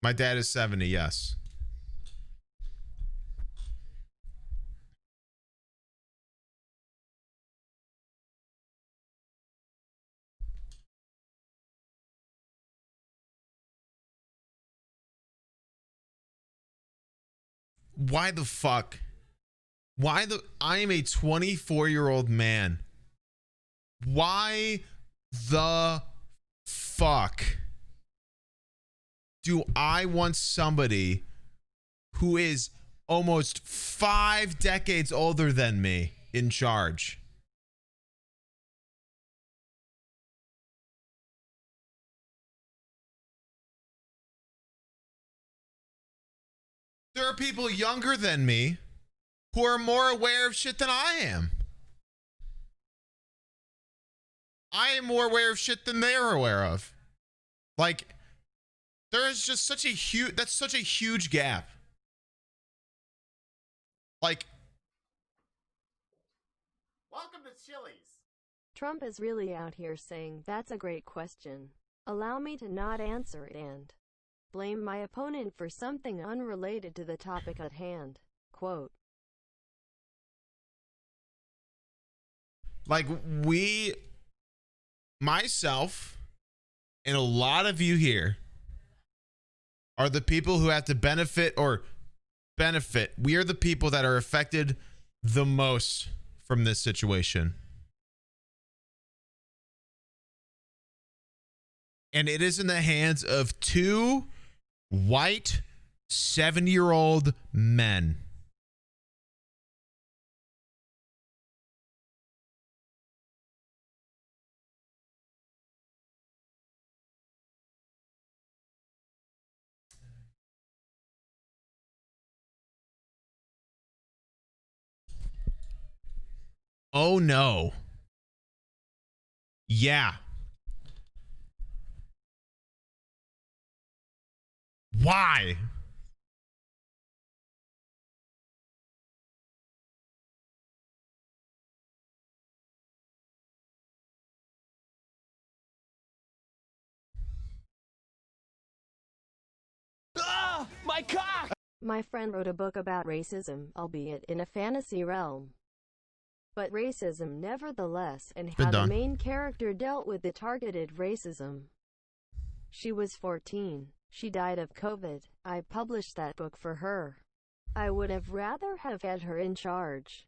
My dad is 70, yes. Why the fuck? I am a 24-year-old man. Why the fuck do I want somebody who is almost 5 decades older than me in charge? There are people younger than me who are more aware of shit than I am. I am more aware of shit than they're aware of. Like, there is just such a huge gap. Like, welcome to Chili's. Trump is really out here saying, "That's a great question. Allow me to not answer it and blame my opponent for something unrelated to the topic at hand." Quote. Like, myself, and a lot of you here are the people who have to benefit. We are the people that are affected the most from this situation. And it is in the hands of 2 white 7-year-old men. Oh no. Yeah. Why? Ah, my cock! My friend wrote a book about racism, albeit in a fantasy realm. But racism nevertheless, and how the main character dealt with the targeted racism. She was 14. She died of COVID. I published that book for her. I would have rather have had her in charge.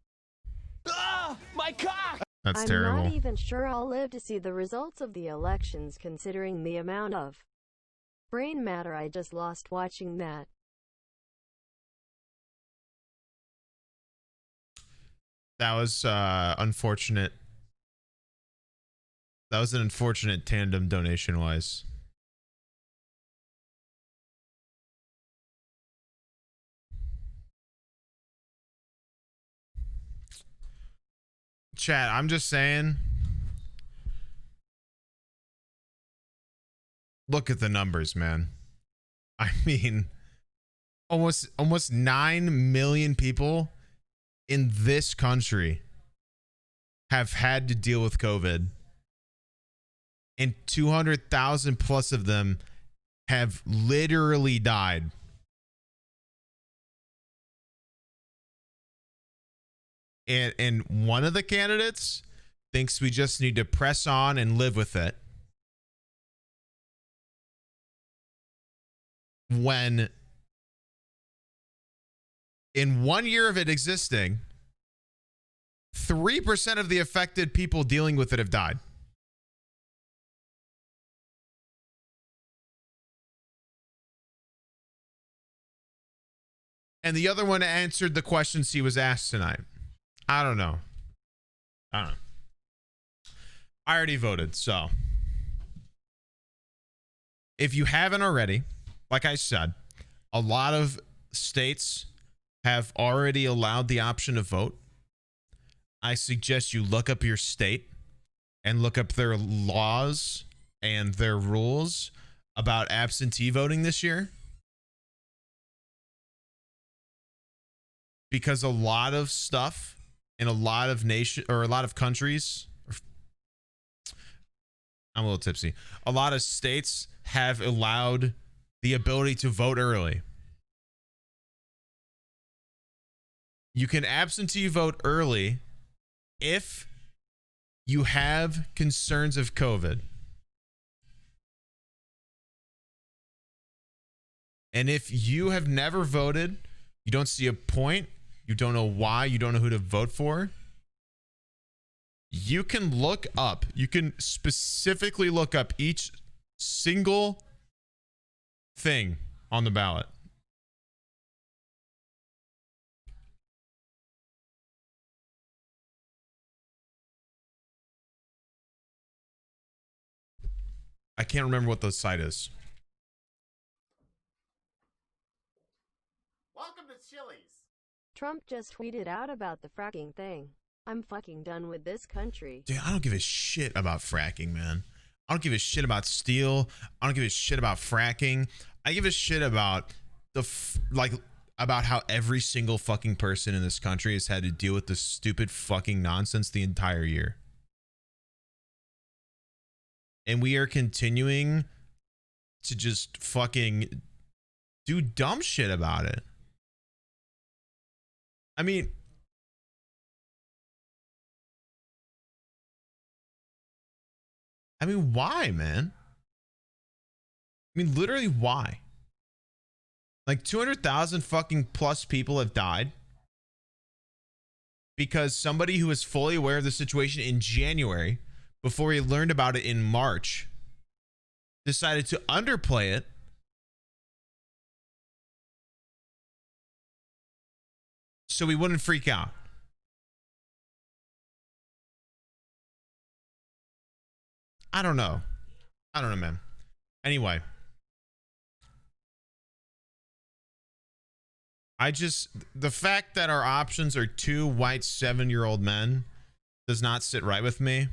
Ah, my cock! That's terrible. I'm not even sure I'll live to see the results of the elections, considering the amount of brain matter I just lost watching that. That was unfortunate. That was an unfortunate tandem donation-wise. Chat, I'm just saying. Look at the numbers, man. I mean, almost 9 million people in this country have had to deal with COVID, and 200,000 plus of them have literally died. And one of the candidates thinks we just need to press on and live with it, when in 1 year of it existing, 3% of the affected people dealing with it have died. And the other one answered the questions he was asked tonight. I don't know. I already voted, so if you haven't already, like I said, a lot of states have already allowed the option to vote. I suggest you look up your state and look up their laws and their rules about absentee voting this year. Because a lot of stuff in a lot of a lot of countries, I'm a little tipsy. A lot of states have allowed the ability to vote early. You can absentee vote early if you have concerns of COVID. And if you have never voted you don't see a point, you don't know why, you don't know who to vote for, you can look up, you can specifically look up each single thing on the ballot. I can't remember what the site is. Welcome to Chili's. Trump just tweeted out about the fracking thing. I'm fucking done with this country. Dude, I don't give a shit about fracking, man. I don't give a shit about steel. I don't give a shit about fracking. I give a shit about about how every single fucking person in this country has had to deal with this stupid fucking nonsense the entire year. And we are continuing to just fucking do dumb shit about it. I mean, why, man? I mean, literally, why? Like 200,000 fucking plus people have died because somebody who was fully aware of the situation in January, before he learned about it in March, decided to underplay it so we wouldn't freak out. I don't know, man. Anyway, the fact that our options are two white 7-year-old men does not sit right with me.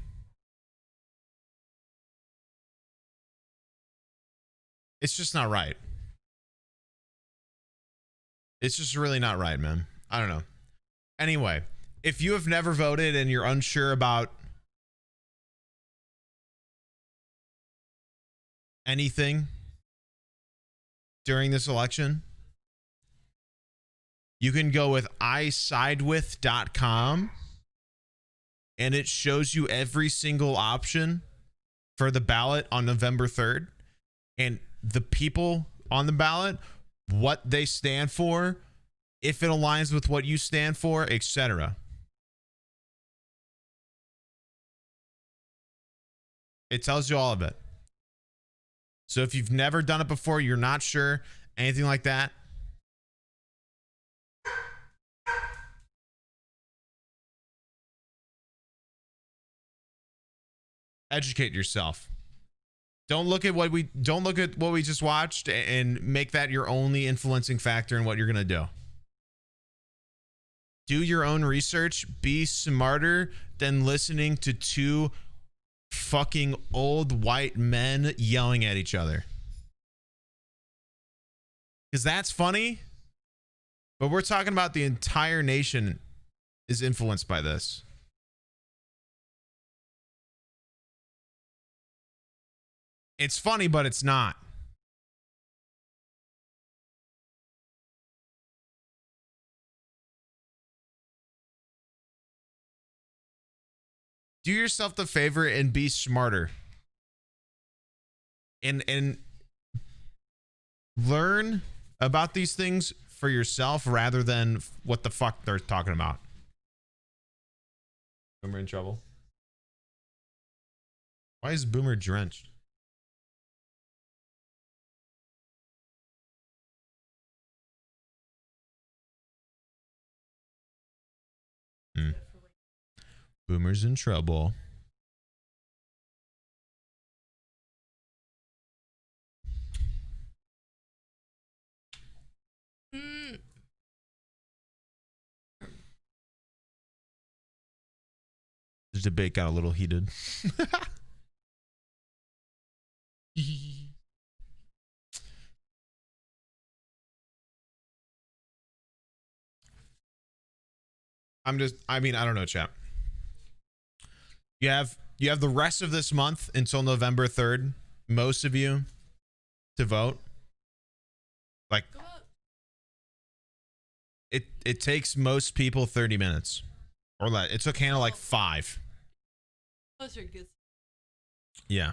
It's just not right. It's just really not right, man. I don't know. Anyway, if you have never voted and you're unsure about anything during this election, you can go with isidewith.com and it shows you every single option for the ballot on November 3rd. And the people on the ballot, what they stand for, if it aligns with what you stand for, etc. It tells you all of it. So if you've never done it before, you're not sure, anything like that, educate yourself. Don't look at what we just watched and make that your only influencing factor in what you're going to do. Do your own research. Be smarter than listening to two fucking old white men yelling at each other. Because that's funny, but we're talking about the entire nation is influenced by this. It's funny, but it's not. Do yourself the favor and be smarter. And learn about these things for yourself rather than what the fuck they're talking about. Boomer in trouble. Why is Boomer drenched? Boomer's in trouble. The debate got a little heated. I don't know, chat. You have the rest of this month until November 3rd, most of you, to vote. Like, it takes most people 30 minutes or less. It took Hannah like 5. Yeah.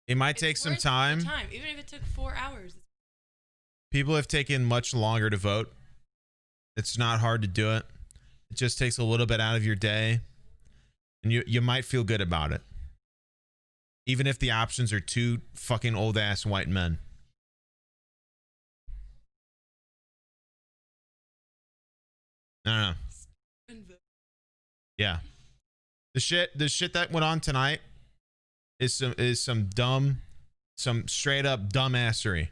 It might take some time. Even if it took 4 hours. People have taken much longer to vote. It's not hard to do it. It just takes a little bit out of your day, and you might feel good about it. Even if the options are two fucking old ass white men. I don't know. Yeah. The shit that went on tonight is some straight up dumbassery.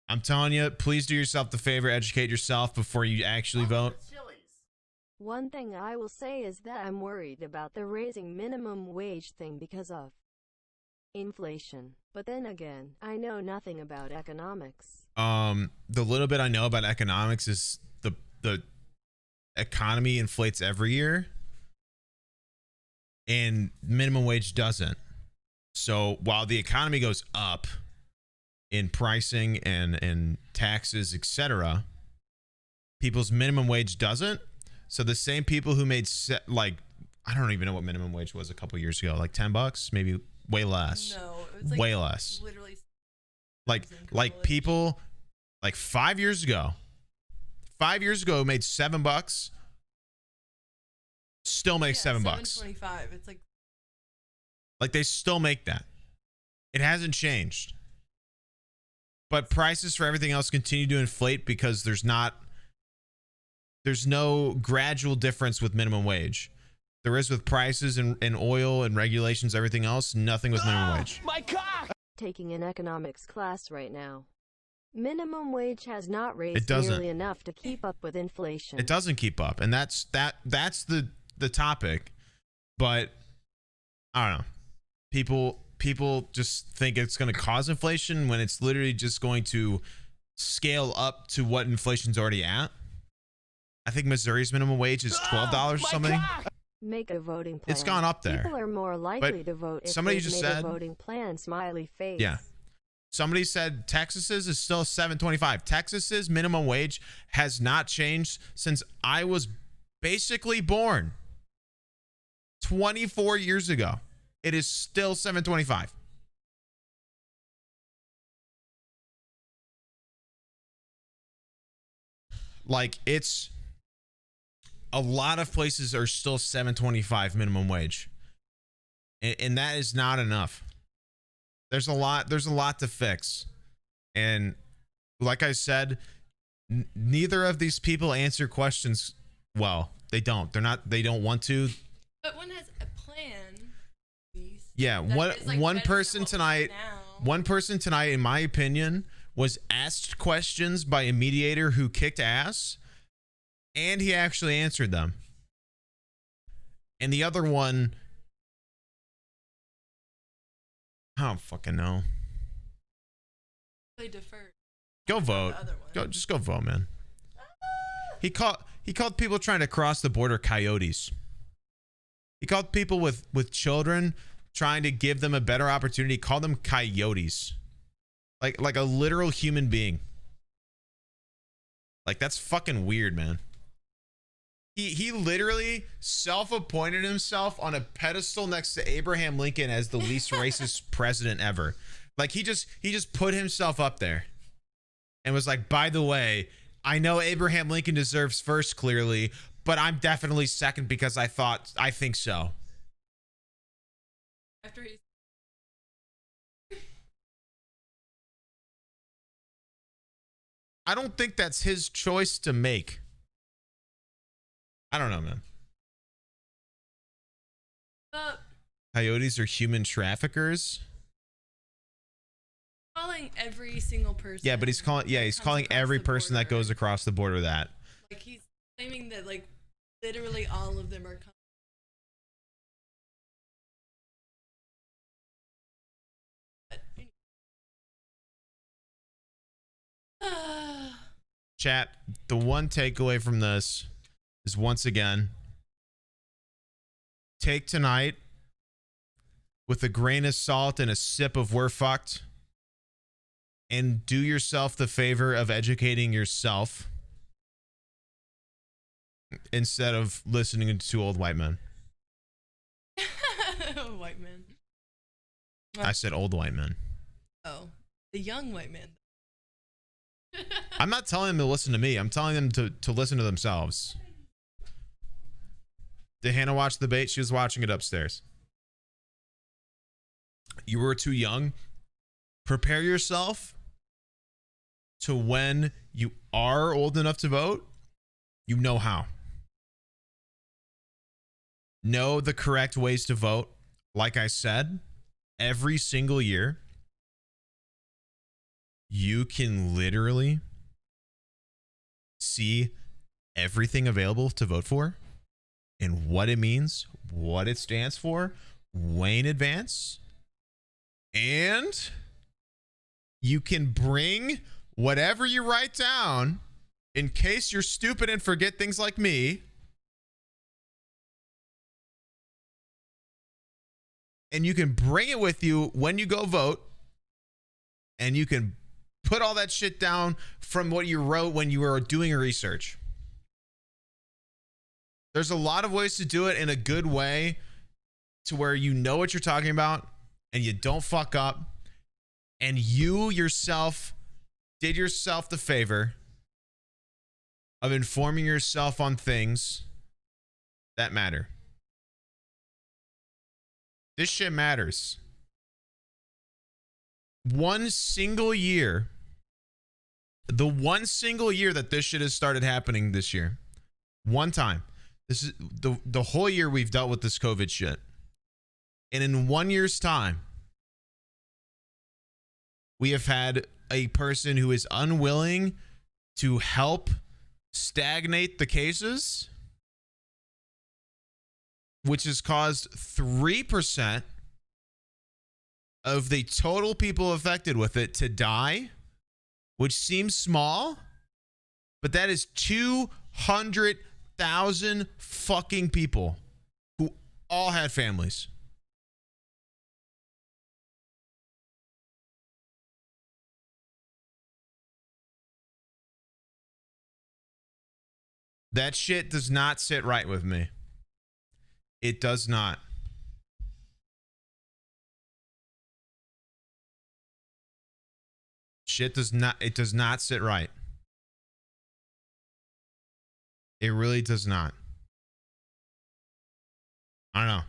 I'm telling you, please do yourself the favor, educate yourself before you actually vote. One thing I will say is that I'm worried about the raising minimum wage thing because of inflation. But then again, I know nothing about economics. The little bit I know about economics is the economy inflates every year and minimum wage doesn't. So while the economy goes up in pricing and taxes, etc., people's minimum wage doesn't. So the same people who made I don't even know what minimum wage was a couple years ago, like $10, maybe way less. No, it was like way less. Literally, like people like 5 years ago. 5 years ago made $7, still make $7. $7.25. It's like they still make that. It hasn't changed. But prices for everything else continue to inflate because there's no gradual difference with minimum wage. There is with prices and oil and regulations, everything else, nothing with minimum wage. My cock! Taking an economics class right now. Minimum wage has not raised It doesn't. nearly enough to keep up with inflation. It doesn't keep up, and that's the topic. But I don't know. People just think it's going to cause inflation when it's literally just going to scale up to what inflation's already at. I think Missouri's minimum wage is $12 or something. Make a voting plan. It's gone up there. People are more likely But to vote if somebody they've just made said- a voting plan. Smiley face. Yeah. Somebody said Texas's is still $7.25. Texas's minimum wage has not changed since I was basically born 24 years ago. It is still $7.25. Like, it's a lot of places are still $7.25 minimum wage. And that is not enough. There's a lot to fix. And like I said, neither of these people answer questions well. They don't. They don't want to. But one has a plan. Yeah, one person tonight, in my opinion, was asked questions by a mediator who kicked ass, and he actually answered them. And the other one, I don't fucking know. They deferred. Go vote. Just go vote, man. He called people trying to cross the border coyotes. He called people with children trying to give them a better opportunity. He called them coyotes. Like a literal human being. Like, that's fucking weird, man. He literally self-appointed himself on a pedestal next to Abraham Lincoln as the least racist president ever. Like, he just put himself up there and was like, by the way, I know Abraham Lincoln deserves first, clearly, but I'm definitely second because I think so. After he's I don't think that's his choice to make. I don't know, man. Coyotes are human traffickers. Calling every single person. Yeah, but he's calling every person that goes across the border that. Like, he's claiming that, like, literally all of them are Chat, the one takeaway from this is, once again, take tonight with a grain of salt and a sip of we're fucked, and do yourself the favor of educating yourself instead of listening to two old white men. white men. I said old white men. Oh, the young white man. I'm not telling them to listen to me. I'm telling them to listen to themselves. Did Hannah watch the debate? She was watching it upstairs. You were too young. Prepare yourself to when you are old enough to vote, you know how. Know the correct ways to vote. Like I said, every single year, you can literally see everything available to vote for and what it means, what it stands for, way in advance. And you can bring whatever you write down in case you're stupid and forget things like me. And you can bring it with you when you go vote. And you can put all that shit down from what you wrote when you were doing your research. There's a lot of ways to do it in a good way to where you know what you're talking about and you don't fuck up. And you yourself did yourself the favor of informing yourself on things that matter. This shit matters. One single year, the one single year that this shit has started happening this year, one time. This is the whole year we've dealt with this COVID shit. And in 1 year's time, we have had a person who is unwilling to help stagnate the cases, which has caused 3% of the total people affected with it to die, which seems small, but that is 200,000 fucking people who all had families. That shit does not sit right with me. It does not. Shit does not, it does not sit right. It really does not. I don't know.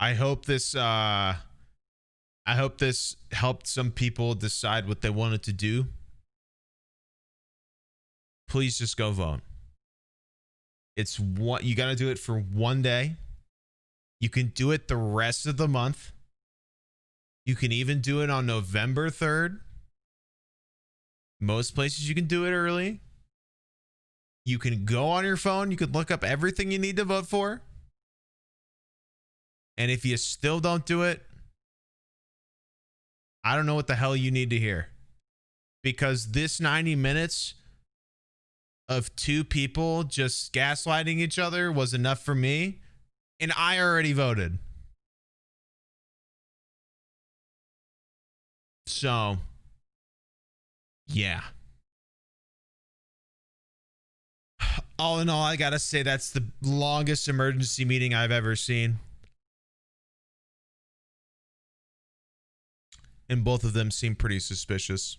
I hope this helped some people decide what they wanted to do. Please just go vote. It's what you got to do it for one day. You can do it the rest of the month. You can even do it on November 3rd. Most places you can do it early. You can go on your phone. You can look up everything you need to vote for. And if you still don't do it, I don't know what the hell you need to hear. Because this 90 minutes of two people just gaslighting each other was enough for me. And I already voted. So, yeah. All in all, I gotta say that's the longest emergency meeting I've ever seen. And both of them seem pretty suspicious.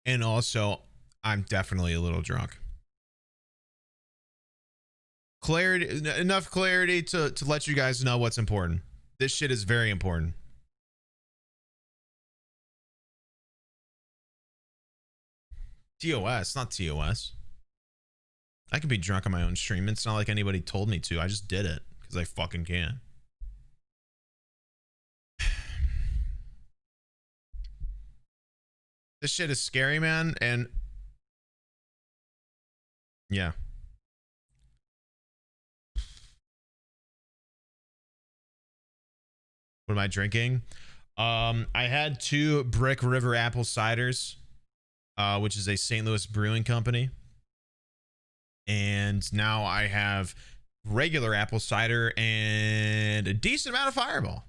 And also, I'm definitely a little drunk. Clarity, enough clarity to let you guys know what's important. This shit is very important. TOS, not TOS. I can be drunk on my own stream. It's not like anybody told me to. I just did it because I fucking can. This shit is scary, man. And yeah. What am I drinking? I had 2 Brick River apple ciders, which is a St. Louis brewing company. And now I have regular apple cider and a decent amount of Fireball.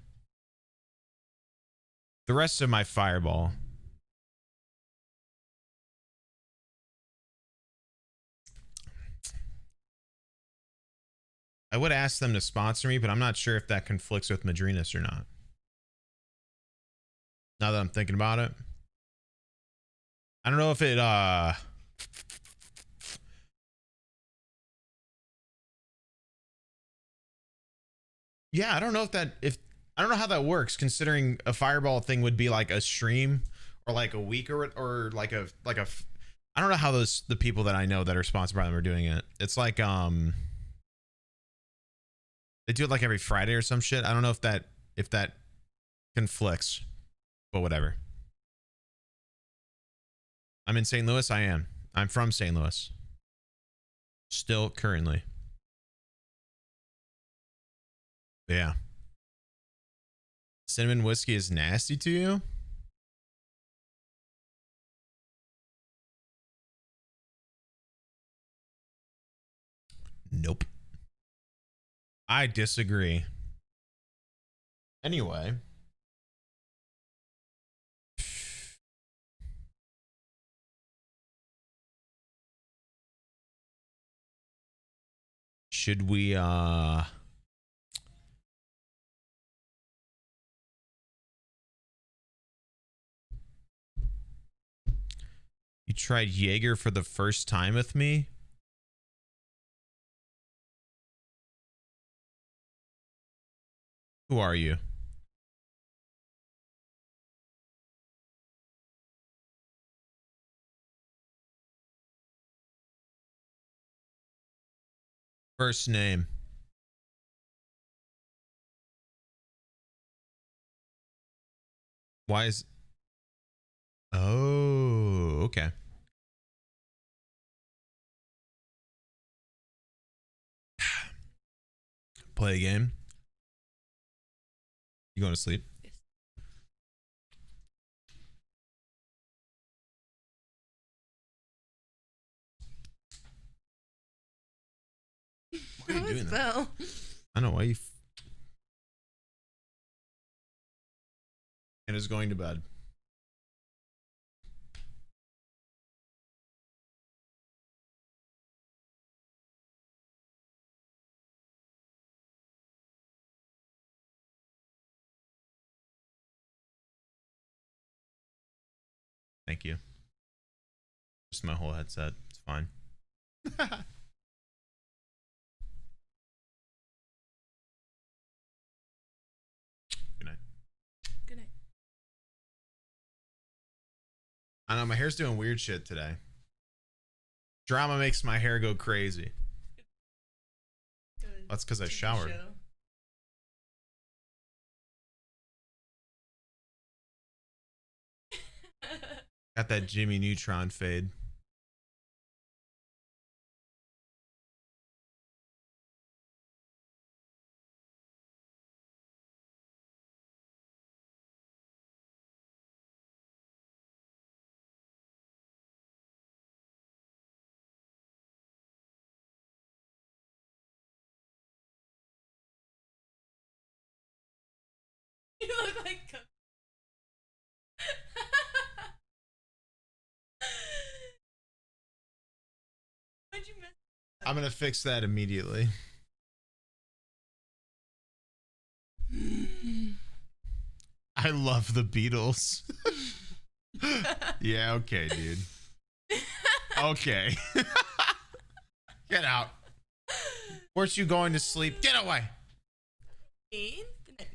The rest of my Fireball. I would ask them to sponsor me, but I'm not sure if that conflicts with Madrinas or not. Now that I'm thinking about it. I don't know if it yeah, I don't know I don't know how that works, considering a Fireball thing would be like a stream or like a week or like a I don't know how the people that I know that are sponsored by them are doing it. It's like they do it like every Friday or some shit. I don't know if that conflicts, but whatever. I'm in St. Louis. I am. I'm from St. Louis. Still currently. Yeah. Cinnamon whiskey is nasty to you? Nope. I disagree. Anyway. Should we You tried Jaeger for the first time with me? Who are you? First name. Why is... Oh, okay. Play a game. You going to sleep? Yes. Why are you doing that? Bell. I know why you... And is going to bed. Thank you. Just my whole headset. It's fine. Good night. Good night. I know my hair's doing weird shit today. Drama makes my hair go crazy. That's because I showered. Got that Jimmy Neutron fade. You look like Why'd you mess I'm gonna fix that immediately. I love the Beatles. Yeah, okay, dude. Okay. Get out. Where's you going to sleep? Get away. Good night.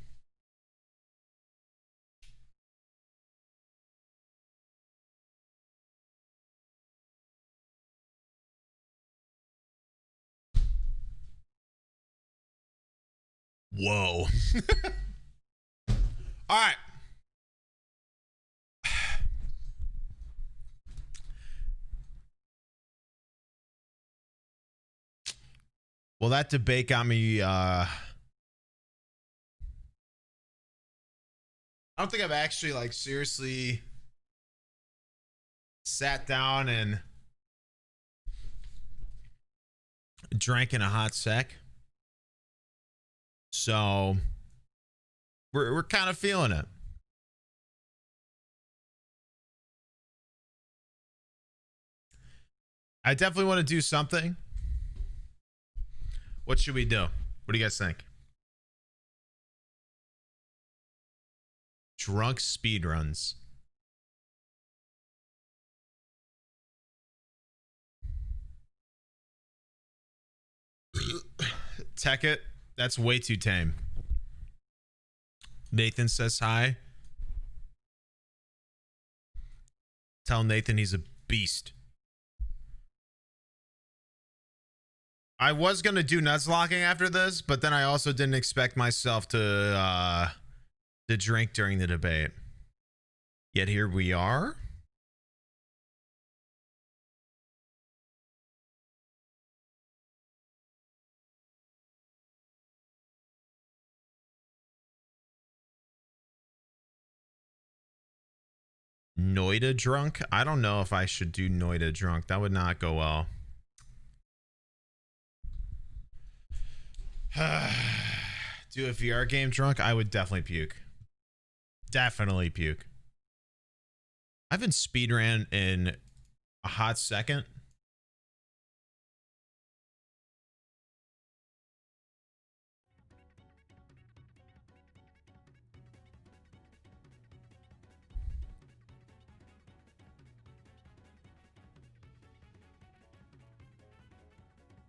Whoa. All right. Well, that debate got me I don't think I've actually like seriously sat down and drank in a hot sec. So we're kind of feeling it. I definitely want to do something. What should we do? What do you guys think? Drunk speed runs. Tech it. That's way too tame. Nathan says hi. Tell Nathan he's a beast. I was going to do Nuzlocking after this, but then I also didn't expect myself to drink during the debate. Yet here we are. Noida drunk? I don't know if I should do Noida drunk. That would not go well. Do a VR game drunk? I would definitely puke. Definitely puke. I've been speedran in a hot second.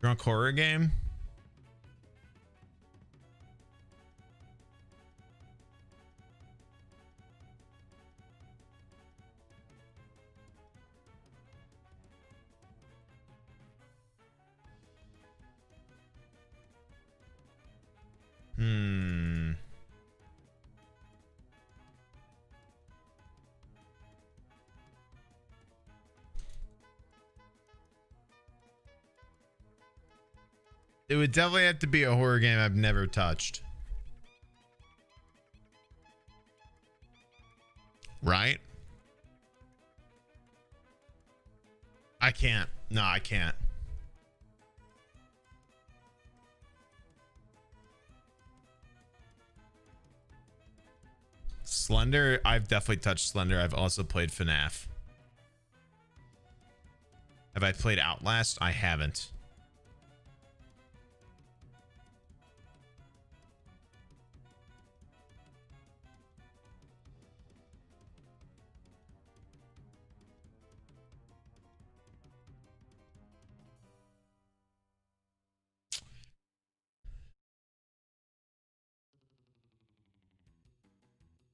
Drunk horror game? It would definitely have to be a horror game I've never touched. Right? I can't. No, I can't. Slender, I've definitely touched Slender. I've also played FNAF. Have I played Outlast? I haven't.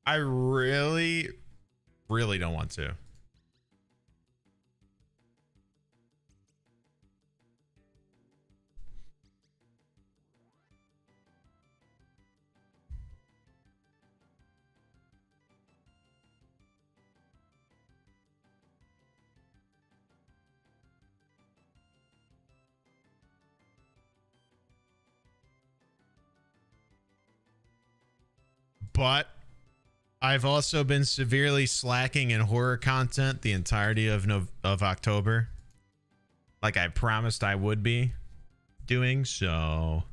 I really don't want to. But I've also been severely slacking in horror content the entirety of October. Like I promised I would be doing, so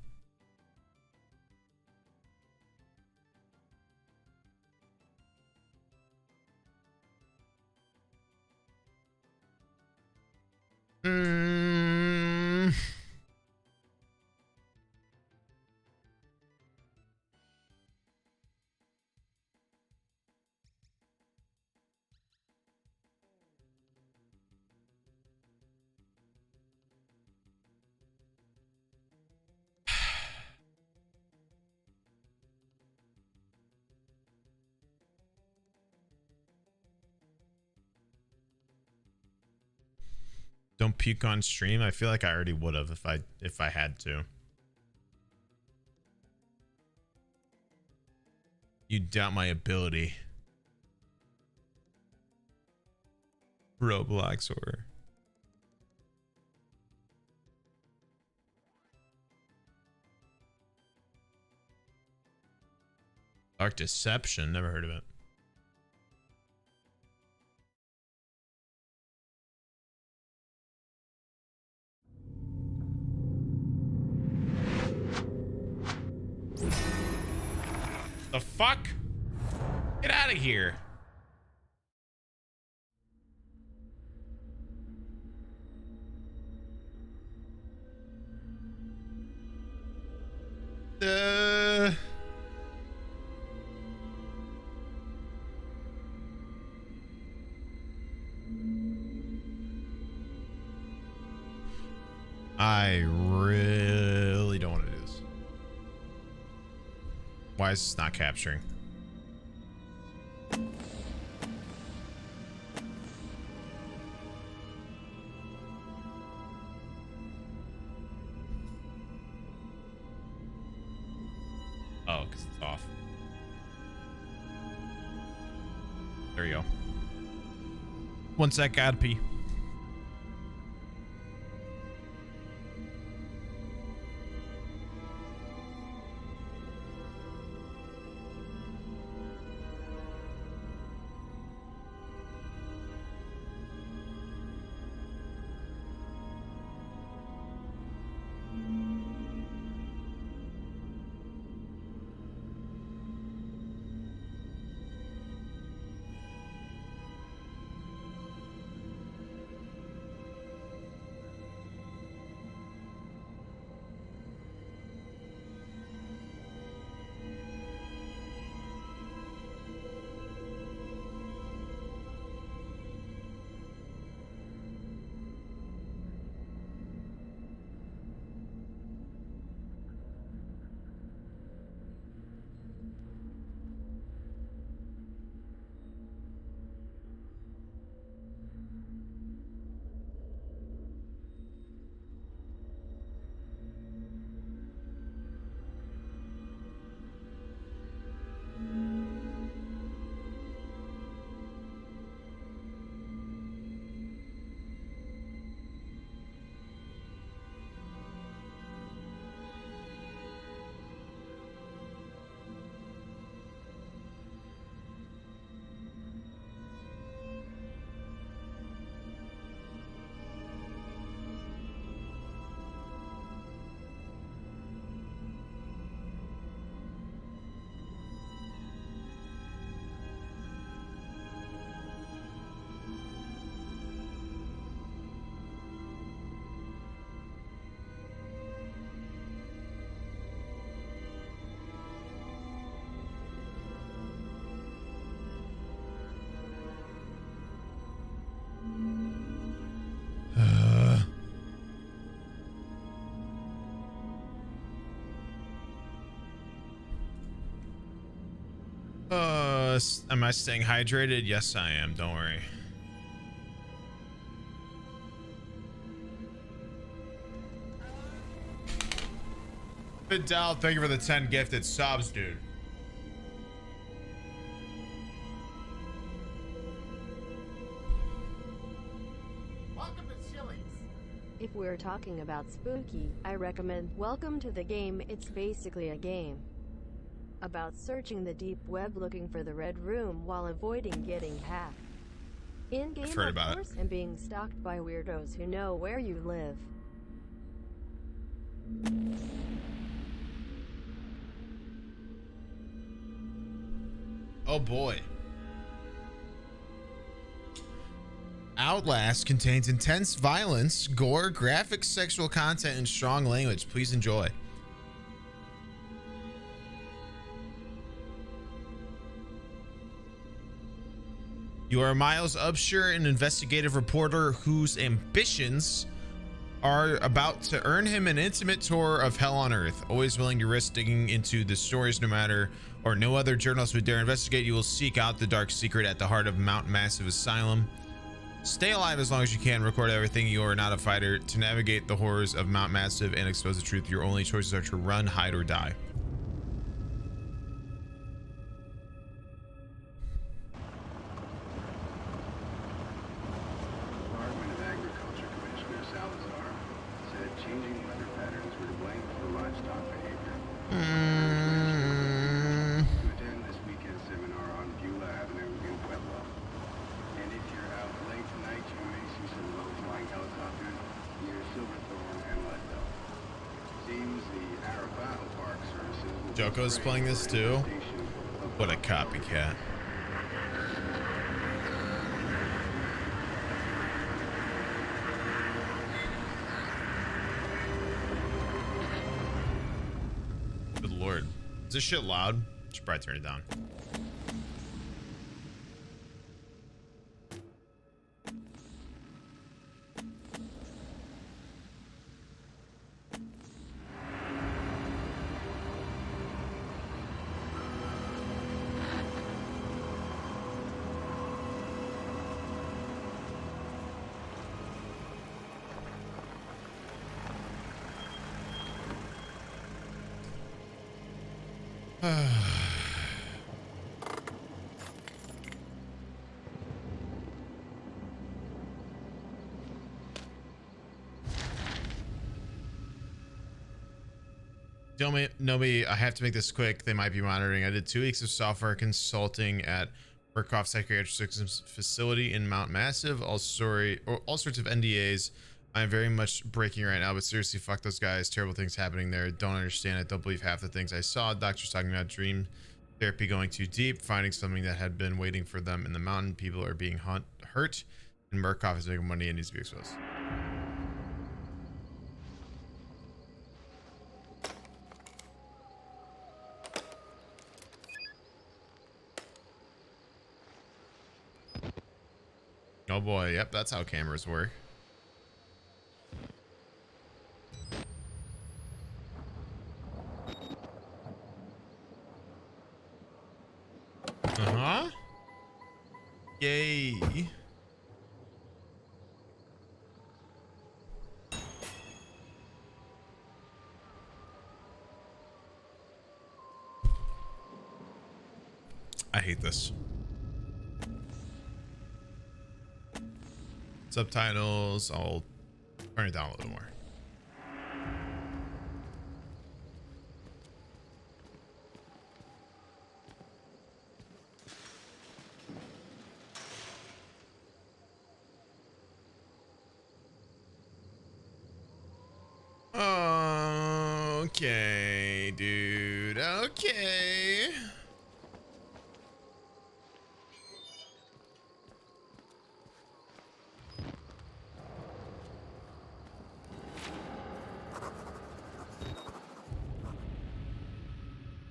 don't puke on stream. I feel like I already would have if I had to. You doubt my ability. Roblox horror. Dark Deception, never heard of it. The fuck? Get out of here. I really don't want to do this. Why is this not capturing? Oh, because it's off. There you go. One sec, gotta pee. Am I staying hydrated? Yes, I am. Don't worry. Fidel, thank you for the 10 gifted subs, dude. Welcome to Chili's. If we're talking about spooky, I recommend Welcome to the Game. It's basically a game about searching the deep web looking for the red room while avoiding getting hacked. In-game, of course, and being stalked by weirdos who know where you live. Oh boy. Outlast contains intense violence, gore, graphic sexual content, and strong language. Please enjoy. You are Miles Upshur, an investigative reporter whose ambitions are about to earn him an intimate tour of hell on earth. Always willing to risk digging into the stories no matter or no other journalist would dare investigate, you will seek out the dark secret at the heart of Mount Massive Asylum. Stay alive as long as you can, record everything. You are not a fighter. To navigate the horrors of Mount Massive and expose the truth, your only choices are to run, hide, or die. Joko's playing this too. What a copycat. Good this shit loud? Should probably turn it down. Nomi, I have to make this quick. They might be monitoring. I did 2 weeks of software consulting at Murkoff Psychiatric Systems facility in Mount Massive. All sorts of NDAs. I'm very much breaking right now, but seriously, fuck those guys. Terrible things happening there. Don't understand it. Don't believe half the things I saw. Doctors talking about dream therapy going too deep, finding something that had been waiting for them in the mountain. People are being hurt, and Murkoff is making money and needs to be exposed. Oh boy, yep, that's how cameras work. Uh-huh. Yay. I hate this. Subtitles, I'll turn it down a little more. Okay, dude. Okay.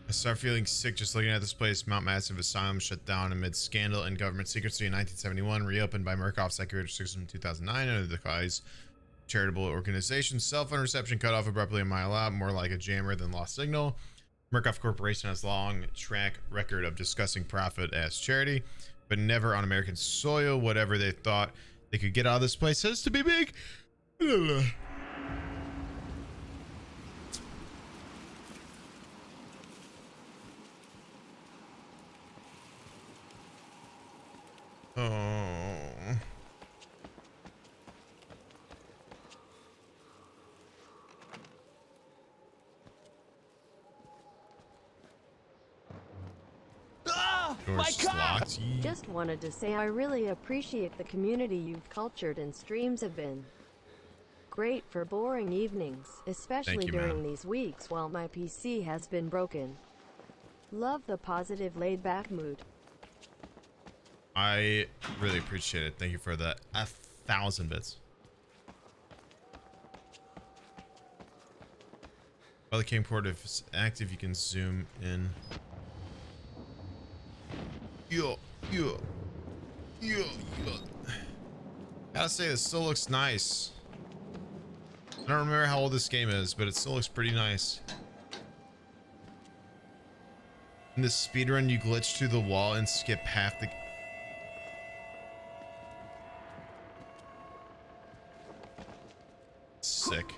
I start feeling sick just looking at this place. Mount Massive Asylum shut down amid scandal and government secrecy in 1971, reopened by Murkoff Psychiatric System in 2009 under the guise charitable organization. Cell phone reception cut off abruptly a mile out, more like a jammer than lost signal. Murkoff Corporation has a long track record of discussing profit as charity, but never on American soil. Whatever they thought they could get out of this place has to be big. Oh. My cock! Just wanted to say I really appreciate the community you've cultured, and streams have been great for boring evenings, especially during these weeks while my PC has been broken. Love the positive laid-back mood. I really appreciate it. Thank you for the 1,000 bits. While the camcorder is active, you can zoom in. Yo. Gotta say, this still looks nice. I don't remember how old this game is, but it still looks pretty nice. In this speedrun, you glitch through the wall and skip half the... Sick.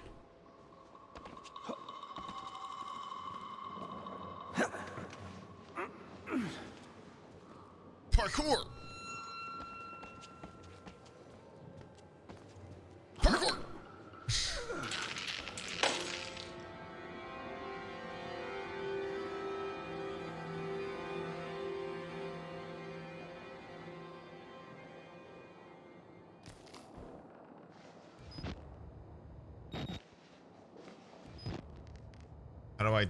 Parkour! Parkour! How do I...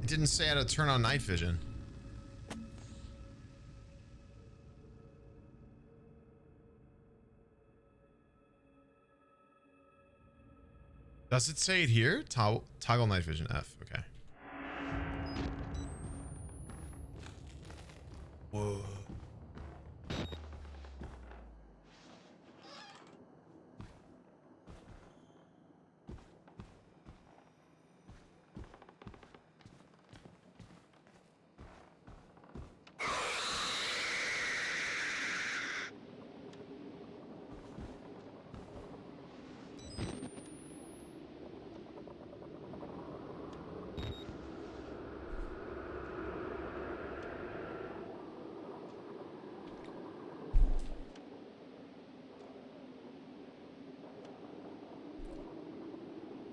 It didn't say how to turn on night vision. Does it say it here? Toggle night vision F. Okay. Whoa.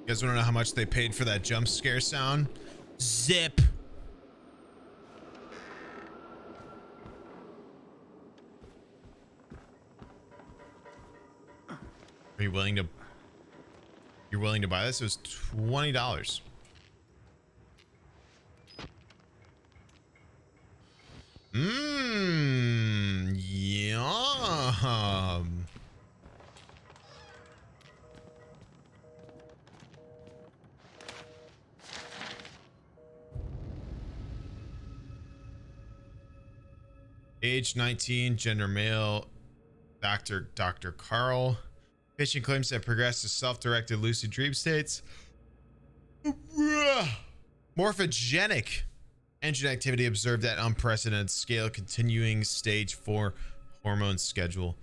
You guys want to know how much they paid for that jump scare sound? Zip. Are you willing to? You're willing to buy this? It was $20. Yum. Age 19, gender male, Dr. Carl. Patient claims to have progressed to self-directed lucid dream states. Morphogenic engine activity observed at unprecedented scale, continuing stage 4 hormone schedule.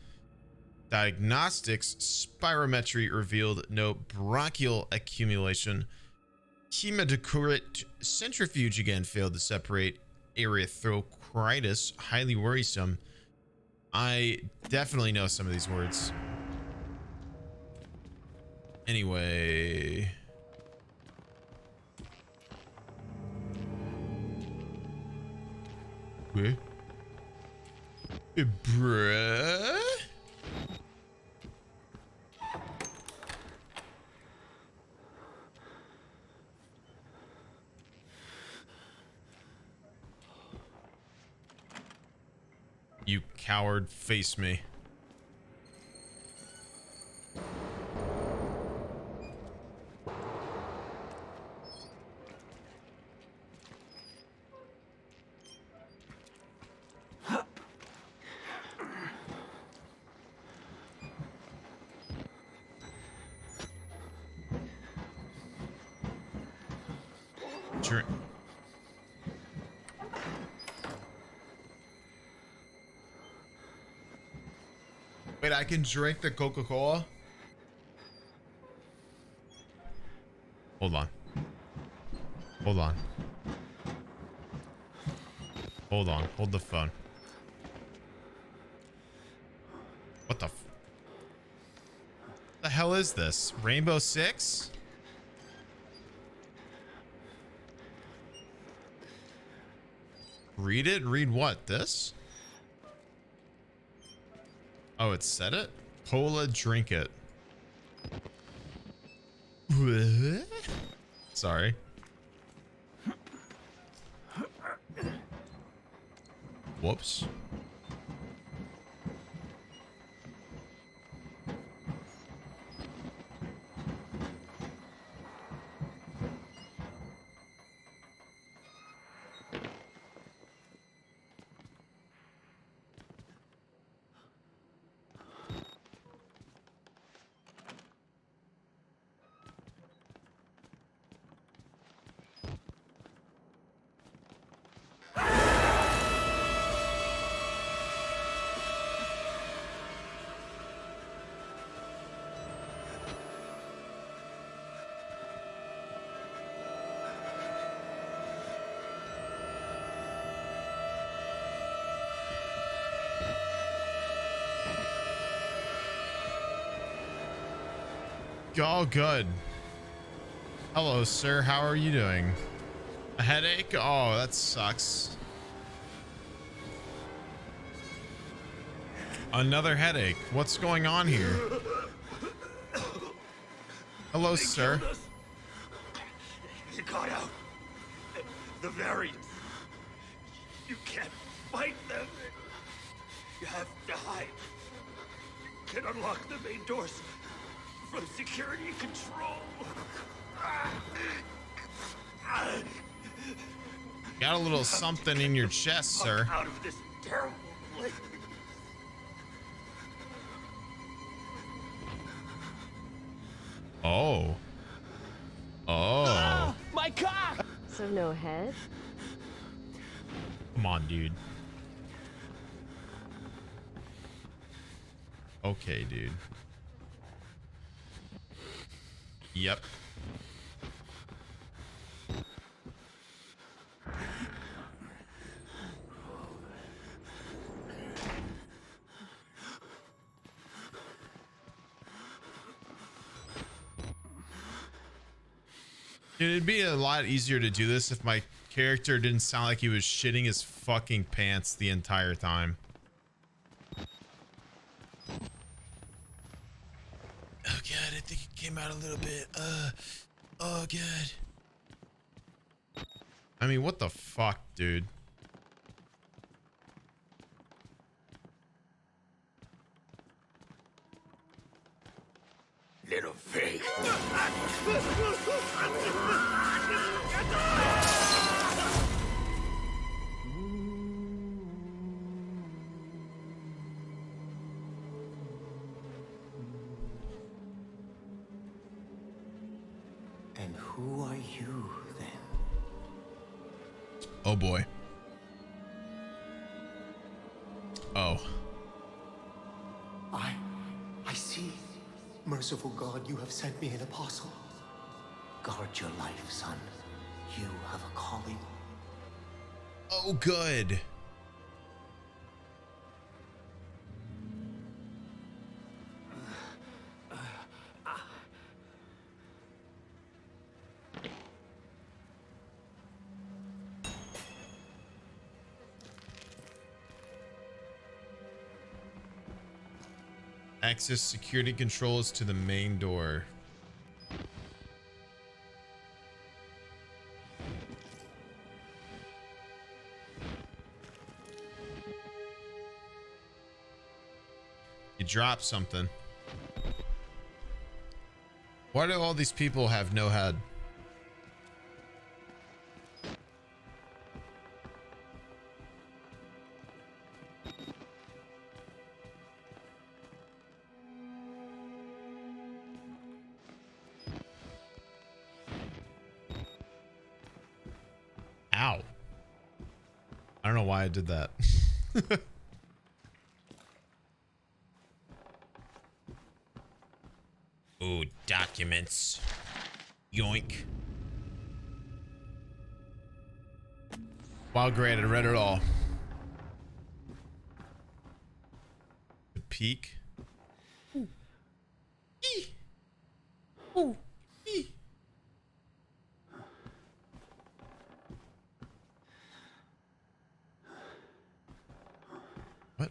Diagnostics spirometry revealed no bronchial accumulation. Hematocrit centrifuge again failed to separate erythrocritus, highly worrisome. I definitely know some of these words. Anyway. Bruh. You coward, face me. Sure. Wait, I can drink the Coca-Cola? Hold on. Hold on. Hold on. Hold the phone. What the hell is this? Rainbow Six? Read it? Read what? This? Oh, it said it? Cola, drink it. Sorry. Whoops. Oh, good. Hello, sir. How are you doing? A headache? Oh, that sucks. Another headache. What's going on here? Hello, sir. You got out. The variants. You can't fight them. You have to hide. You can unlock the main doors from security control. Got a little something in your chest, sir. Out of this terrible place. Oh. Oh. My cock! So no head? Come on, dude. Okay, dude. Yep. Dude, it'd be a lot easier to do this if my character didn't sound like he was shitting his fucking pants the entire time. Oh god, I think it came out a little bit. Oh god. I mean, what the fuck, dude? Little pig. And who are you then? Oh boy. Oh. I see. Merciful God, you have sent me an apostle. Guard your life, son. You have a calling. Oh, good. Access security controls to the main door. You dropped something. Why do all these people have no head? Ow. I don't know why I did that. Ooh, documents. Yoink. Wow, great. I read it all. The peak. Ooh. Eee. Ooh. Eee. What?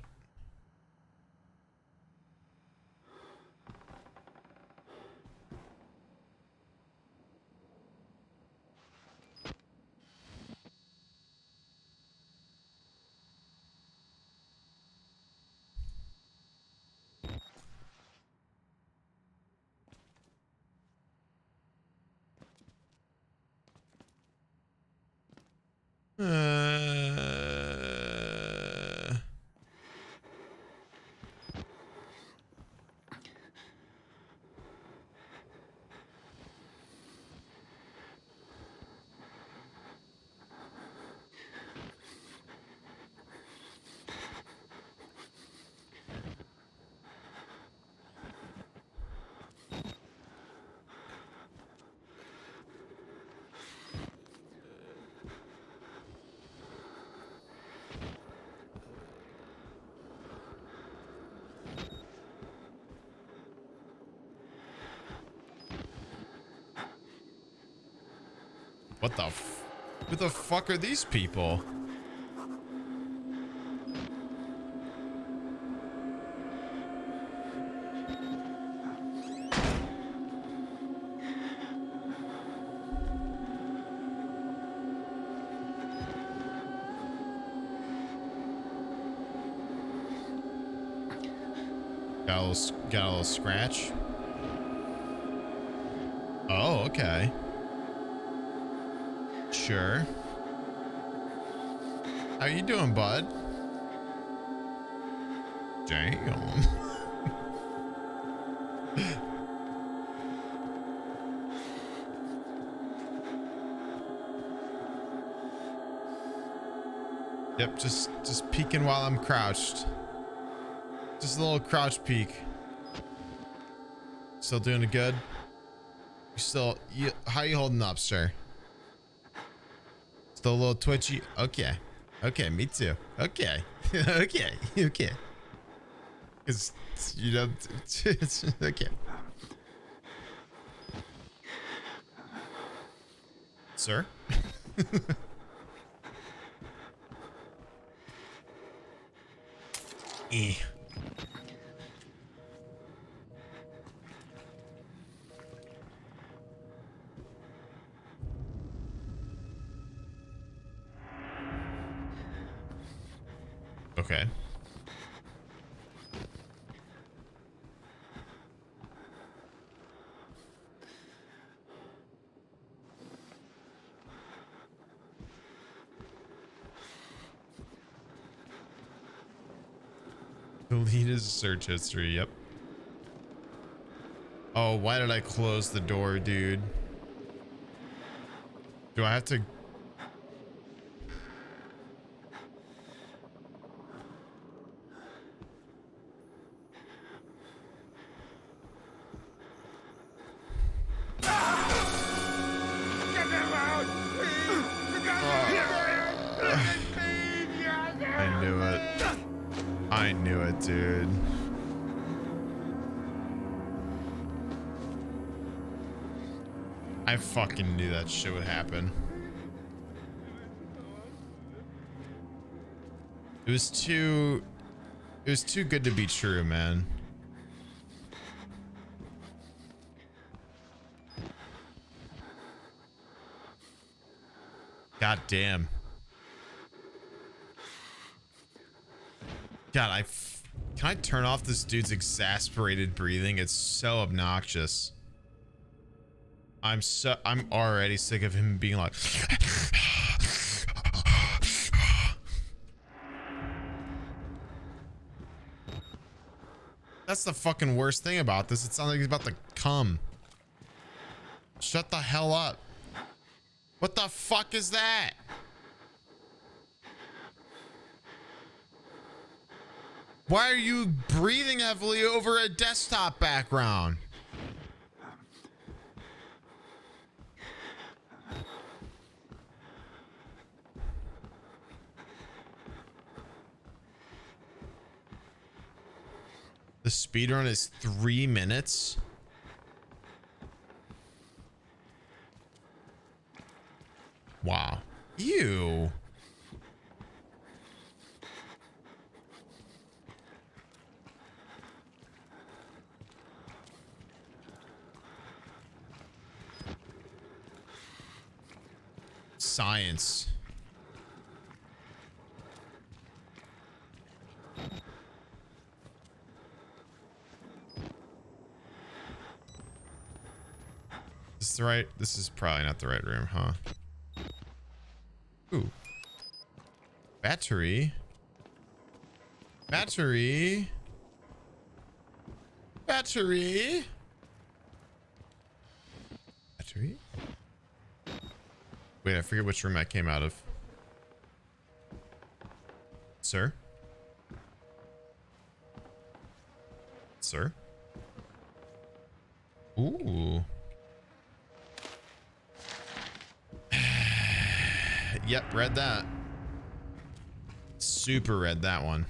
What the f- Who the fuck are these people? Got a little scratch. Oh, okay. Sure. How you doing, bud? Damn. Yep, just peeking while I'm crouched. Just a little crouch peek. Still doing it good? How you holding up, sir? Still a little twitchy? Okay. Okay, me too. Okay. Okay. Okay. Cause you know it's okay. Sir? Okay. Delete his search history. Yep. Oh, why did I close the door, dude? Do I have to? I knew it. I knew it, dude. I fucking knew that shit would happen. It was too good to be true, man. God damn. God, can I turn off this dude's exasperated breathing? It's so obnoxious. I'm already sick of him being like That's the fucking worst thing about this. It sounds like he's about to come. Shut the hell up. What the fuck is that? Why are you breathing heavily over a desktop background? The speedrun is 3 minutes. Wow. Ew. Science. This is probably not the right room, huh? Ooh. Battery. Battery. Battery. Battery. Wait, I forget which room I came out of. Sir? Sir? Ooh. Yep, read that. Super read that one.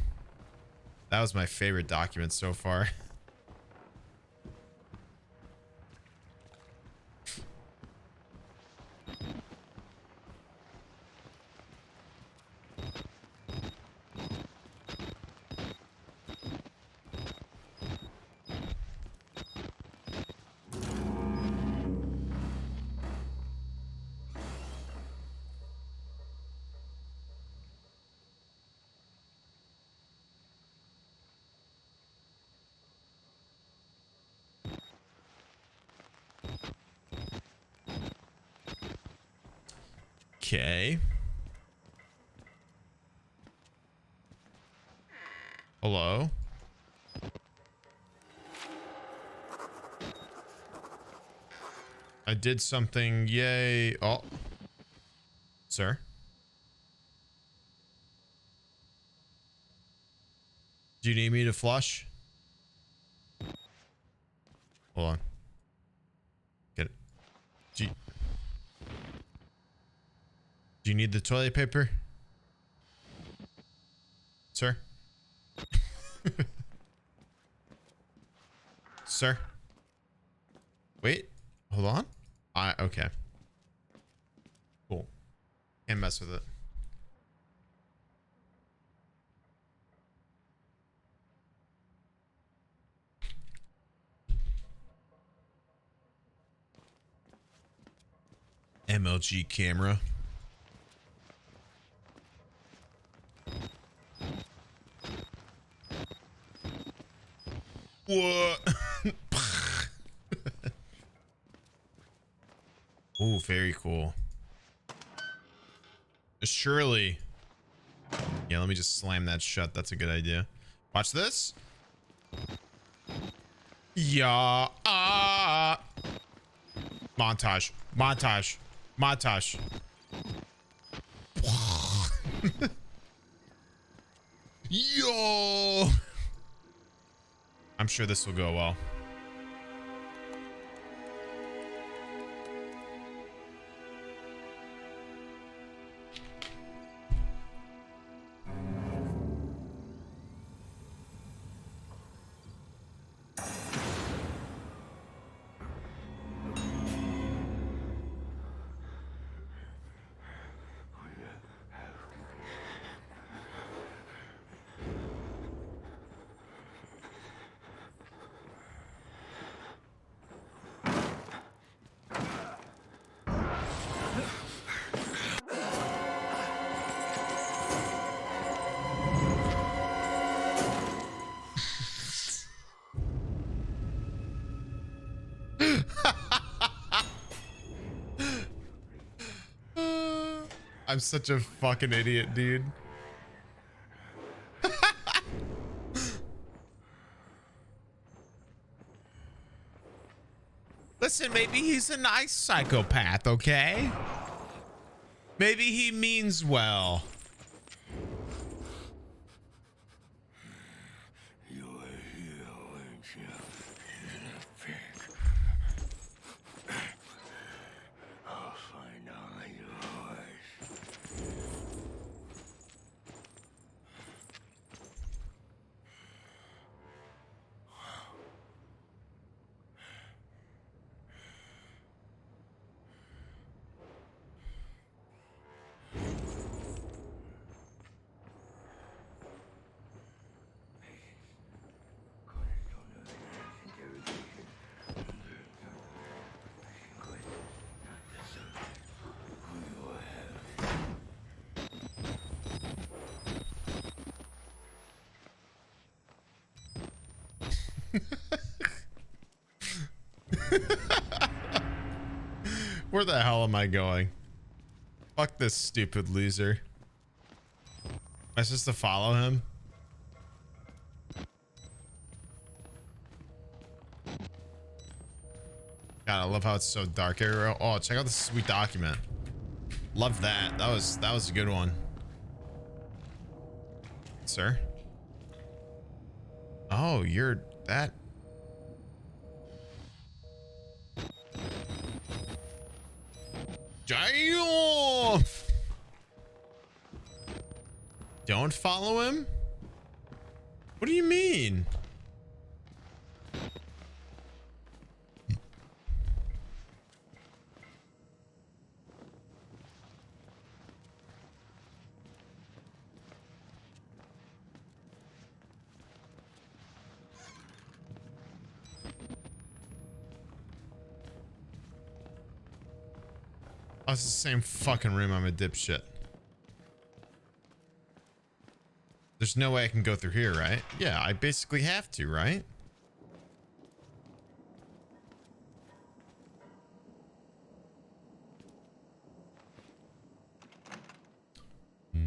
That was my favorite document so far. Okay. Hello? I did something. Yay. Oh. Sir? Do you need me to flush? Hold on. Get it. Do you need the toilet paper? Sir? Sir? Wait. Hold on. Okay. Cool. Can't mess with it. MLG camera. What? Oh, very cool. Surely. Yeah, let me just slam that shut. That's a good idea. Watch this. Yeah. Montage. Montage. Montage. Yo. I'm sure this will go well. I'm such a fucking idiot, dude. Listen, maybe he's a nice psychopath, okay? Maybe he means well. Where the hell am I going? Fuck this stupid loser. Am I supposed to follow him? God, I love how it's so dark here. Oh, check out this sweet document. Love that. That was a good one. Sir? Oh, you're that. Damn! Don't follow him? What do you mean? Oh, it's the same fucking room. I'm a dipshit. There's no way I can go through here, right? Yeah, I basically have to, right?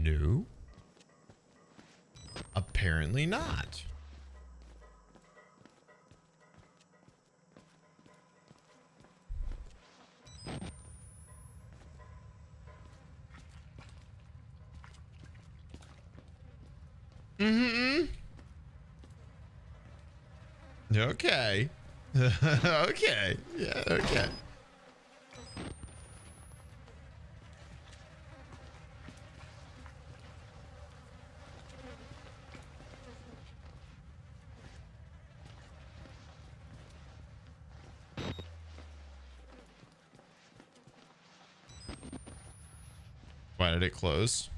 No. Apparently not. Mm-hmm. Okay. Okay. Yeah, okay. Why did it close?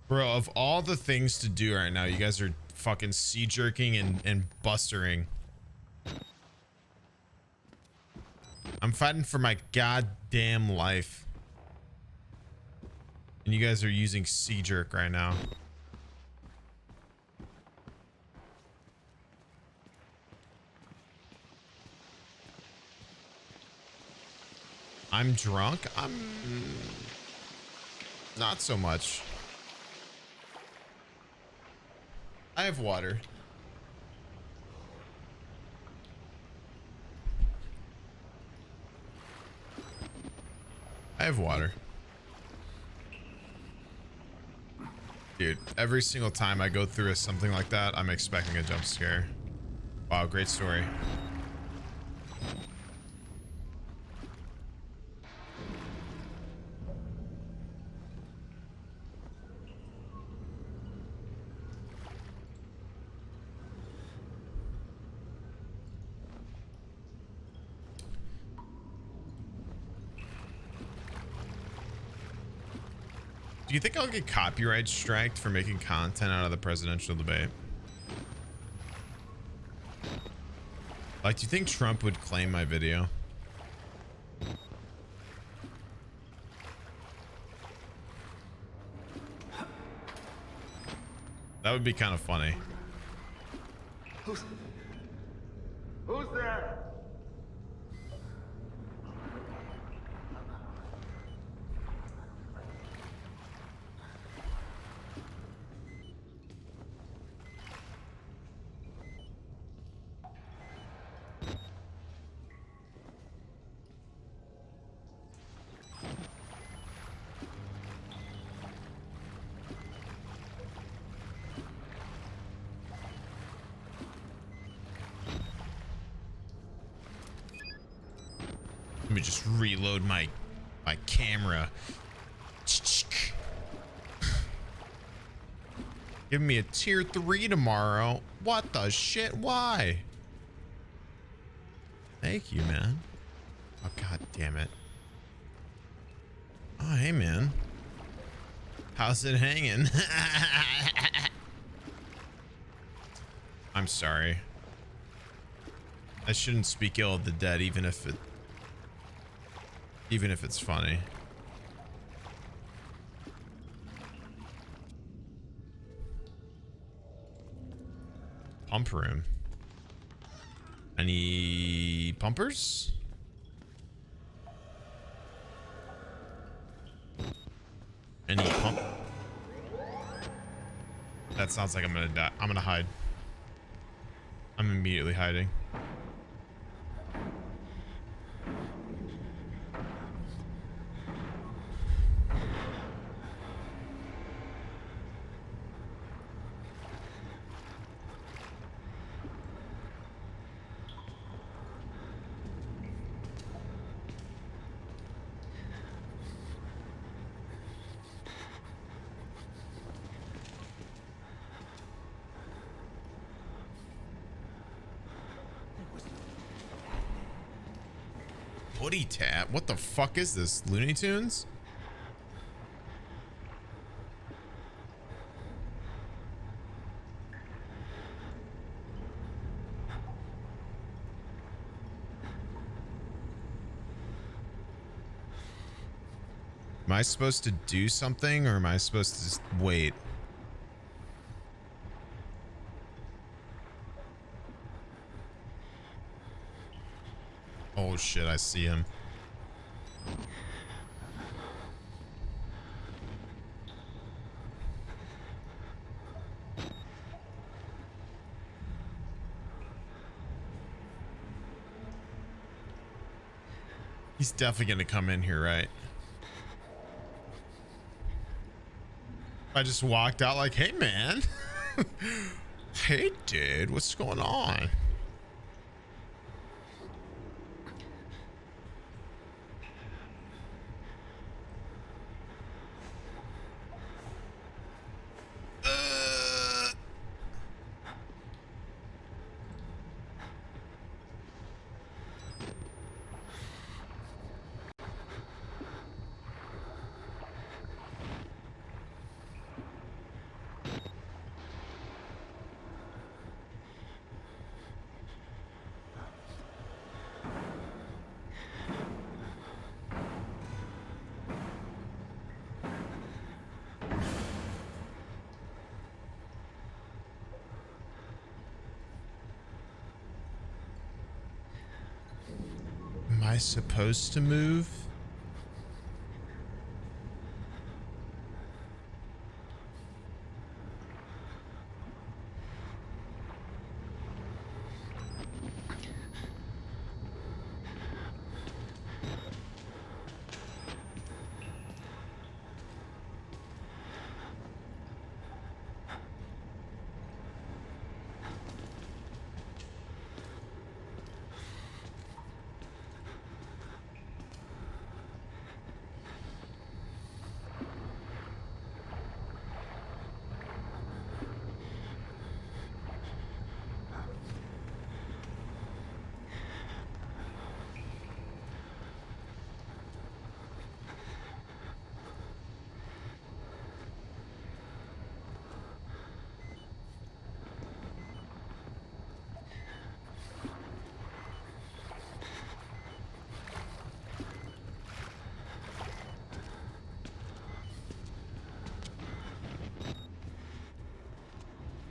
Bro, of all the things to do right now, you guys are fucking sea jerking and bustering. I'm fighting for my goddamn life. And you guys are using sea jerk right now. I'm drunk. I'm not so much. I have water. I have water. Dude, every single time I go through something like that, I'm expecting a jump scare. Wow, great story. Do you think I'll get copyright striked for making content out of the presidential debate? Like, do you think Trump would claim my video? That would be kind of funny. Who's there? Let me just reload my camera. Give me a tier 3 tomorrow. What the shit? Why? Thank you, man. Oh, god damn it. Oh, hey, man. How's it hanging? I'm sorry. I shouldn't speak ill of the dead, even if it's funny. Pump room. Any pumpers? Any pump? That sounds like I'm gonna die. I'm gonna hide. I'm immediately hiding. Woody Tap? What the fuck is this? Looney Tunes? Am I supposed to do something or am I supposed to just wait? Oh shit, I see him. He's definitely gonna come in here, right? I just walked out like, hey man. Hey dude, what's going on? Am I supposed to move?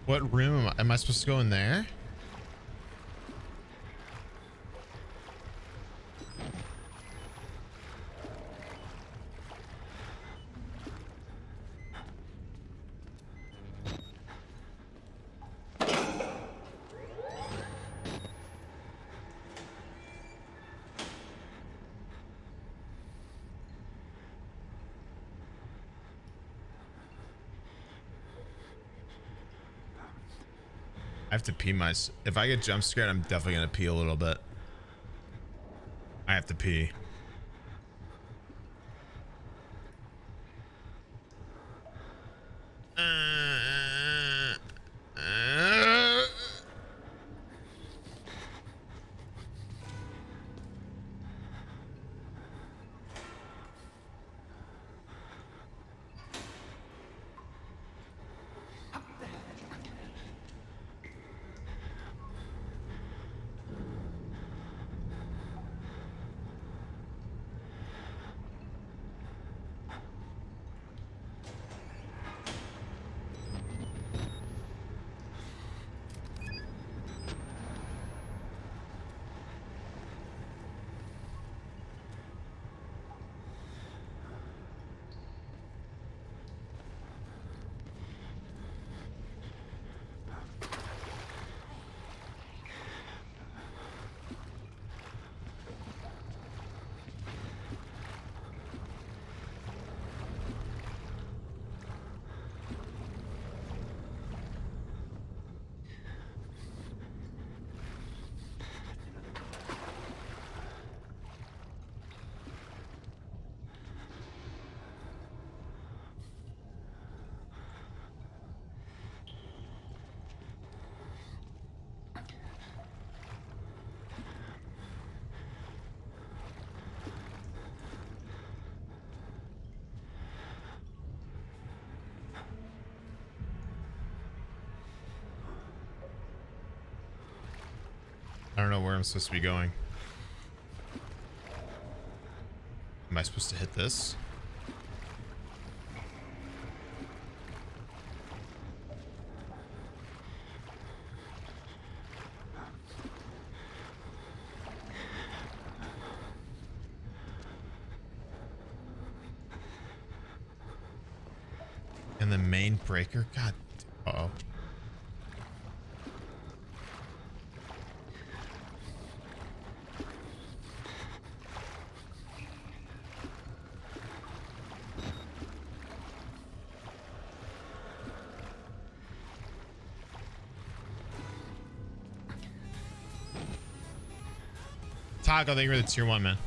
What room am I supposed to go in there? I have to pee if I get jump scared, I'm definitely gonna pee a little bit. I have to pee. I don't know where I'm supposed to be going. Am I supposed to hit this? And the main breaker? God. Uh-oh. Taco, thank you for the tier 1, man.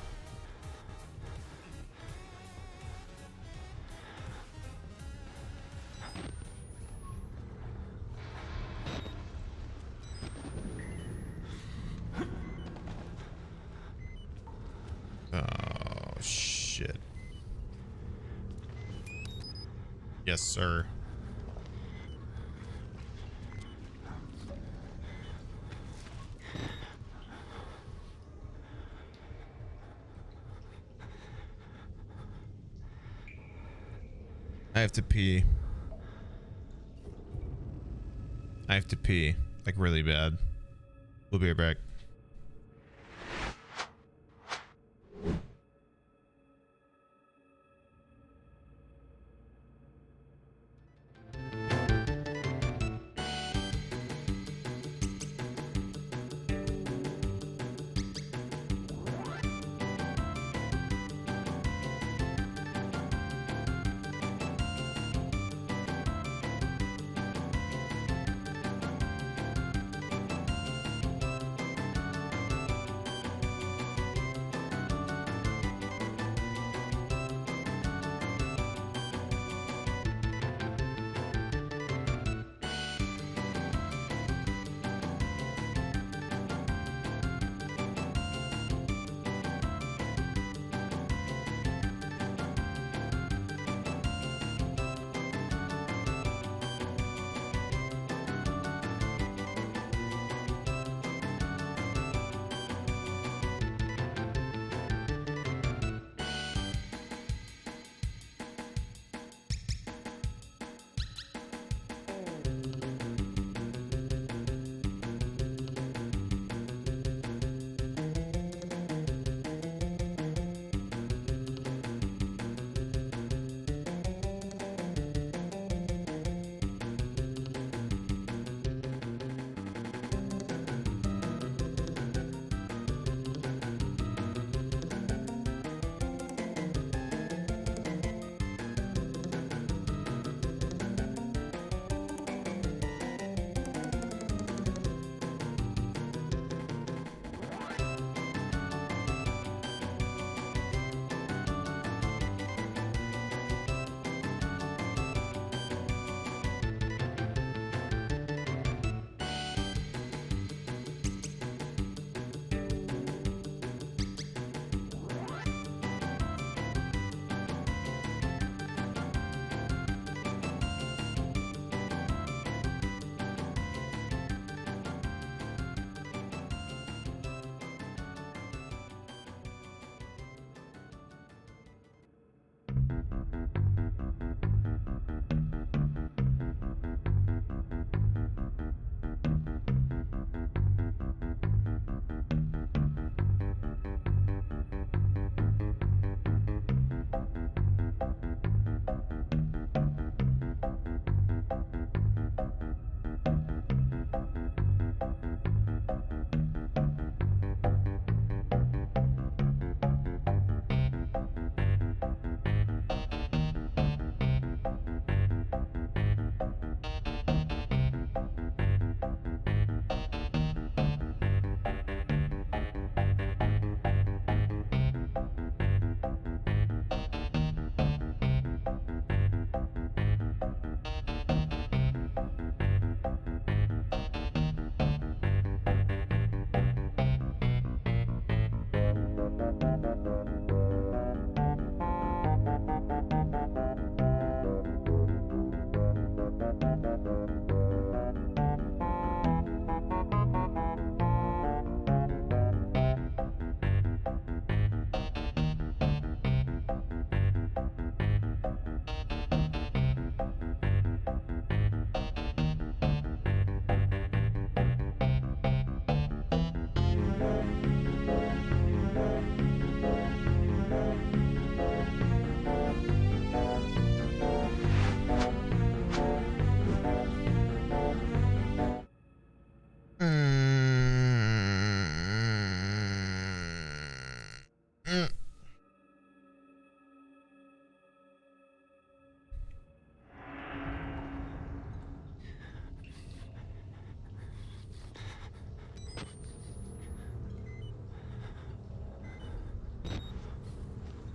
Oh, shit. Yes, sir. I have to pee. I have to pee, like really bad. We'll be right back.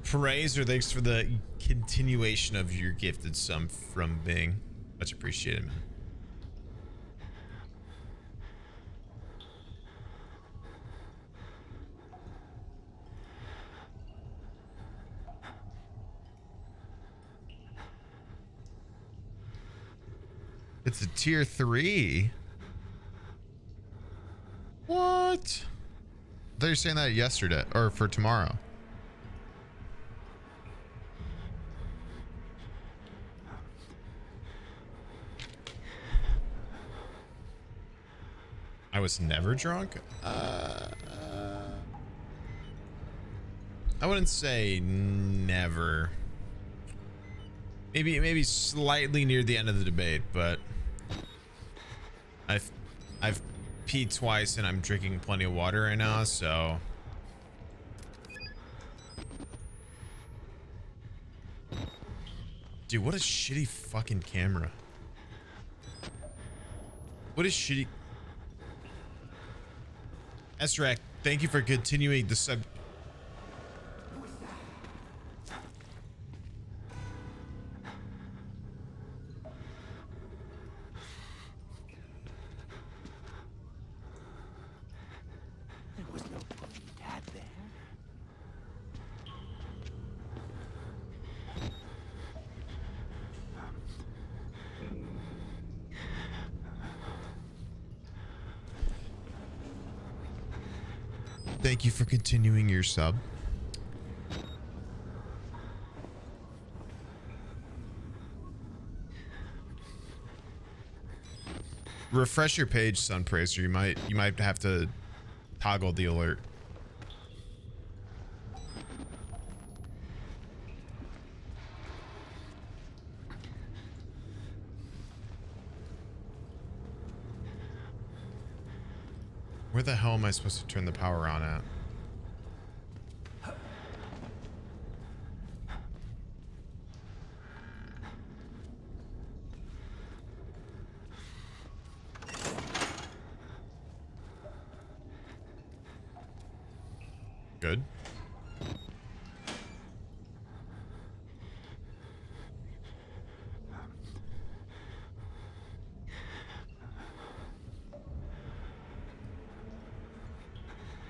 praise or thanks for the continuation of your gifted sum from Bing. Much appreciated, man. It's a tier 3. What? I thought you were saying that yesterday or for tomorrow. I was never drunk. I wouldn't say never. Maybe slightly near the end of the debate, but I've peed twice and I'm drinking plenty of water right now, so dude, what a shitty fucking camera. What a shitty Esrak, thank you for continuing the sub. Thank you for continuing your sub. Refresh your page, Sunpraiser. You might have to toggle the alert. Where the hell am I supposed to turn the power on at? Good.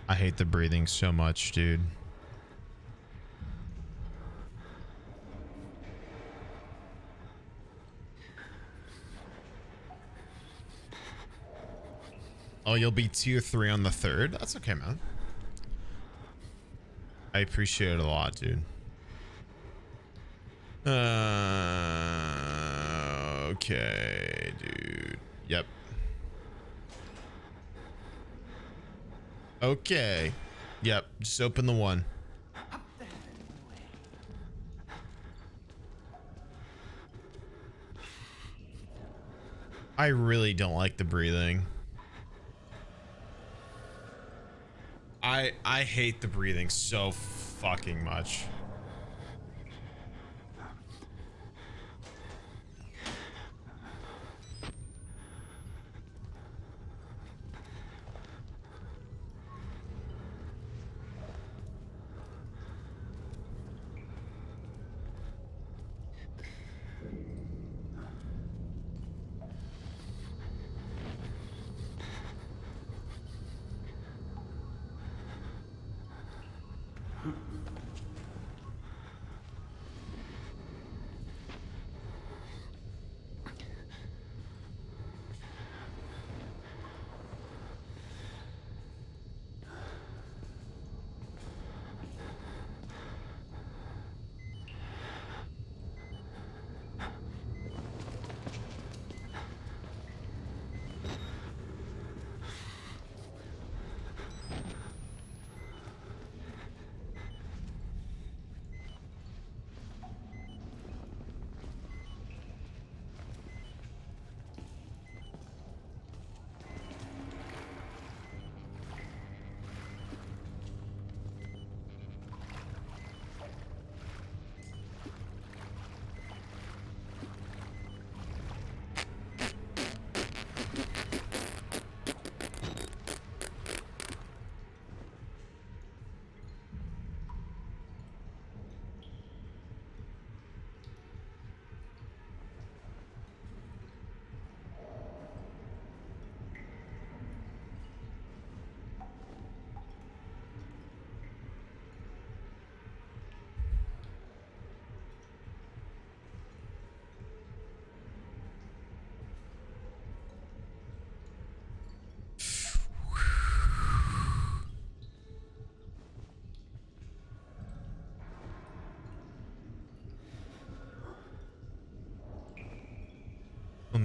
I hate the breathing so much, dude. Oh, you'll be tier 3 on the 3rd? That's okay, man. I appreciate it a lot, dude. Okay, dude. Yep. Okay. Yep. Just open the one. I really don't like the breathing. I hate the breathing so fucking much.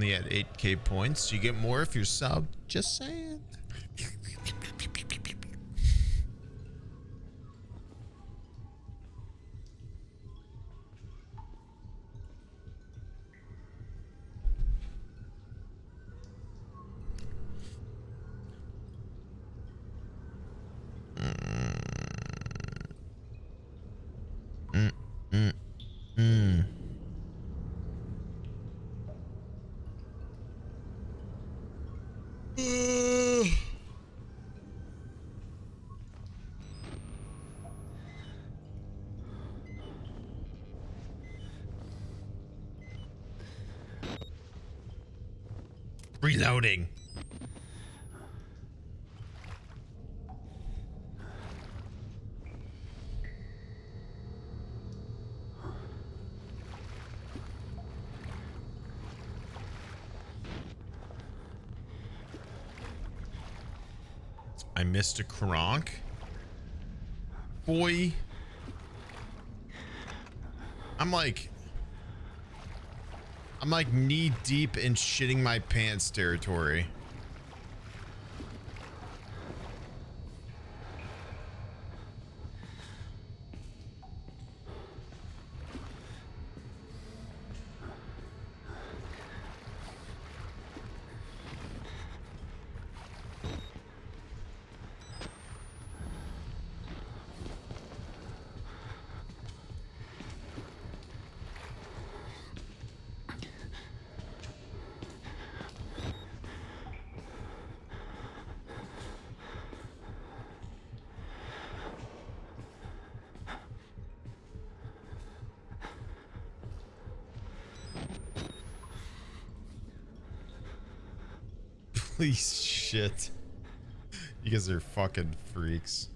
only at 8K points. You get more if you're subbed. Just saying. Reloading. I missed a Kronk. Boy. I'm like knee deep in shitting my pants territory. Please, shit. You guys are fucking freaks.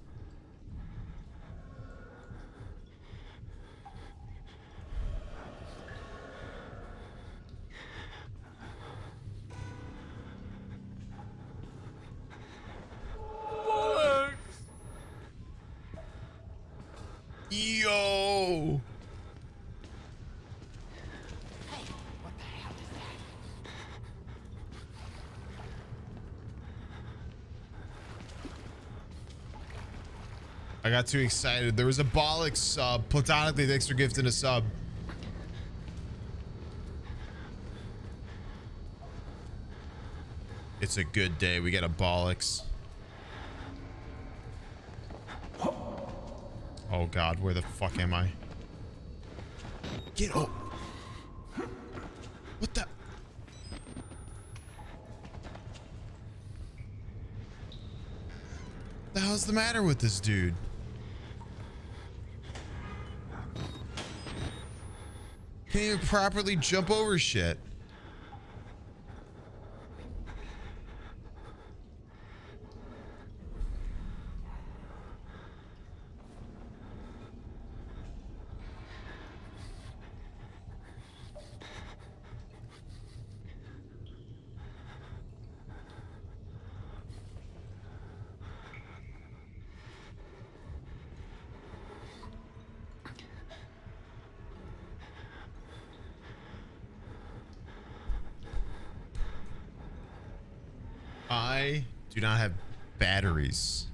Yo. I got too excited. There was a Bollock sub. Platonically, thanks for gifting a sub. It's a good day. We got a Bollocks. Oh God, where the fuck am I? Get up. What the? The hell's the matter with this dude? Can't even properly jump over shit. I do not have batteries.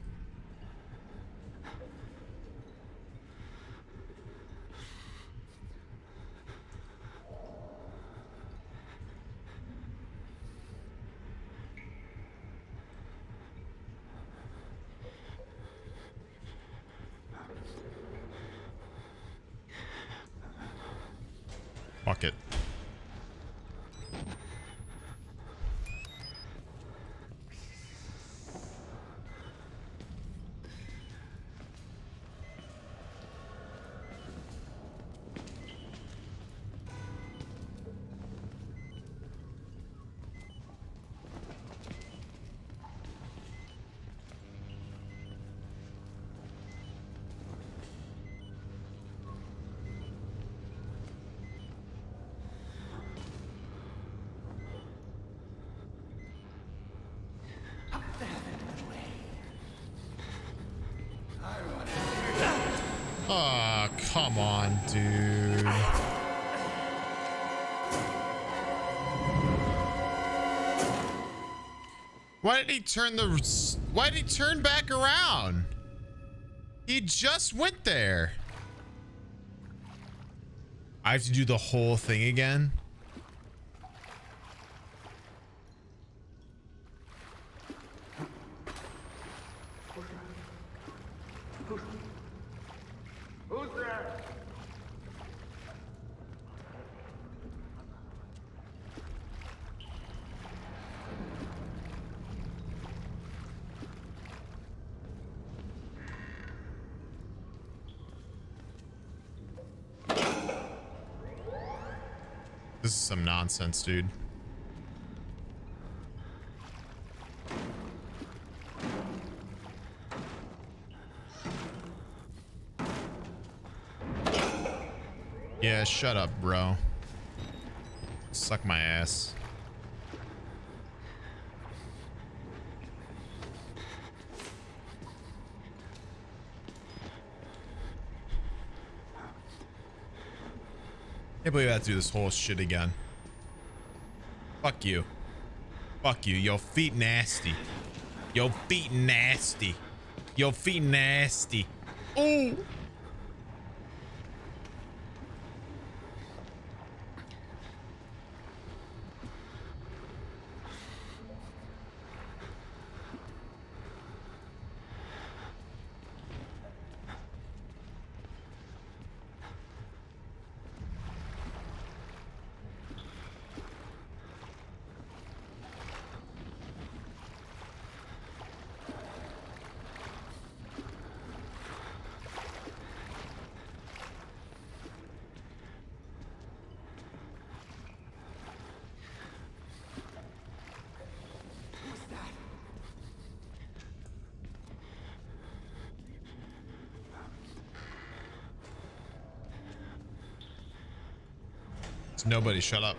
Fuck it. Oh, come on, dude. Why did he turn back around? He just went there. I have to do the whole thing again. Who's there? This is some nonsense, dude. Yeah, shut up, bro. Suck my ass. Can't believe I have to do this whole shit again. Fuck you. Fuck you. Your feet nasty. Your feet nasty. Your feet nasty. Ooh. Nobody, shut up.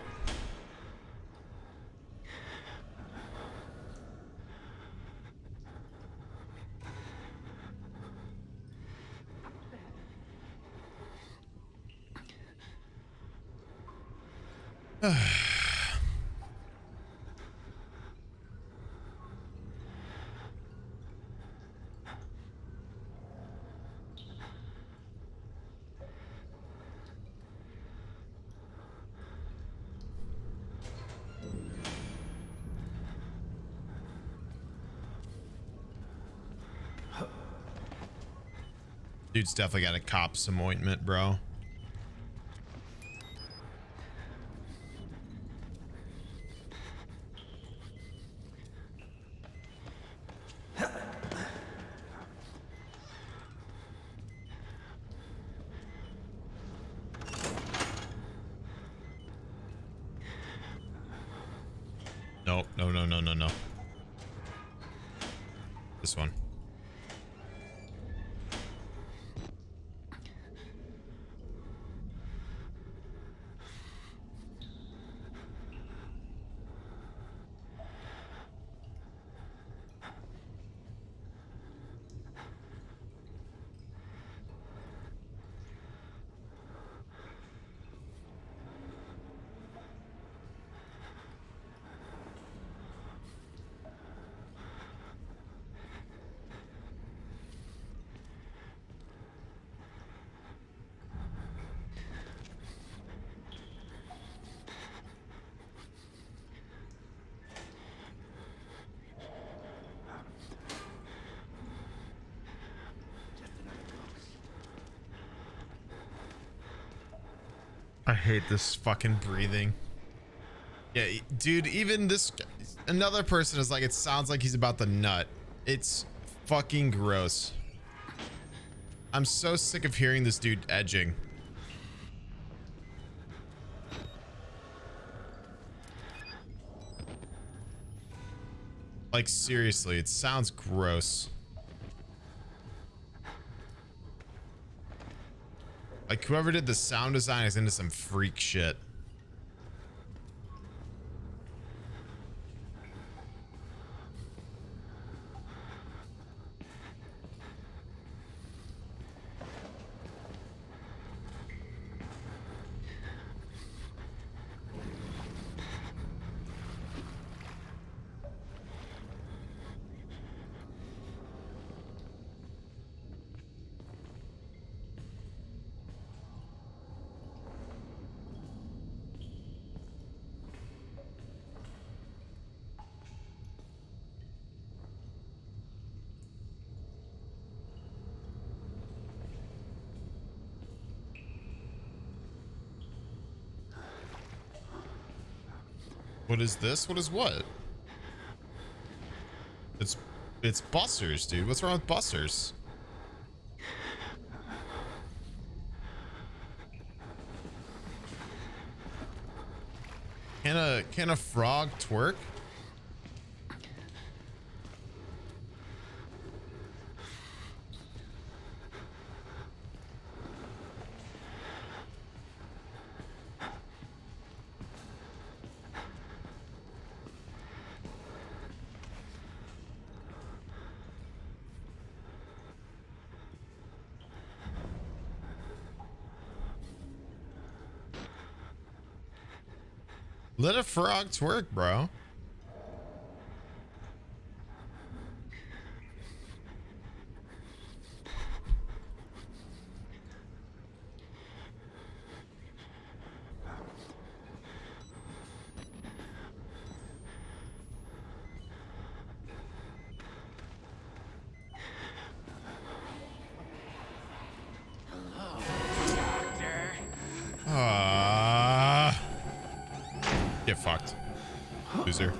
Dude's definitely got to cop some ointment, bro. Nope, no. This one. I hate this fucking breathing. Yeah, dude, even this, another person is like, it sounds like he's about to nut. It's fucking gross. I'm so sick of hearing this dude edging. Like, seriously, it sounds gross. Like, whoever did the sound design is into some freak shit. What is this? What is what? It's bussers, dude. What's wrong with bussers? Can a frog twerk? Let a frog twerk, bro. Get fucked, loser.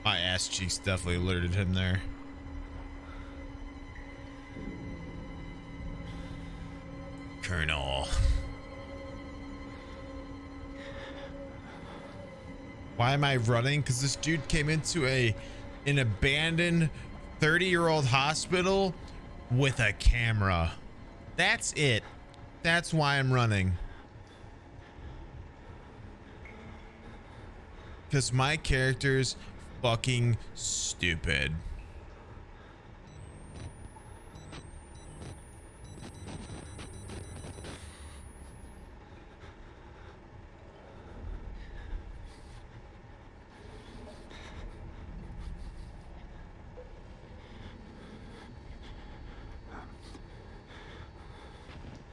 My ass cheeks definitely alerted him there. Colonel. Why am I running? Because this dude came into an abandoned 30-year-old hospital with a camera. That's it. That's why I'm running. Because my character's fucking stupid.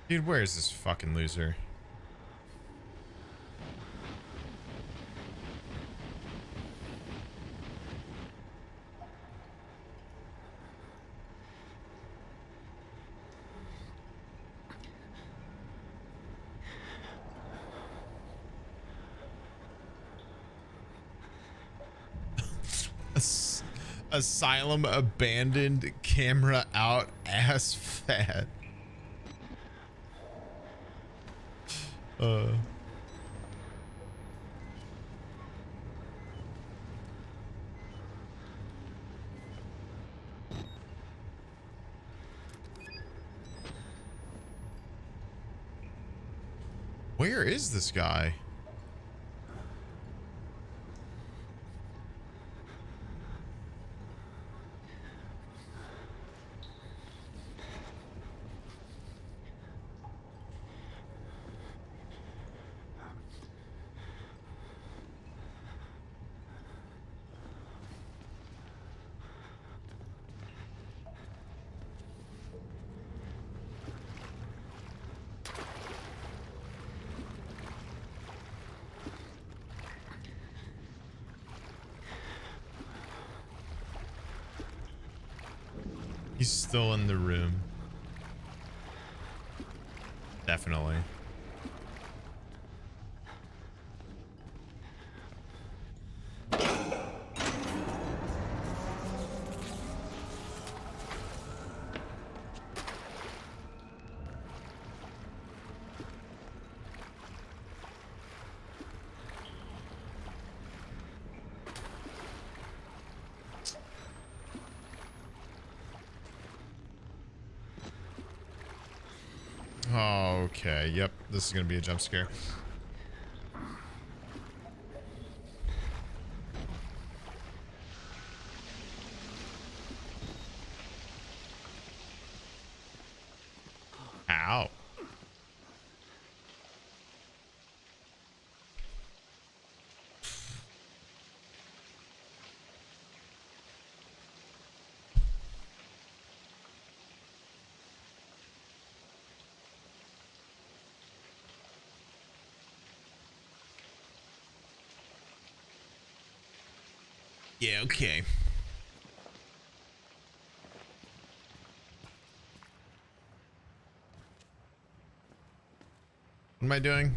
Dude, where is this fucking loser? Asylum abandoned, camera out, ass fat. Where is this guy? He's still in the room. Definitely. Okay, yep, this is gonna be a jump scare. Ow. Yeah, okay. What am I doing?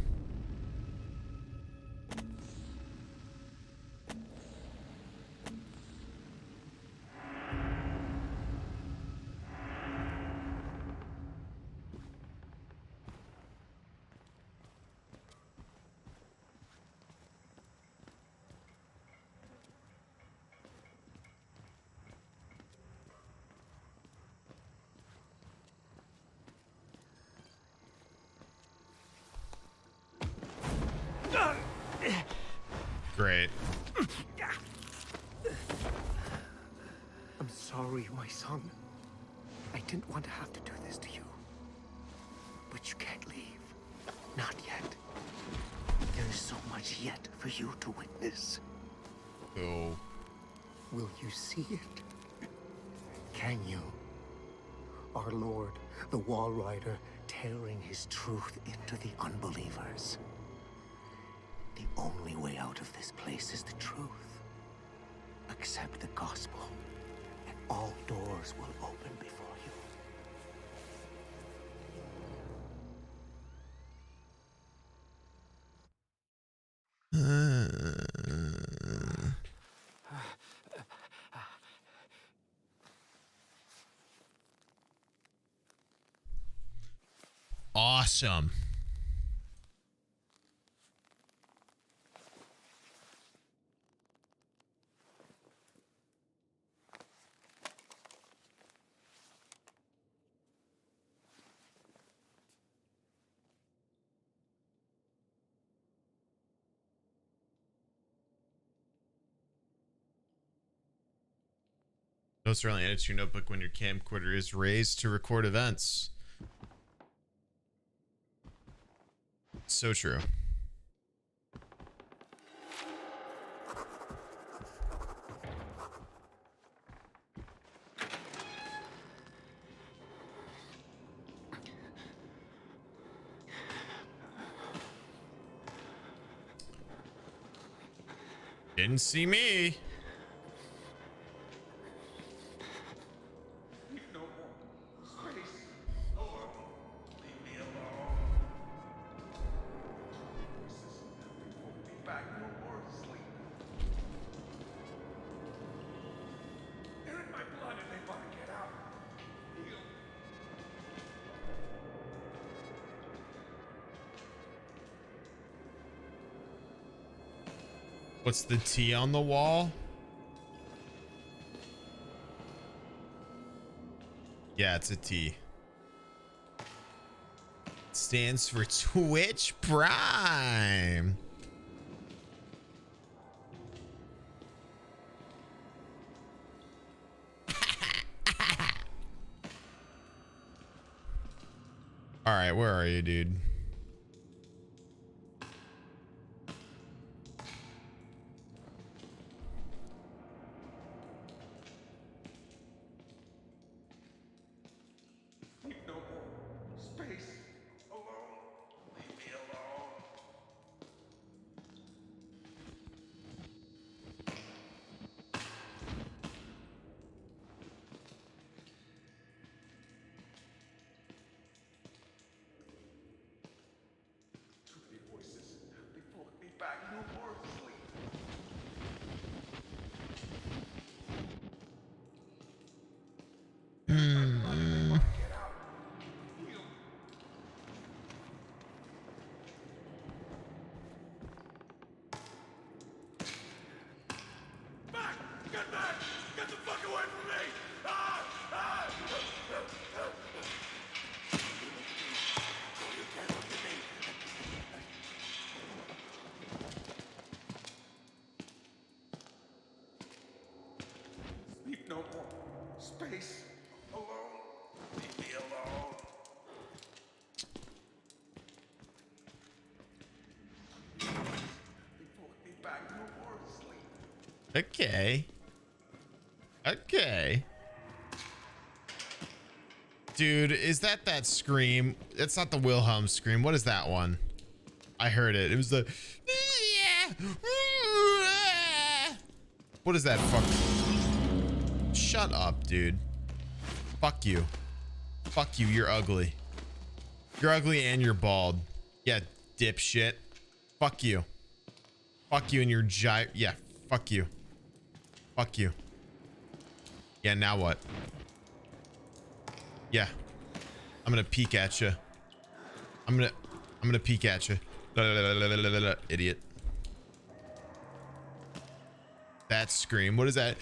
Great. I'm sorry, my son. I didn't want to have to do this to you. But you can't leave. Not yet. There is so much yet for you to witness. Oh. Will you see it? Can you? Our Lord, the Wall Rider, tearing his truth into the unbelievers. The only way out of this place is the truth. Accept the gospel, and all doors will open before you. Awesome. Notes are only added to your notebook when your camcorder is raised to record events. So true. Didn't see me. What's the T on the wall? Yeah, it's a T. It stands for Twitch Prime. All right, where are you, dude? Okay. Okay. Dude, is that scream? It's not the Wilhelm scream. What is that one? I heard it. It was the... What is that fuck? Shut up, dude. Fuck you. Fuck you. You're ugly. You're ugly and you're bald. Yeah, dipshit. Fuck you. Fuck you and your yeah, fuck you. Fuck you. Yeah, now what? Yeah. I'm gonna peek at you. I'm gonna peek at you. Idiot. That scream. What is that?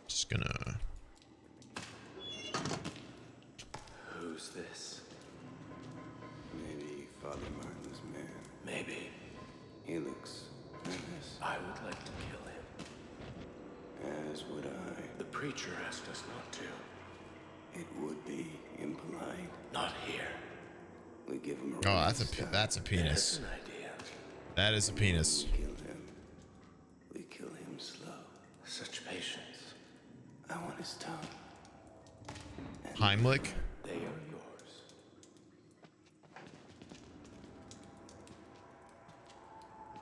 Just gonna. Who's this? Maybe Father Martin's man. Maybe. He looks nervous. I would like to kill him. As would I. The preacher asked us not to. It would be impolite. Not here. We give him a that's a penis. That's an idea. That is a penis. We kill him. We kill him slow. Such patience. I want his tongue. Heimlich. They are yours.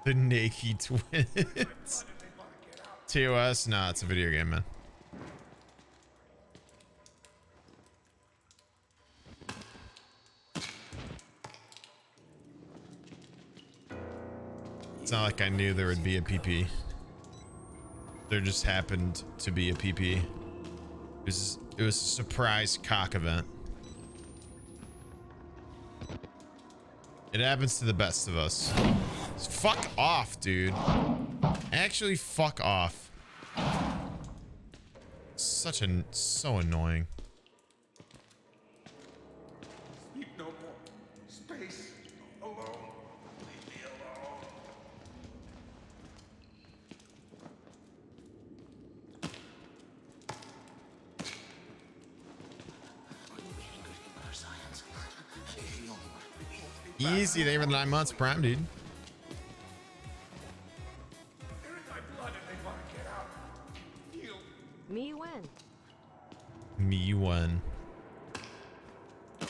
The Naked Twins. TOS? Nah, it's a video game, man. It's not like I knew there would be a PP. There just happened to be a PP. It was a surprise cock event. It happens to the best of us. Fuck off, dude. Actually, fuck off. So annoying. Speak no more. Space. Alone. Leave me alone. Easy, they were 9 months prime, dude. Me when? Me when?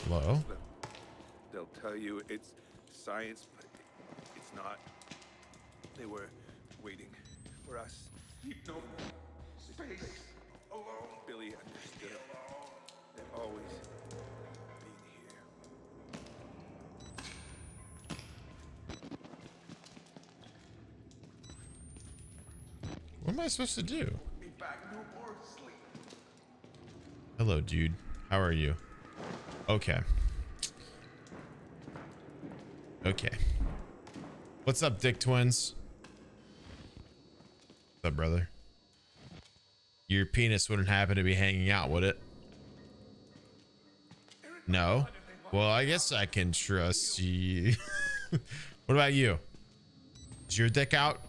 Hello? They'll tell you it's science, but it's not. They were waiting for us. Keep no more space alone. Billy understood. They've always been here. What am I supposed to do? Be back no more sleep. Hello, dude. How are you? Okay. Okay. What's up, Dick Twins? What's up, brother? Your penis wouldn't happen to be hanging out, would it? No? Well, I guess I can trust you. What about you? Is your dick out?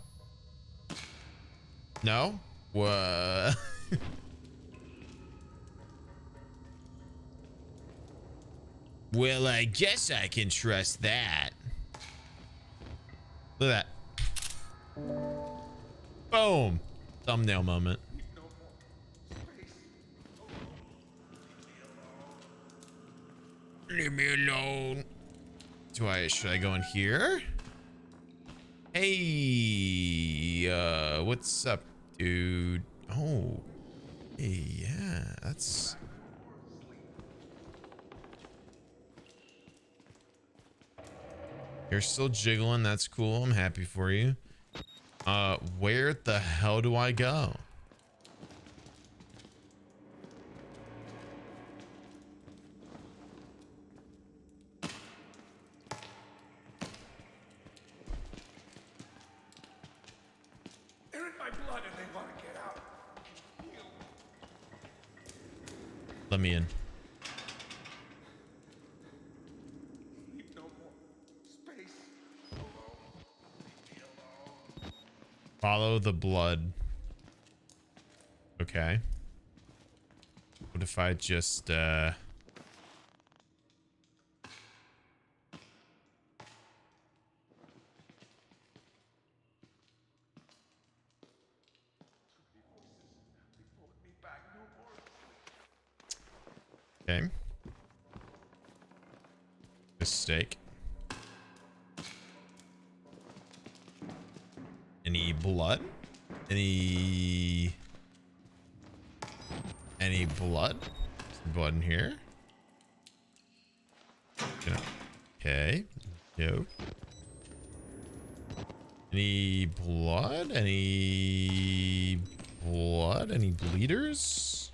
No? What? Well, I guess I can trust that. Look at that. Boom. Thumbnail moment. Leave me alone. Should I go in here? Hey, what's up, dude? Oh, hey, yeah, that's. You're still jiggling. That's cool. I'm happy for you. Where the hell do I go? They're in my blood and they want to get out. Let me in. Keep no more space alone. Leave me alone. Follow the blood. Okay. What if I just okay. Mistake. blood? Any blood? Some blood in here? Okay. No. Any blood? Any blood? Any bleeders?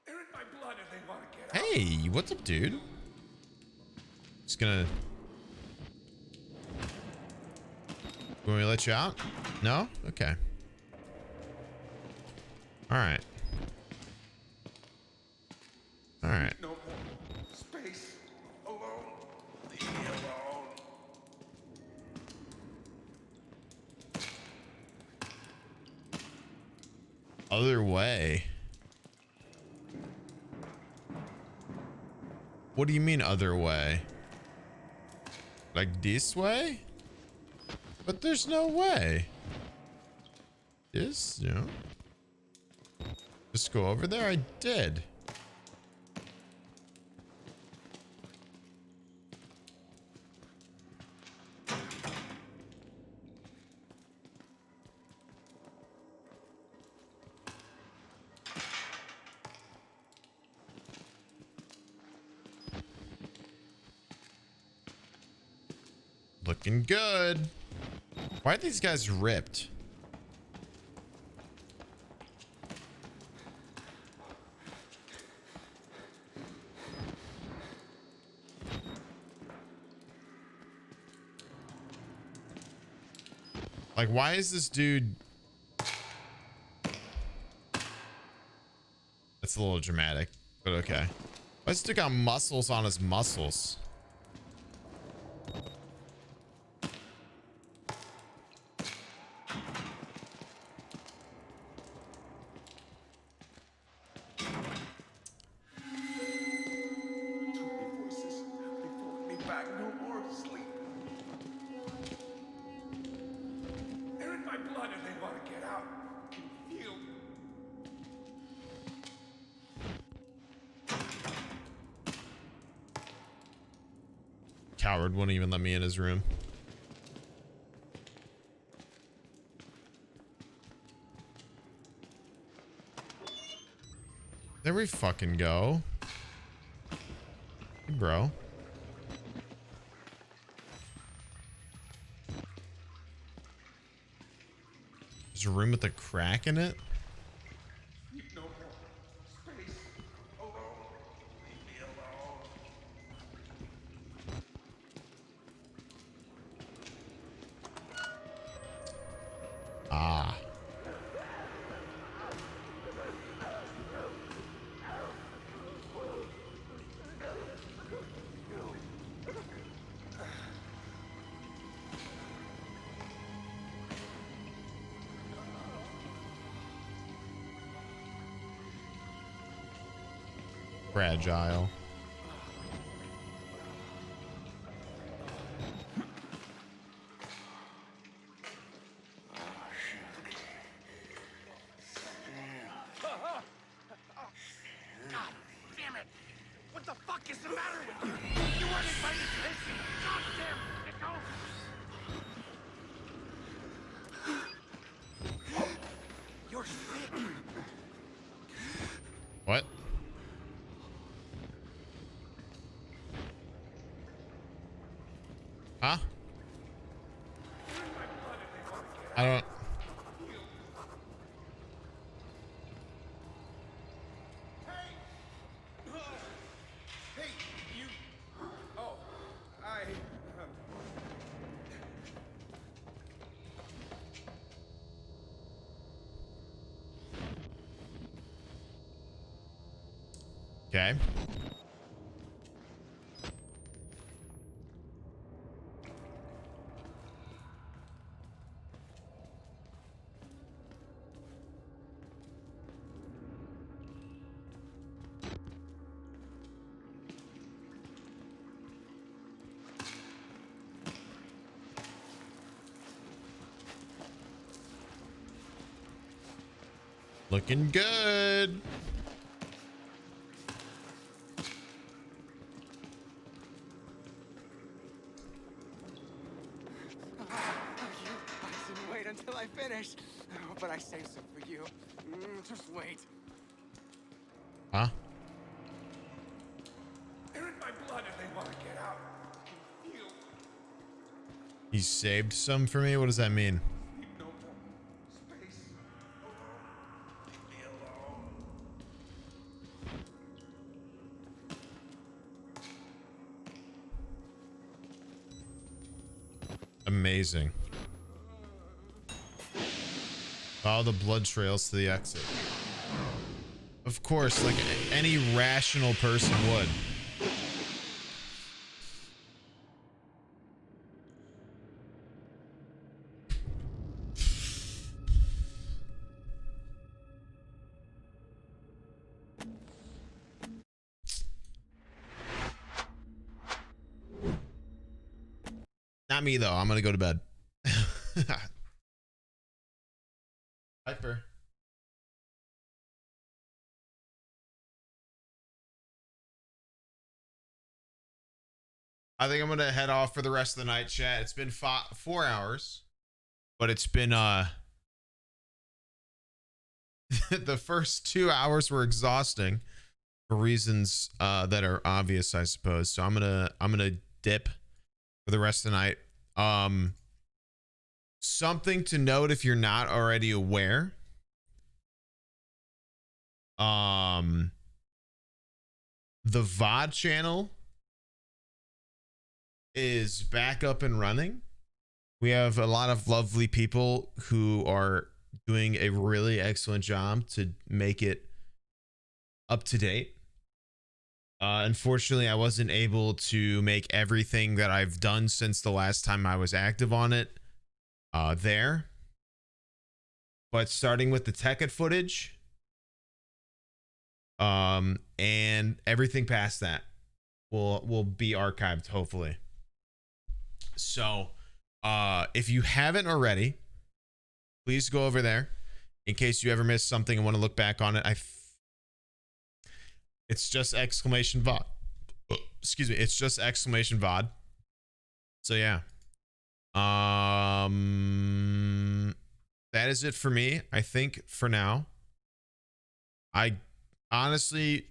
They're in my blood and they want to get out. Hey, what's up, dude? Just gonna... You want me to let you out? No? Okay. Alright. Alright. No more space. Alone. Leave me alone. Other way. What do you mean other way? Like this way? But there's no way. This, you know. Just go over there? I did. Looking good. Why are these guys ripped? Like, why is this dude... That's a little dramatic, but okay. Why does this dude got muscles on his muscles? Coward wouldn't even let me in his room. There we fucking go. Hey, bro. There's a room with a crack in it. No more space. Alone. Leave me alone. Ah. Fragile. God damn it! What the fuck is the matter with you? You weren't invited to this! God damn it! Go! You're sick! What? Huh? I don't... Hey, you. Oh, I. Okay. Looking good. Wait until I finish. Oh, but I saved some for you. Just wait. Huh? They're in my blood if they want to get out. I can feel. He saved some for me? What does that mean? Need no more space. Leave me alone. Amazing. Follow the blood trails to the exit. Of course, like any rational person would. Not me, though. I'm going to go to bed. Hyper. I think I'm going to head off for the rest of the night, chat. It's been 4 hours, but it's been, the first 2 hours were exhausting for reasons, that are obvious, I suppose. So I'm going to dip for the rest of the night. Something to note if you're not already aware. The VOD channel is back up and running. We have a lot of lovely people who are doing a really excellent job to make it up to date. Unfortunately, I wasn't able to make everything that I've done since the last time I was active on it there. But starting with the Tekkit footage, and everything past that will be archived, hopefully. So, if you haven't already, please go over there in case you ever missed something and want to look back on it. It's just exclamation VOD. Excuse me. It's just exclamation VOD. So yeah. That is it for me. I think for now. I honestly,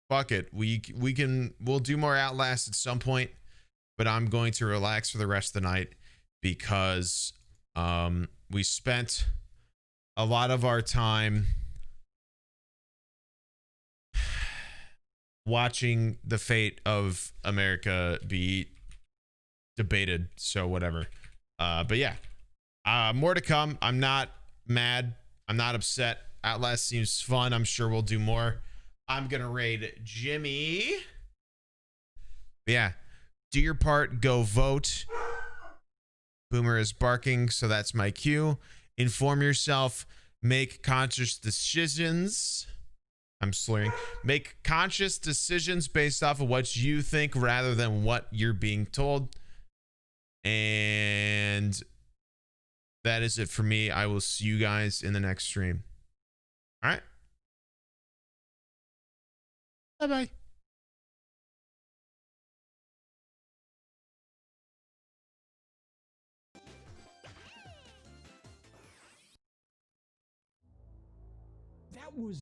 fuck it. We'll do more Outlast at some point, but I'm going to relax for the rest of the night because we spent a lot of our time watching the fate of America be debated. So whatever. But yeah, more to come. I'm not mad. I'm not upset. Outlast seems fun. I'm sure we'll do more. I'm going to raid Jimmy. But yeah, do your part. Go vote. Boomer is barking, so that's my cue. Inform yourself. Make conscious decisions. I'm slurring. Make conscious decisions based off of what you think rather than what you're being told. And that is it for me. I will see you guys in the next stream. All right. Bye-bye. That was